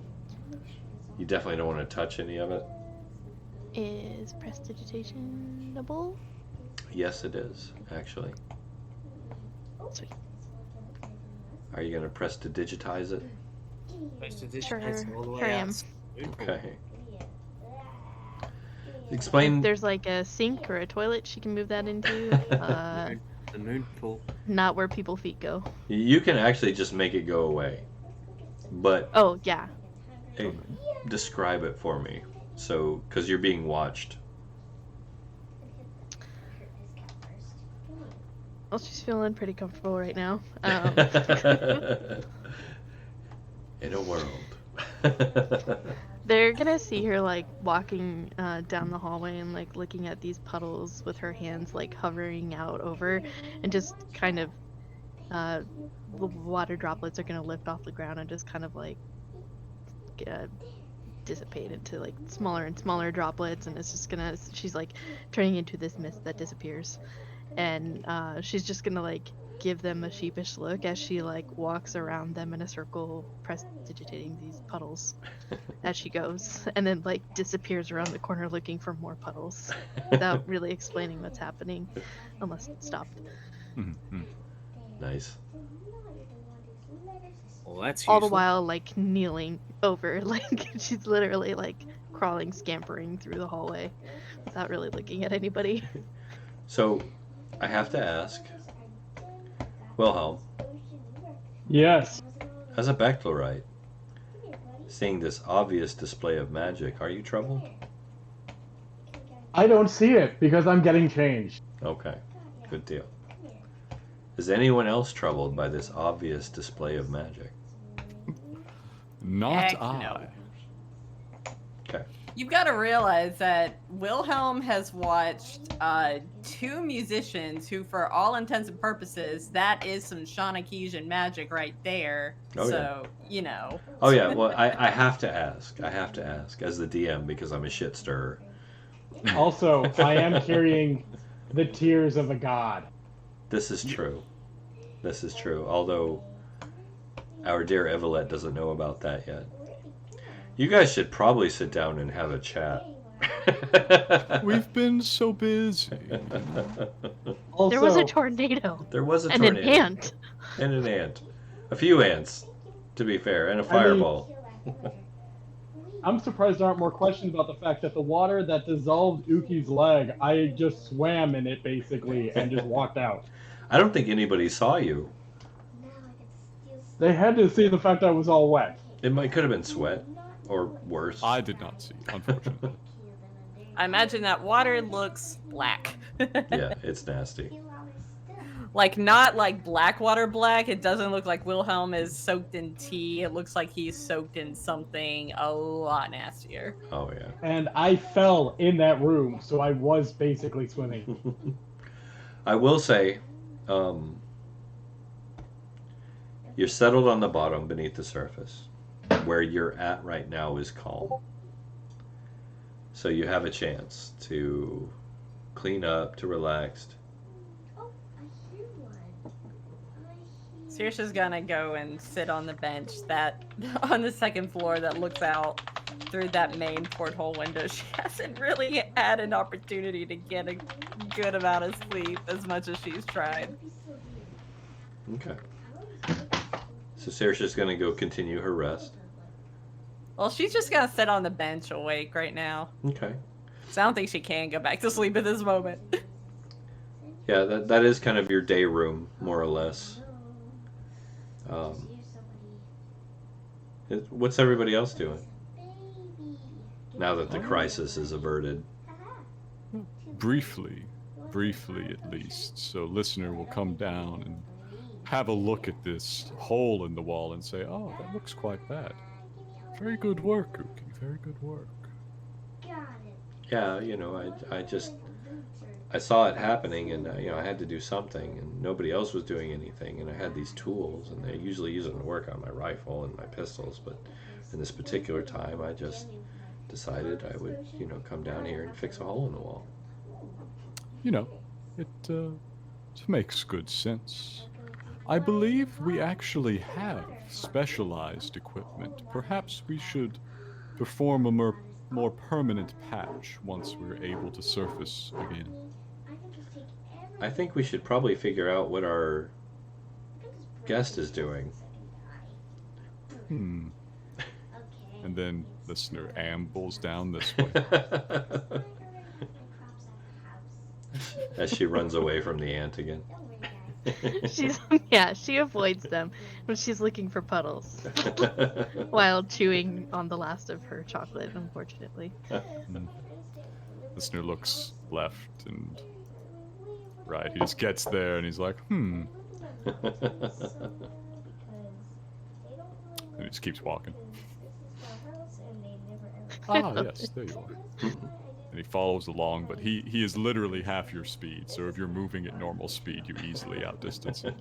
You definitely don't want to touch any of it. Is prestidigitationable? Yes, it is, actually. Sweet. Are you going to press to digitize it? Sure, All the way sure out. am. Okay. If Explain. there's like a sink or a toilet she can move that into. The moon pool. Not where people's feet go. You can actually just make it go away. But Oh, yeah. describe it for me. So, because you're being watched. Well, she's feeling pretty comfortable right now. In a world. They're gonna see her like walking down the hallway and like looking at these puddles with her hands like hovering out over and just kind of water droplets are gonna lift off the ground and just kind of like dissipate into like smaller and smaller droplets, and it's just gonna. She's like turning into this mist that disappears, and she's just gonna like give them a sheepish look as she like walks around them in a circle, prestidigitating these puddles as she goes, and then like disappears around the corner looking for more puddles without really explaining what's happening unless it's stopped. Mhm. Nice. Well, that's All the useful. while like kneeling over, like she's literally like crawling, scampering through the hallway without really looking at anybody. So, I have to ask, Wilhelm, Yes. as a Bechtelite, seeing this obvious display of magic, are you troubled? I don't see it because I'm getting changed. Okay, good deal. Is anyone else troubled by this obvious display of magic? Not Heck I. no. Okay. You've got to realize that Wilhelm has watched 2 musicians who, for all intents and purposes, that is some Shawnakesian magic right there. Oh, so, you know. Oh yeah, well, I have to ask. I have to ask as the DM because I'm a shit stirrer. Also, I am carrying the tears of a god. This is true. This is true. Although our dear Evelette doesn't know about that yet. You guys should probably sit down and have a chat. We've been so busy. Also, There was a tornado There was a and tornado. an ant. And an ant. A few ants, to be fair, and a fireball. I'm surprised there aren't more questions about the fact that the water that dissolved Uki's leg, I just swam in it basically and just walked out. I don't think anybody saw you. They had to see the fact that I was all wet. It could have been sweat, or worse. I did not see, unfortunately. I imagine that water looks black. Yeah, it's nasty. Like, not like black water black. It doesn't look like Wilhelm is soaked in tea. It looks like he's soaked in something a lot nastier. Oh yeah. And I fell in that room, so I was basically swimming. I will say, you're settled on the bottom beneath the surface. Where you're at right now is calm. So you have a chance to clean up, to relax. Saoirse's gonna go and sit on the bench that on the second floor that looks out through that main porthole window. She hasn't really had an opportunity to get a good amount of sleep as much as she's tried. Okay. So Saoirse's gonna go continue her rest. Well, she's just gonna sit on the bench awake right now. Okay. So I don't think she can go back to sleep at this moment. Yeah, that is kind of your day room, more or less. What's everybody else doing? Now that the crisis is averted. Briefly at least. So listener will come down and have a look at this hole in the wall and say, "Oh, that looks quite bad. Very good work, Uki. Very good work." Yeah, I saw it happening, and I had to do something, and nobody else was doing anything, and I had these tools, and I usually use them to work on my rifle and my pistols, but in this particular time, I just decided I would, come down here and fix a hole in the wall. It makes good sense. I believe we actually have specialized equipment. Perhaps we should perform a more permanent patch once we're able to surface again. I think we should probably figure out what our guest is doing. And then listener ambles down this way. As she runs away from the ant again. She avoids them when she's looking for puddles while chewing on the last of her chocolate, unfortunately. Listener looks left and right. He just gets there and he's like, And he just keeps walking. Yes, there you are. And he follows along, but he is literally half your speed, so if you're moving at normal speed, you easily outdistance him.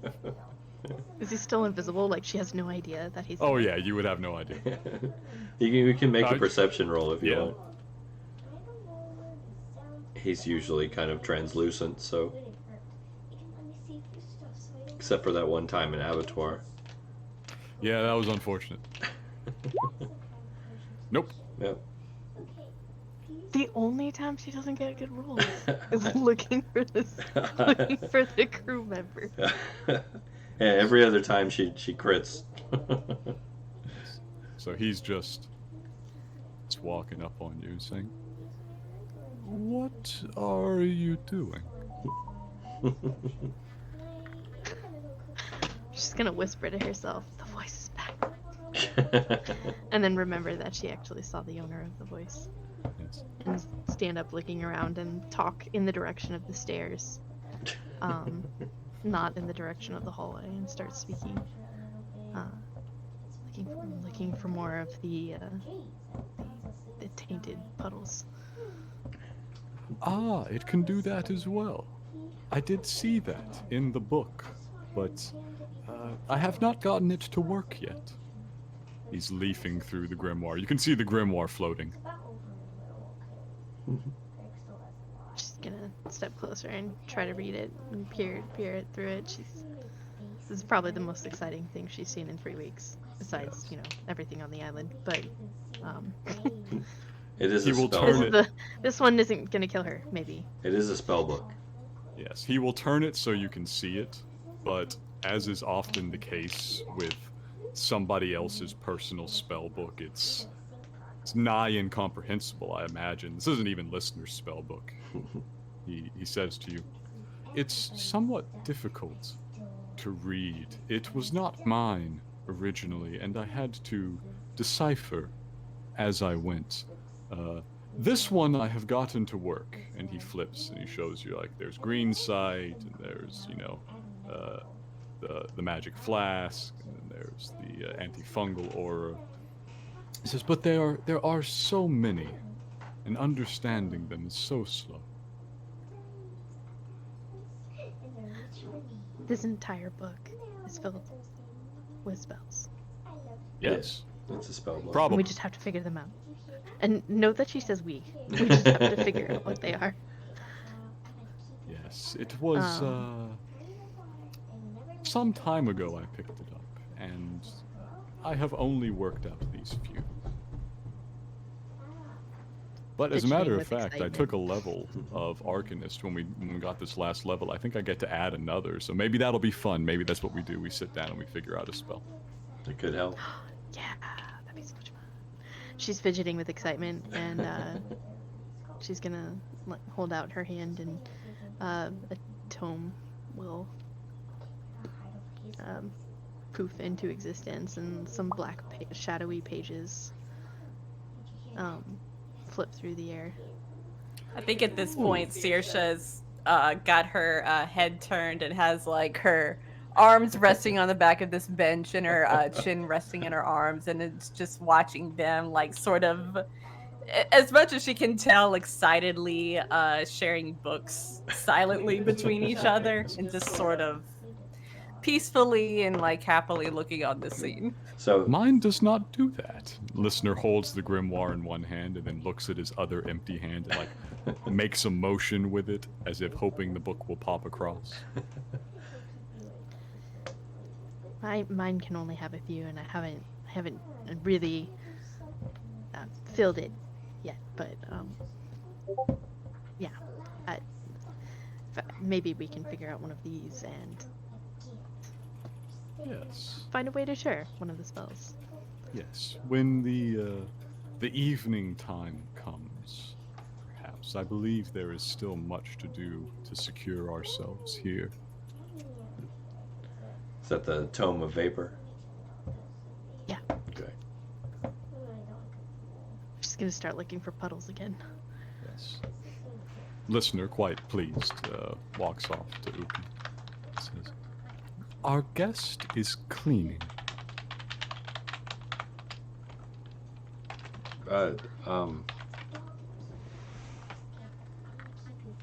Is he still invisible? Like she has no idea that he's. Oh there? yeah, you would have no idea. You can make a Uh, perception roll if you yeah. want. He's usually kind of translucent, so. Except for that one time in Abattoir. Yeah, that was unfortunate. Nope. Yep. The only time she doesn't get good rolls is looking for looking for the crew member. Yeah, every other time she crits. So he's just walking up on you saying, "What are you doing?" She's gonna whisper to herself, "The voice is back," and then remember that she actually saw the owner of the voice. Yes. And stand up looking around and talk in the direction of the stairs, not in the direction of the hallway, and start speaking, looking for more of the tainted puddles. Ah, it can do that as well. I did see that in the book, but I have not gotten it to work yet. He's leafing through the grimoire. You can see the grimoire floating. She's gonna step closer and try to read it and peer it through it. This is probably the most exciting thing she's seen in 3 weeks, besides everything on the island. But It is He a will spell turn book. it. this one isn't gonna kill her. Maybe. It is a spell book. Yes, he will turn it so you can see it, but as is often the case with somebody else's personal spell book, it's nigh incomprehensible, I imagine. This isn't even listener's spell book. He says to you, "It's somewhat difficult to read. It was not mine originally, and I had to decipher as I went. This one I have gotten to work." And he flips and he shows you, like, there's green sight, and there's, the magic flask, and then there's the antifungal aura. He says, "But there are so many, and understanding them is so slow." This entire book is filled with spells. Yes, It's a spell book. And probably. we just have to figure them out. And note that she says we. We just have to figure out what they are. Yes, it was some time ago I picked it up, and I have only worked out these few. But as a matter of Fidgeting with fact, I took a level of Arcanist when we got this last level. I think I get to add another, so maybe that'll be fun. Maybe that's what we do. We sit down and we figure out a spell. It could help. Yeah, that'd be so much fun. She's fidgeting with excitement, and she's gonna hold out her hand, and a tome will poof into existence, and some black shadowy pages flip through the air. I think at this point, Saoirse's got her head turned and has like her arms resting on the back of this bench and her chin resting in her arms, and it's just watching them, like, sort of, as much as she can tell, excitedly sharing books silently between each other, and just sort of peacefully and like happily looking on the scene. So Mine does not do that. Listener holds the grimoire in one hand and then looks at his other empty hand and, like, makes a motion with it as if hoping the book will pop across. Mine can only have a few, and I haven't really filled it yet. But yeah, maybe we can figure out one of these and Yes. find a way to share one of the spells. Yes, when the evening time comes, perhaps. I believe there is still much to do to secure ourselves here. is that the Tome of Vapor? Yeah. Okay. Just gonna start looking for puddles again. Yes. Listener, quite pleased, walks off to Uki. Says, "Our guest is cleaning."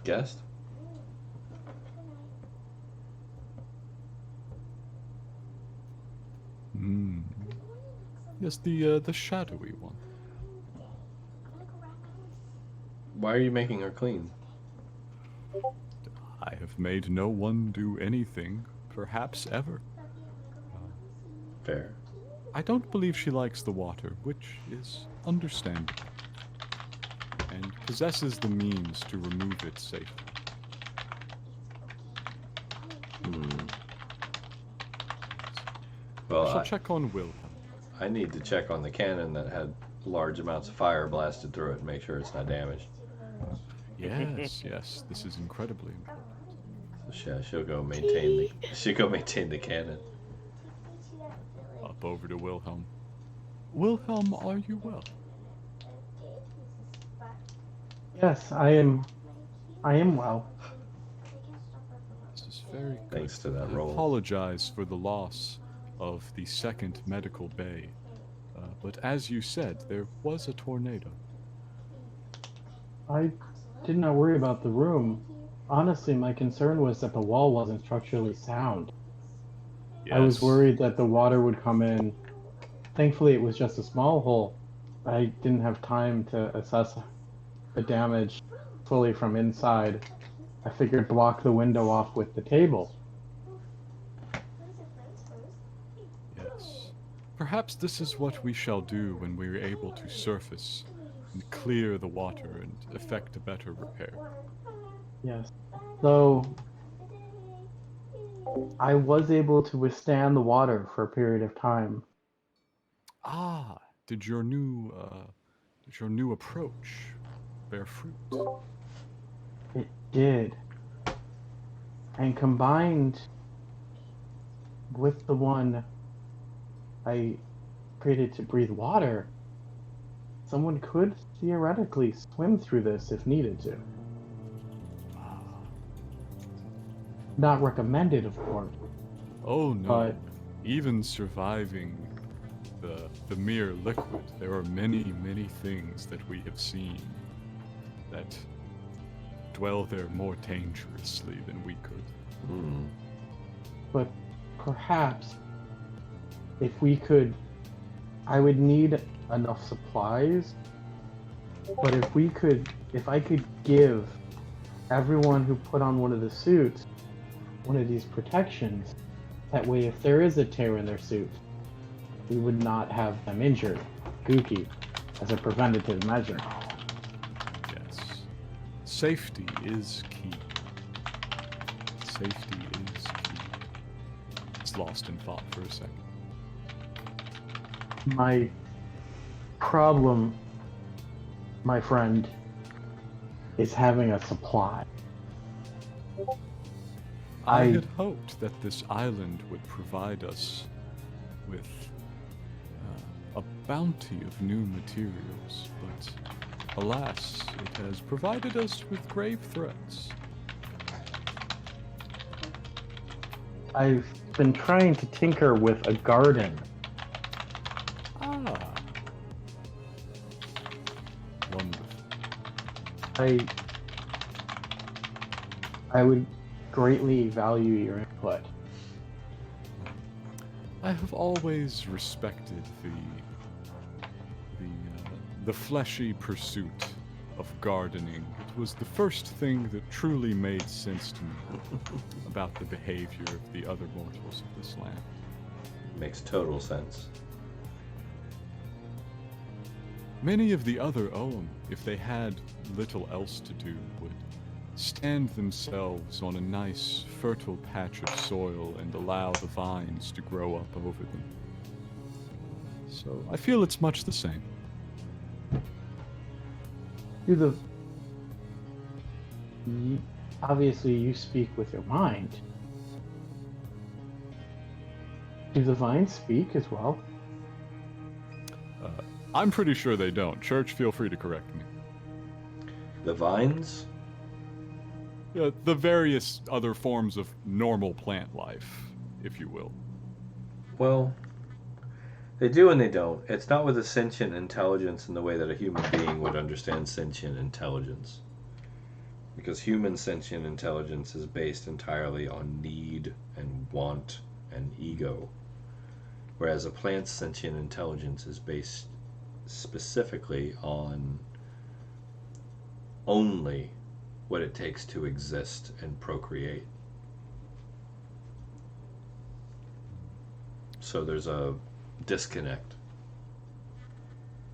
Guest? Hmm. Yes, the shadowy one. Why are you making her clean? I have made no one do anything, perhaps ever. Fair. I don't believe she likes the water, which is understandable, and possesses the means to remove it safely. Well, I shall check on Wilhelm. I need to check on the cannon that had large amounts of fire blasted through it and make sure it's not damaged. Yes, yes, this is incredibly important. So she'll go maintain the cannon. Up over to Wilhelm. Wilhelm, are you well? Yes, I am well. This is very good. Thanks to that I roll. apologize for the loss of the second medical bay, but as you said, there was a tornado. I did not worry about the room. Honestly, my concern was that the wall wasn't structurally sound. I was Yes. worried that the water would come in. Thankfully, it was just a small hole. I didn't have time to assess the damage fully from inside. I figured block the window off with the table. Yes. Perhaps this is what we shall do when we are able to surface and clear the water and effect a better repair. Yes. Though I was able to withstand the water for a period of time. Ah, did your new approach bear fruit? It did. And combined with the one I created to breathe water, someone could theoretically swim through this if needed to. Not recommended, of course. Oh no. But Even surviving the mere liquid, there are many, many things that we have seen that dwell there more dangerously than we could. But perhaps if we could, I would need enough supplies. But if I could give everyone who put on one of the suits one of these protections, that way if there is a tear in their suit, we would not have them injured. Gookie, as a preventative measure. Yes. Safety is key. Safety is key. It's lost in thought for a second. My problem, my friend, is having a supply. I had hoped that this island would provide us with a bounty of new materials, but alas, it has provided us with grave threats. I've been trying to tinker with a garden. Ah. Wonderful. I would greatly value your input. I have always respected the fleshy pursuit of gardening. It was the first thing that truly made sense to me about the behavior of the other mortals of this land. Makes total sense. Many of the other Ogham, if they had little else to do, would stand themselves on a nice, fertile patch of soil and allow the vines to grow up over them. So I feel it's much the same. Obviously, you speak with your mind. Do the vines speak as well? I'm pretty sure they don't. Church, feel free to correct me. The vines? The various other forms of normal plant life, if you will. Well, they do and they don't. It's not with a sentient intelligence in the way that a human being would understand sentient intelligence. Because human sentient intelligence is based entirely on need and want and ego. whereas a plant's sentient intelligence is based specifically on only what it takes to exist and procreate. So there's a disconnect.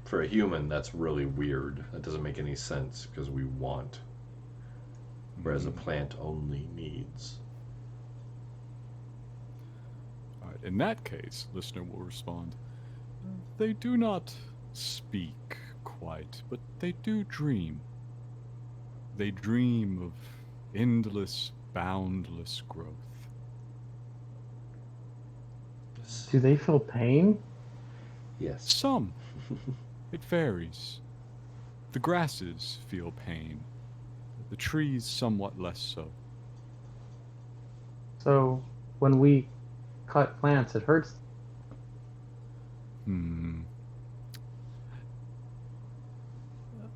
For a human, that's really weird. That doesn't make any sense because we want. Whereas a plant only needs. All right, in that case, listener will respond, they do not speak quite, but they do dream. They dream of endless, boundless growth. Do they feel pain? Yes. Some. It varies. The grasses feel pain. The trees somewhat less so. So when we cut plants, it hurts.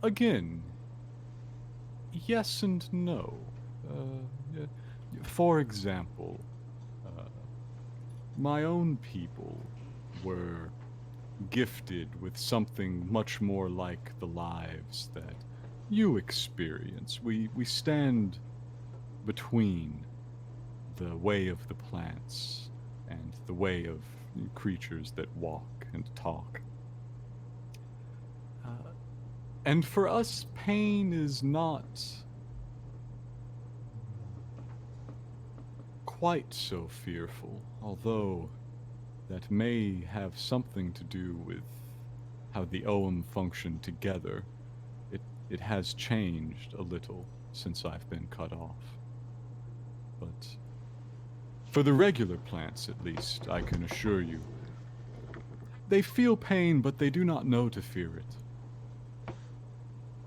Again, yes and no. Yeah. For example, my own people were gifted with something much more like the lives that you experience. We stand between the way of the plants and the way of creatures that walk and talk. And for us, pain is not quite so fearful, although that may have something to do with how the Ogham function together. It has changed a little since I've been cut off. But for the regular plants, at least, I can assure you, they feel pain, but they do not know to fear it.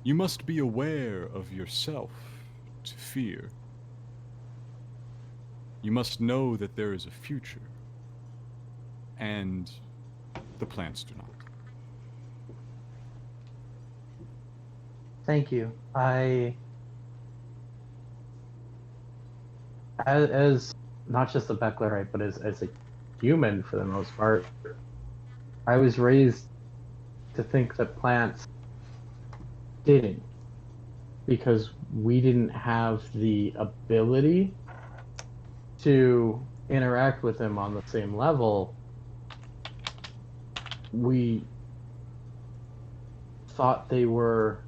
You must be aware of yourself to fear. You must know that there is a future. And the plants do not. Thank you. As not just a Becklerite, but as a human for the most part, I was raised to think that plants didn't, because we didn't have the ability to interact with them on the same level. We thought they were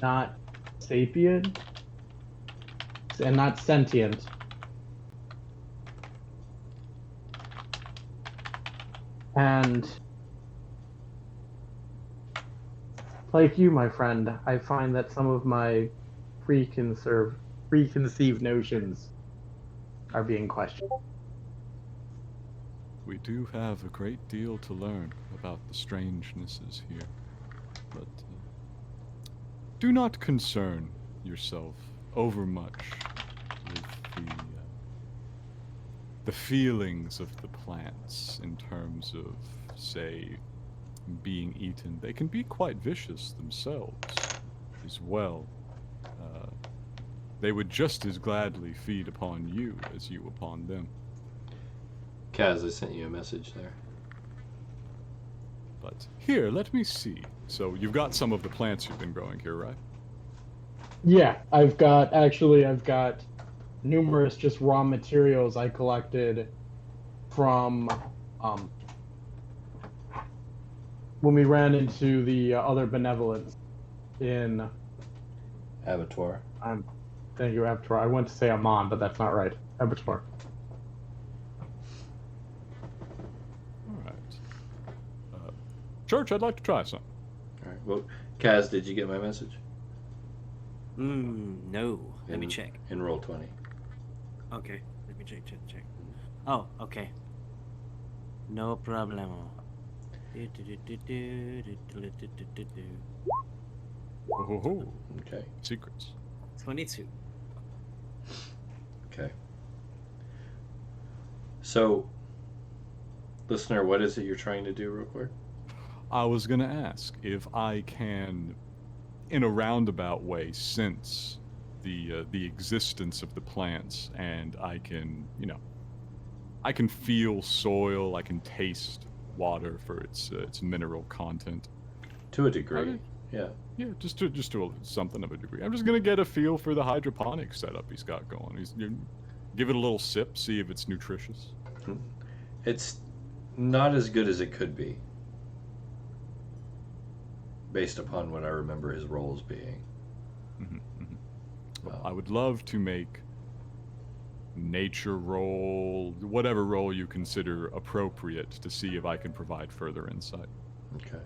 not sapient and not sentient. And like you, my friend, I find that some of my preconceived notions are being questioned. We do have a great deal to learn about the strangenesses here, but do not concern yourself overmuch with the feelings of the plants in terms of, say, being eaten. They can be quite vicious themselves as well. They would just as gladly feed upon you as you upon them. Kaz, I sent you a message there. But here, let me see. So you've got some of the plants you've been growing here, right? Yeah, I've got numerous just raw materials I collected from when we ran into the other benevolence in Abattoir. Thank you, Abattoir. I went to say Amon, but that's not right. Abattoir. Church, I'd like to try some. All right. Well, Kaz, did you get my message? No. Let me check. In roll 20. Okay. Let me check. Oh, okay. No problemo. Oh, Okay. secrets. 22. Okay. So, listener, what is it you're trying to do real quick? I was going to ask if I can, in a roundabout way, sense the existence of the plants, and I can, I can feel soil. I can taste water for its mineral content. To a degree, yeah. Yeah, just to something of a degree. I'm just gonna get a feel for the hydroponic setup he's got going. Give it a little sip, see if it's nutritious. It's not as good as it could be, based upon what I remember his roles being. Well, I would love to make nature roll, whatever role you consider appropriate, to see if I can provide further insight. Okay.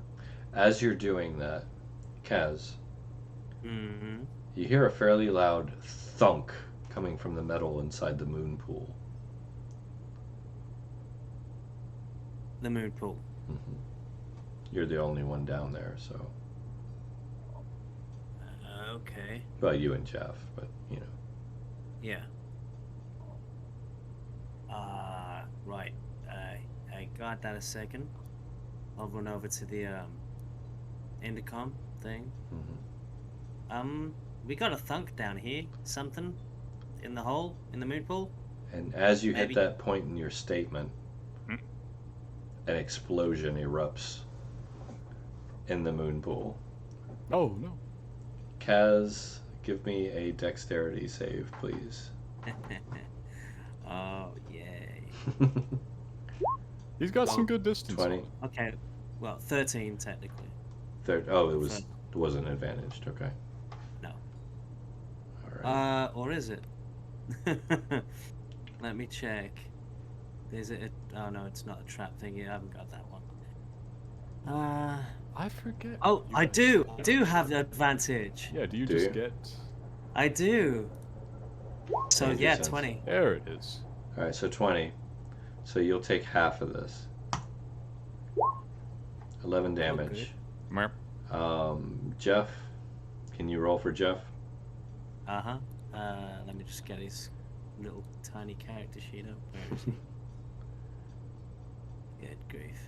As you're doing that, Kaz, Mm-hmm. you hear a fairly loud thunk coming from the metal inside the moon pool. The moon pool. Mm-hmm. You're the only one down there, so. Okay. Well, you and Jeff, but you know. Yeah. Right. I got that a second. I'll run over to the intercom thing. Mm-hmm. We got a thunk down here. Something in the hole in the moon pool. And as you Maybe. hit that point in your statement, Hmm? an explosion erupts in the moon pool. Oh no! Kaz, give me a dexterity save, please. Oh yay. He's got some good distance. 20. on it. Okay. Well, 13 technically. Oh, it wasn't advantaged. Okay. No. All right. Or is it? Let me check. Is it? Oh no, it's not a trap thing. I haven't got that one. I forget. Oh, what you I guys- do. I do have the advantage. Yeah. Do you Do just you? get? I do. So Makes yeah, sense. 20. There it is. All right. So 20. So you'll take half of this. 11 damage. Merp. Jeff, can you roll for Jeff? Uh-huh. Let me just get his little tiny character sheet up. Where is he? Good grief.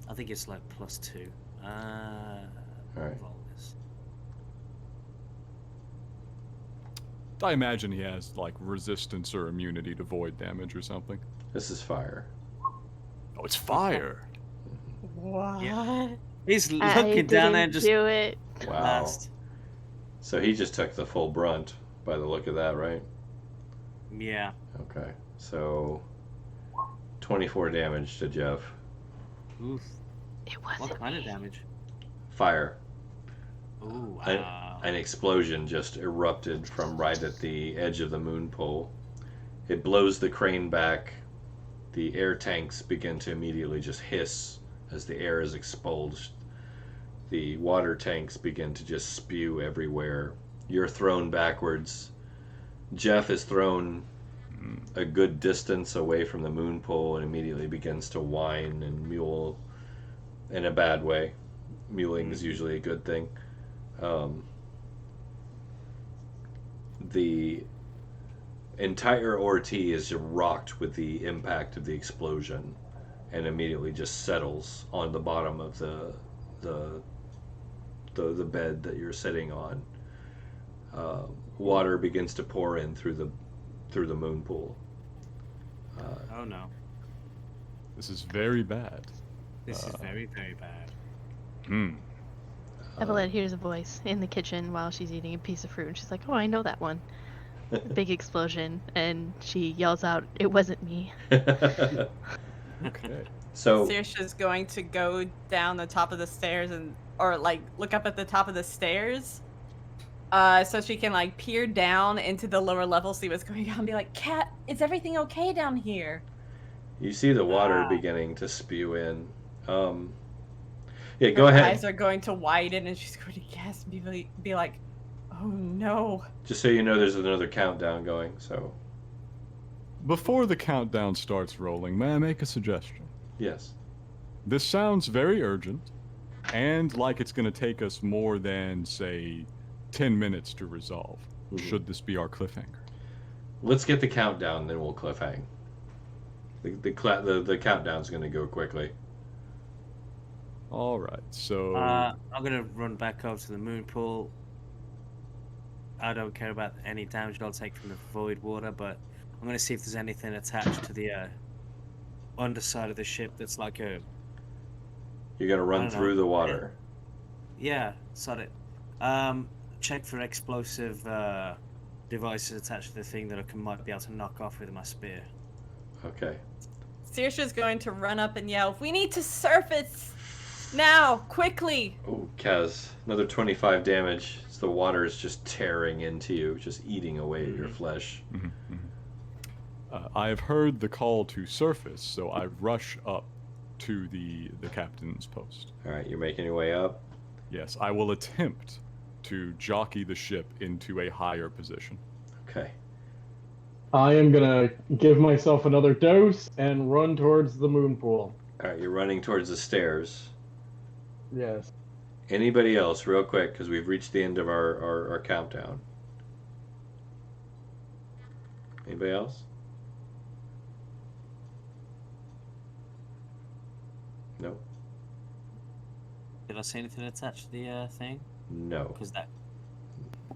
I think it's like +2. Alright. Roll this. I imagine he has like resistance or immunity to void damage or something. This is fire. Oh, it's fire. What? Yeah. He's I looking down there didn't just do it. Wow. last. So he just took the full brunt by the look of that, right? Yeah. Okay. So 24 damage to Jeff. Oof. It wasn't What kind of me. damage? Fire. Ooh, An- wow. An explosion just erupted from right at the edge of the moon pool. It blows the crane back. The air tanks begin to immediately just hiss as the air is expulsed. The water tanks begin to just spew everywhere. You're thrown backwards. Jeff is thrown a good distance away from the moon pool and immediately begins to whine and mule in a bad way. Mewling is usually a good thing. The entire Orti is rocked with the impact of the explosion and immediately just settles on the bottom of the bed that you're sitting on. Water begins to pour in through the moon pool. Oh no. This is very bad. This is very, very bad. Hmm. Evelyn hears a voice in the kitchen while she's eating a piece of fruit, and she's like, "Oh, I know that one." Big explosion, and she yells out, "It wasn't me." Okay. So Saoirse's going to go down the top of the stairs or like look up at the top of the stairs, so she can like peer down into the lower level, see what's going on, and be like, "Cat, is everything okay down here?" you see the water beginning to spew in. Yeah, go Her ahead. eyes are going to widen, and she's going to gasp and be like, "Oh no!" Just so you know, there's another countdown going. So Before the countdown starts rolling, may I make a suggestion? yes. This sounds very urgent, and like it's going to take us more than, say, 10 minutes to resolve. Mhm. Should this be our cliffhanger? Let's get the countdown, then we'll cliffhang. The countdown's going to go quickly. All right, so I'm gonna run back over to the moon pool. I don't care about any damage I'll take from the void water, but I'm gonna see if there's anything attached to the underside of the ship that's like a You're gonna I run don't through know. the water. Yeah, sod it. Check for explosive devices attached to the thing that I might be able to knock off with my spear. Okay. Saoirse's going to run up and yell, "We need to surface now, quickly!" Oh, Kaz, another 25 damage. As the water is just tearing into you, just eating away at your flesh. I have heard the call to surface, so I rush up to the captain's post. All right, you're making your way up. Yes, I will attempt to jockey the ship into a higher position. Okay. I am gonna give myself another dose and run towards the moon pool. All right, you're running towards the stairs. Yes. Anybody else, real quick, because we've reached the end of our countdown. Anybody else? Nope. Did I see anything attached to the thing? No. Because that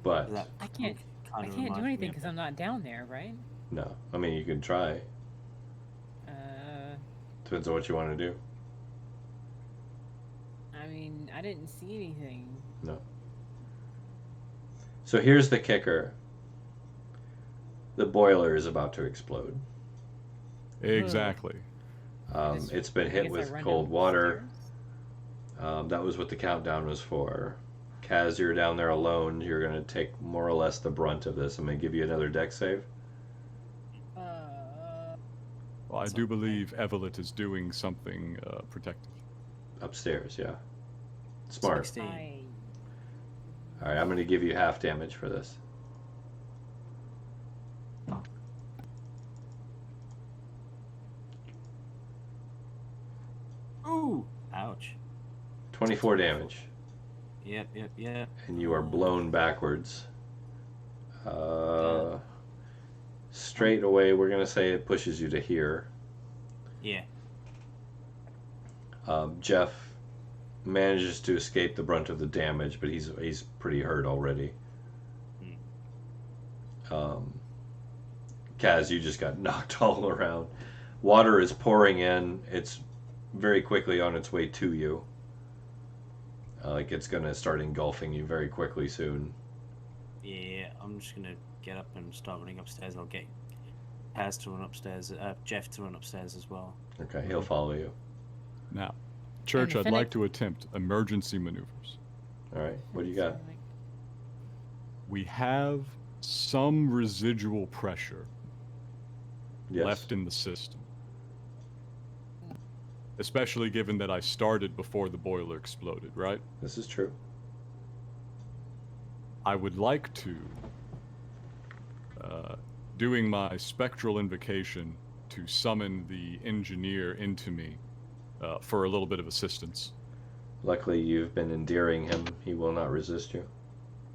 But I can't do anything because I'm not down there, right? no. I mean, you can try. Depends on what you want to do. I mean, I didn't see anything. No. So here's the kicker. The boiler is about to explode. Exactly. It's been I hit guess I with run cold down the water. stairs. That was what the countdown was for. Kaz, you're down there alone. You're going to take more or less the brunt of this. I'm going to give you another deck save. Well, I do believe Evelyn is doing something protective. Upstairs, yeah. Smart. 16. All right, I'm going to give you half damage for this. Ooh! Ouch. 24 damage. Yep. And you are blown backwards. Straight away, we're going to say it pushes you to here. Yeah. Jeff manages to escape the brunt of the damage, but he's pretty hurt already. Kaz, you just got knocked all around. Water is pouring in. It's very quickly on its way to you. Like it's going to start engulfing you very quickly soon. Yeah, I'm just gonna get up and start running upstairs. I'll get Paz to run upstairs, Jeff to run upstairs as well. Okay, he'll follow you. Now, Church, the I'd Fennec- like to attempt emergency maneuvers. All right, what do you got? We have some residual pressure Yes. left in the system. Especially given that I started before the boiler exploded, right? This is true. I would like to, doing my spectral invocation to summon the engineer into me for a little bit of assistance. Luckily, you've been endearing him. He will not resist you.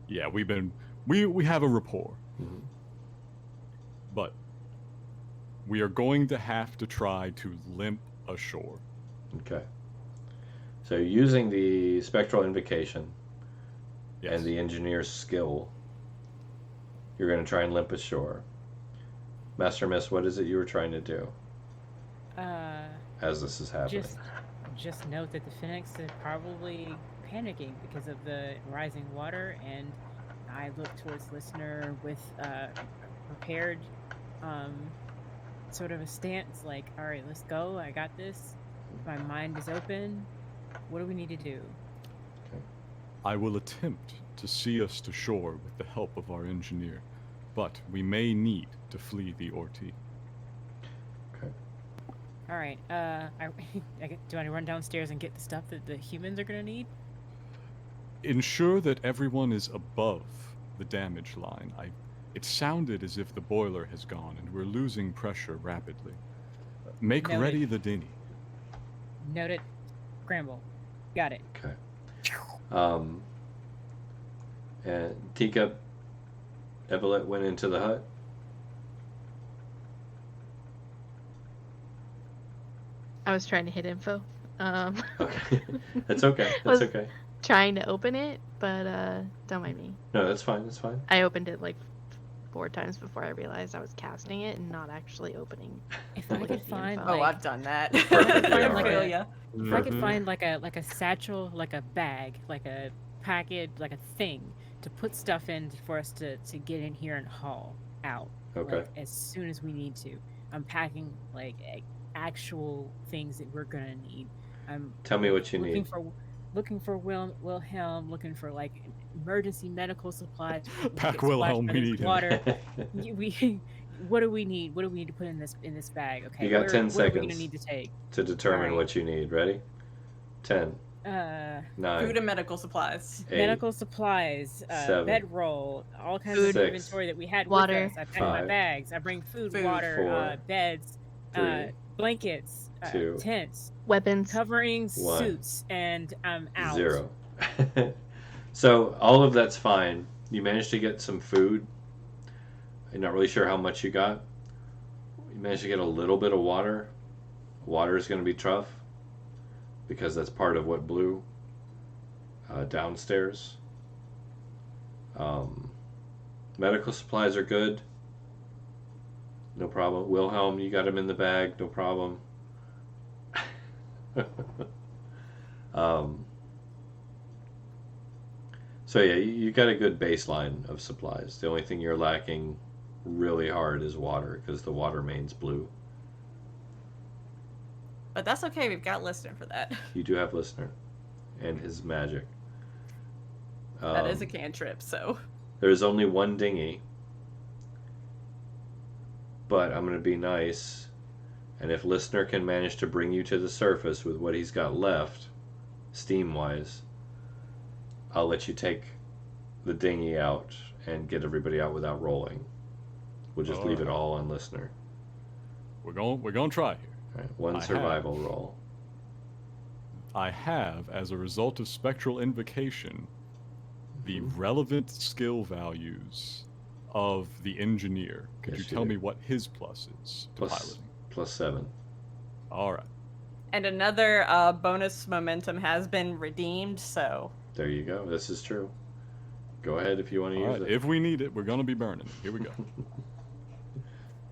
Yeah, we have a rapport. Mhm. But we are going to have to try to limp ashore. Okay. So using the spectral invocation Yes. and the engineer's skill, you're going to try and limp ashore. Master Miss, what is it you were trying to do as this is happening? Just note that the Phoenix is probably panicking because of the rising water, and I look towards listener with prepared sort of a stance, like, all right, let's go. I got this. My mind is open. What do we need to do? I will attempt to see us to shore with the help of our engineer, but we may need to flee the Orti. Okay. All right. do I want to run downstairs and get the stuff that the humans are gonna need? Ensure that everyone is above the damage line. It sounded as if the boiler has gone and we're losing pressure rapidly. Make Noted. ready the dinghy. Noted. Scramble. Got it. Okay. And Teacup, Evelyn went into the hut. I was trying to hit info. Okay. That's okay. That's Was- okay. Trying to open it, but don't mind me. No, that's fine. That's fine. I opened it like 4 times before I realized I was casting it and not actually opening. If I Look could at the find info. Oh, like I've done that. Perfectly I alright. feel ya. if I could Mhm. find like a satchel, like a bag, like a package, like a thing to put stuff in for us to get in here and haul out. Okay. Like as soon as we need to. I'm packing like actual things that we're gonna need. I'm Tell me what you looking need. looking for Wilhelm, looking for like emergency medical supplies. We can Pack get splashed Wilhelm, by we this need him. water. We what do we need? What do we need to put in this bag? Okay, You got 10 what are we gonna seconds. need to take? To determine Alright. what you need. Ready? 10, Uh, 9, Food and medical supplies. 8, medical supplies, 7, bedroll, all kinds Food. of 6, inventory that we had Water. with us. I packed my 5, bags. I bring food, Food. water, 4, beds, 3, blankets, 2, tents, Weapons. coverings, 1, suits, and I'm out. 0. So all of that's fine. You managed to get some food. I'm not really sure how much you got. You managed to get a little bit of water. Water is going to be tough because that's part of what blew downstairs. Medical supplies are good. No problem. Wilhelm, you got him in the bag. No problem. So yeah, you got a good baseline of supplies. The only thing you're lacking really hard is water because the water main's blue. But that's okay. We've got Listener for that. You do have Listener and his magic. That is a cantrip, so. There's only one dinghy, but I'm going to be nice, and if Listener can manage to bring you to the surface with what he's got left, steam-wise, I'll let you take the dinghy out and get everybody out without rolling. We'll just leave it Alright. all on Listener. We're going to try here. All right, one I survival roll. I have, as a result of spectral invocation, the relevant skill values of the engineer. Could Yes, you you tell do. me what his plus is to piloting? +7. All right. And another bonus momentum has been redeemed, so. There you go. This is true. Go ahead if you want to All use right. it. If we need it, we're going to be burning it. Here we go.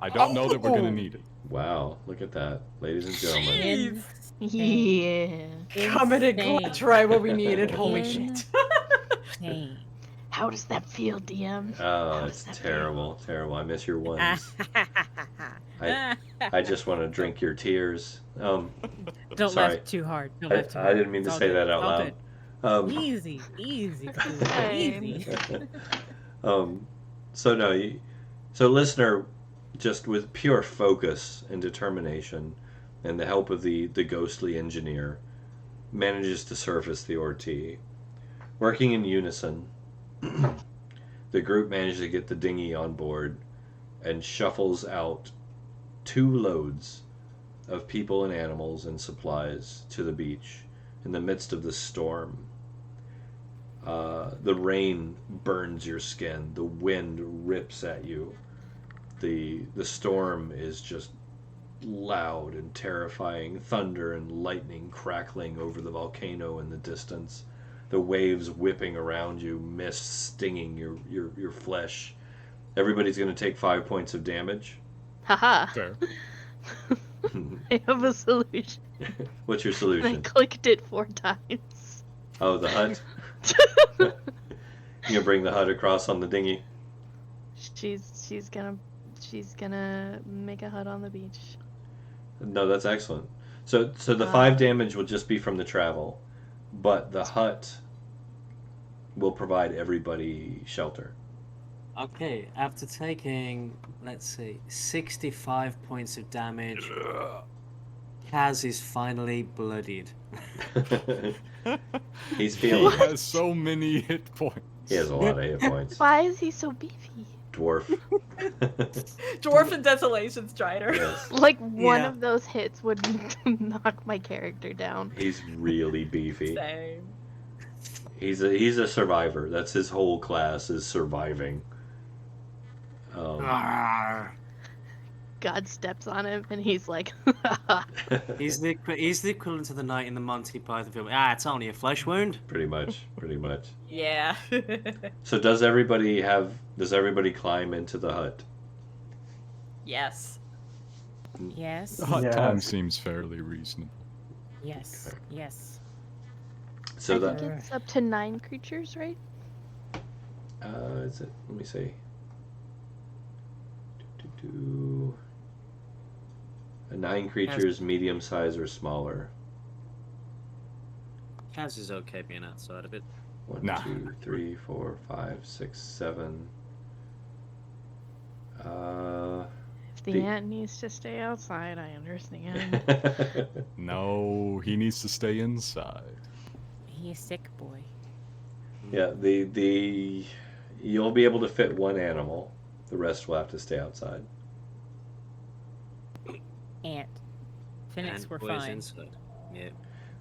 I don't know that we're going to need it. Wow, look at that, ladies and gentlemen. Yeah. Coming in Insane. clutch right when we needed. Holy In- shit. Dang. How does that feel, DM? Oh, How it's does that terrible, terrible. I miss your ones. I just want to drink your tears. Don't sorry. laugh too hard. Don't I laugh too hard. didn't mean to It's all say good. that out It's all loud. good. Easy, cool, easy. So no, so Listener, just with pure focus and determination, and the help of the ghostly engineer, manages to surface the Orti. Working in unison, the group manages to get the dinghy on board, and shuffles out 2 loads of people and animals and supplies to the beach in the midst of the storm. The rain burns your skin. The wind rips at you. The storm is just loud and terrifying. Thunder and lightning crackling over the volcano in the distance. The waves whipping around you, mist stinging your flesh. Everybody's going to take 5 points of damage. Haha. Fair. I have a solution. What's your And I solution? clicked it 4 times. Oh, the hut? You gonna bring the hut across on the dinghy? She's gonna make a hut on the beach. No, that's excellent. So the 5 damage will just be from the travel, but the hut will provide everybody shelter. Okay, after taking, let's see, 65 points of damage, Kaz is finally bloodied. He's He feeling it. has so many hit points. He has a lot of hit points. Why is he so beefy? Dwarf. Dwarf and Desolation Strider. Yes. Like one Yeah. of those hits would knock my character down. He's really beefy. Same. He's a survivor. That's his whole class is surviving. Arrgh. God steps on him, and he's like, He's the equivalent of the knight in the Monty Python film. Ah, it's only a flesh wound. Pretty much. Yeah. So does everybody climb into the hut? Yes. Yes. The hut Yes. time seems fairly reasonable. Yes. Yes. So I that think it's up to 9 creatures, right? is it? Let me see. Nine creatures, medium size or smaller. Kaz is okay being outside of it. 1, Nah. 2, 3, 4, 5, 6, 7. If the The- ant needs to stay outside, I understand. No, he needs to stay inside. He is sick, boy. Yeah, the you'll be able to fit one animal. The rest will have to stay outside. Ant. Phoenix And were boys fine. inside. Yeah.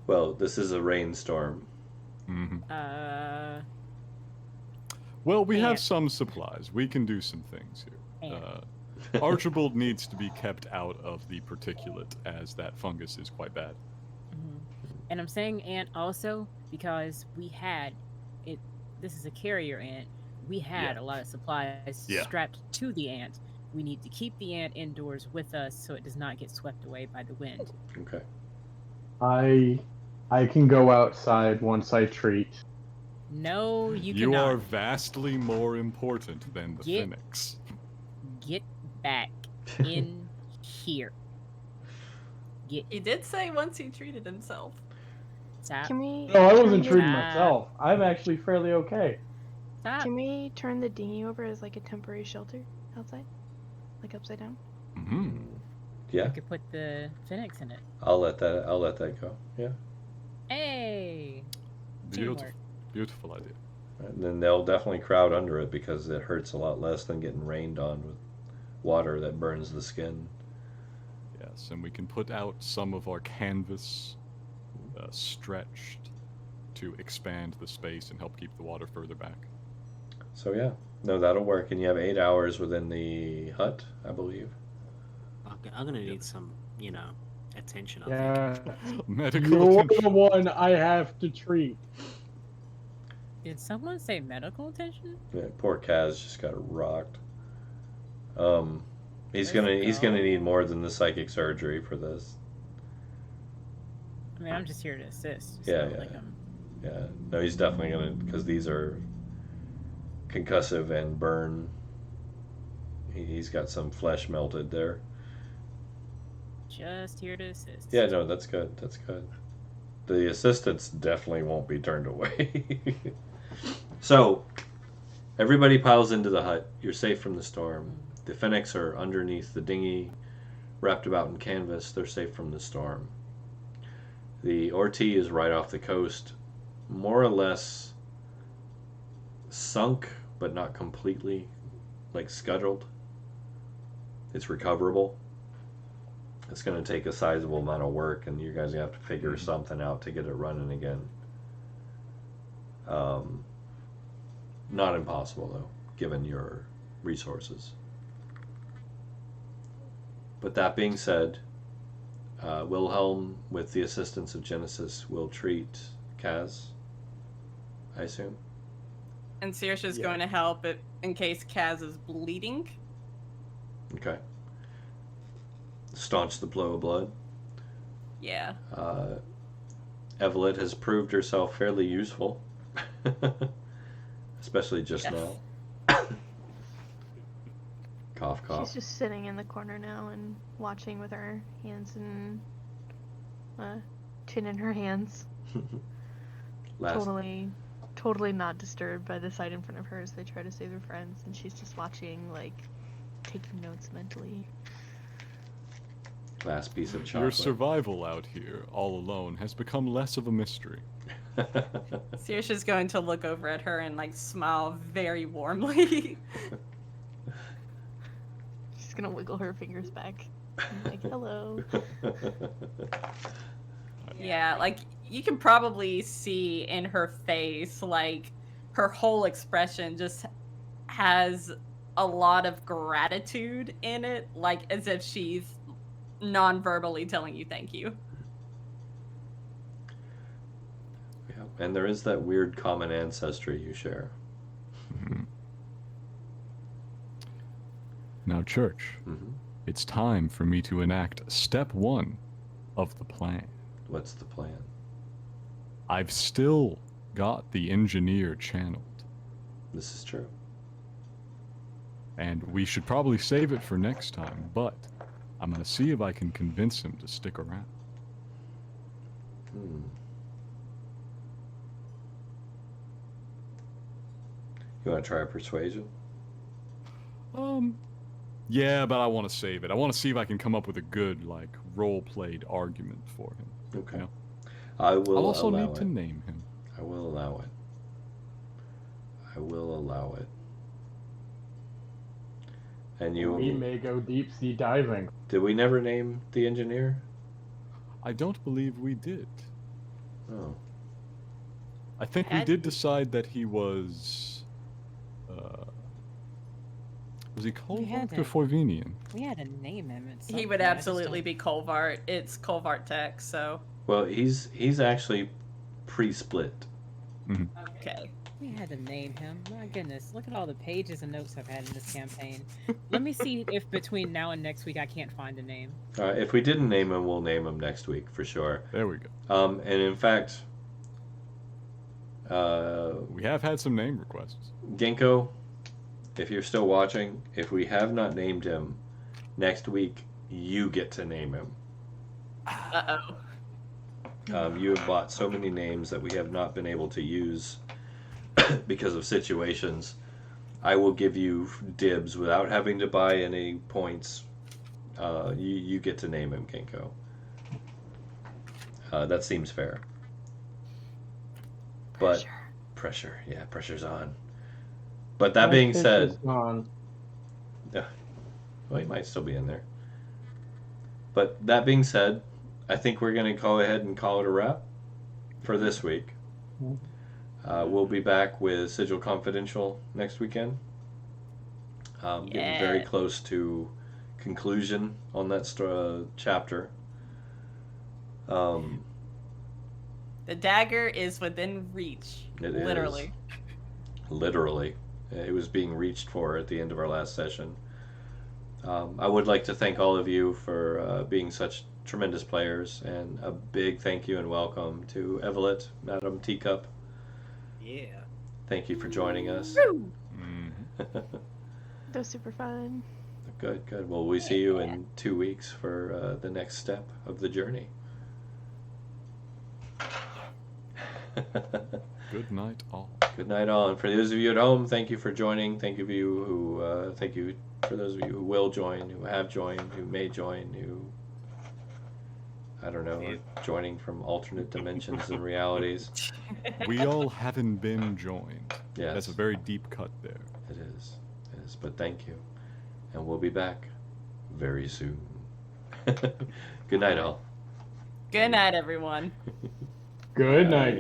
Well, this is a rainstorm. Hmm. Well, we have Ant. some supplies. We can do some things here. Ant. Archibald needs to be kept out of the particulate, as that fungus is quite bad. Mhm. And I'm saying ant also because we had it. This is a carrier ant. We had Yeah. a lot of supplies Yeah. strapped to the ant. We need to keep the ant indoors with us so it does not get swept away by the wind. Okay. I can go outside once I treat. No, you You cannot. are vastly more important than the Get- Phoenix. Get back in here. Get He did say once he treated himself. stop. Can we? No, I wasn't turn treating the- myself. I'm actually fairly okay. Stop. Can we turn the dinghy over as like a temporary shelter outside, like upside down? Hmm. Yeah, You could put the Phoenix in it. I'll let that go. Yeah. Hey. Beautiful. Teamwork. Beautiful idea. And then they'll definitely crowd under it because it hurts a lot less than getting rained on with water that burns the skin. Yes, and we can put out some of our canvas stretched to expand the space and help keep the water further back. So yeah, no, that'll work. And you have 8 hours within the hut, I believe. Okay, I'm gonna need some, attention. I think. Yeah. Medical You're attention. the one I have to treat. Did someone say medical attention? Yeah, poor Kaz just got rocked. He's Where'd gonna it he's gonna go? need more than the psychic surgery for this. I mean, I'm just here to assist. It's Yeah, not yeah. like I'm- Yeah, no, he's definitely gonna, because these are concussive and burn. He's got some flesh melted there. just here to assist. Yeah, no, that's good. That's good. The assistants definitely won't be turned away. So, everybody piles into the hut. You're safe from the storm. The Phoenix are underneath the dinghy, wrapped about in canvas. They're safe from the storm. The Orti is right off the coast, more or less sunk, but not completely, like scuttled. It's recoverable. It's going to take a sizable amount of work, and you guys have to figure something out to get it running again. Not impossible, though, given your resources. But that being said, Wilhelm, with the assistance of Genesis, will treat Kaz, I assume. And Saoirse's Yeah. going to help it in case Kaz is bleeding. Okay. Staunch the flow of blood. Yeah. Evelyn has proved herself fairly useful, especially just Yes. now. Cough, cough. She's just sitting in the corner now and watching with her hands and chin in her hands. Last, Totally not disturbed by the sight in front of her as they try to save their friends, and she's just watching, like, taking notes mentally. last piece of Your chocolate. survival out here, all alone, has become less of a mystery. Saoirse's going to look over at her and like smile very warmly. She's gonna wiggle her fingers back. And like, hello. Yeah, like you can probably see in her face, like her whole expression just has a lot of gratitude in it, like as if she's non-verbally telling you thank you. Yeah, and there is that weird common ancestry you share. Now, Church, Mm-hmm. it's time for me to enact step 1 of the plan. What's the plan? I've still got the engineer channeled, This is true. and we should probably save it for next time, but I'm going to see if I can convince him to stick around. Hmm. You want to try a persuasion? Yeah, but I want to save it. I want to see if I can come up with a good, like, role-played argument for him. Okay. You know? I will I'll also allow need it. to name him. I will allow it. I will allow it. And you... We may go deep sea diving. Did we never name the engineer? I don't believe we did. Oh. I think we did decide that he was... was he Colvart or Forvinian? We had to name him. He would absolutely be Colvart. It's Colvart Tech, so. Well, he's actually pre-split. Okay. We had to name him. My goodness, look at all the pages and notes I've had in this campaign. Let me see if between now and next week I can't find a name. If we didn't name him, we'll name him next week for sure. There we go. And in fact, we have had some name requests. Ginkgo, if you're still watching, if we have not named him, next week you get to name him. Uh-oh. You have bought so many names that we have not been able to use because of situations. I will give you dibs without having to buy any points. You get to name him, Ginkgo. That seems fair. But pressure, yeah, pressure's on. But that being said, well, he might still be in there. But that being said, I think we're going to go ahead and call it a wrap for this week. We'll be back with Sigil Confidential next weekend. Getting very close to conclusion on that chapter. The dagger is within reach. It literally. is. Literally. It was being reached for at the end of our last session. I would like to thank all of you for being such tremendous players, and a big thank you and welcome to Evelyn, Madam Teacup. Yeah. Thank you for joining us. That was super fun. Good. Well, we see you in 2 weeks for the next step of the journey. Good night, all. Good night, all. And for those of you at home, thank you for joining. Thank you for those of you who will join, who have joined, who may join, who, I don't know, are joining from alternate dimensions and realities. We all haven't been joined. Yes. That's a very deep cut there. It is. But thank you. And we'll be back very soon. Good night, all. Good night, everyone. Good night.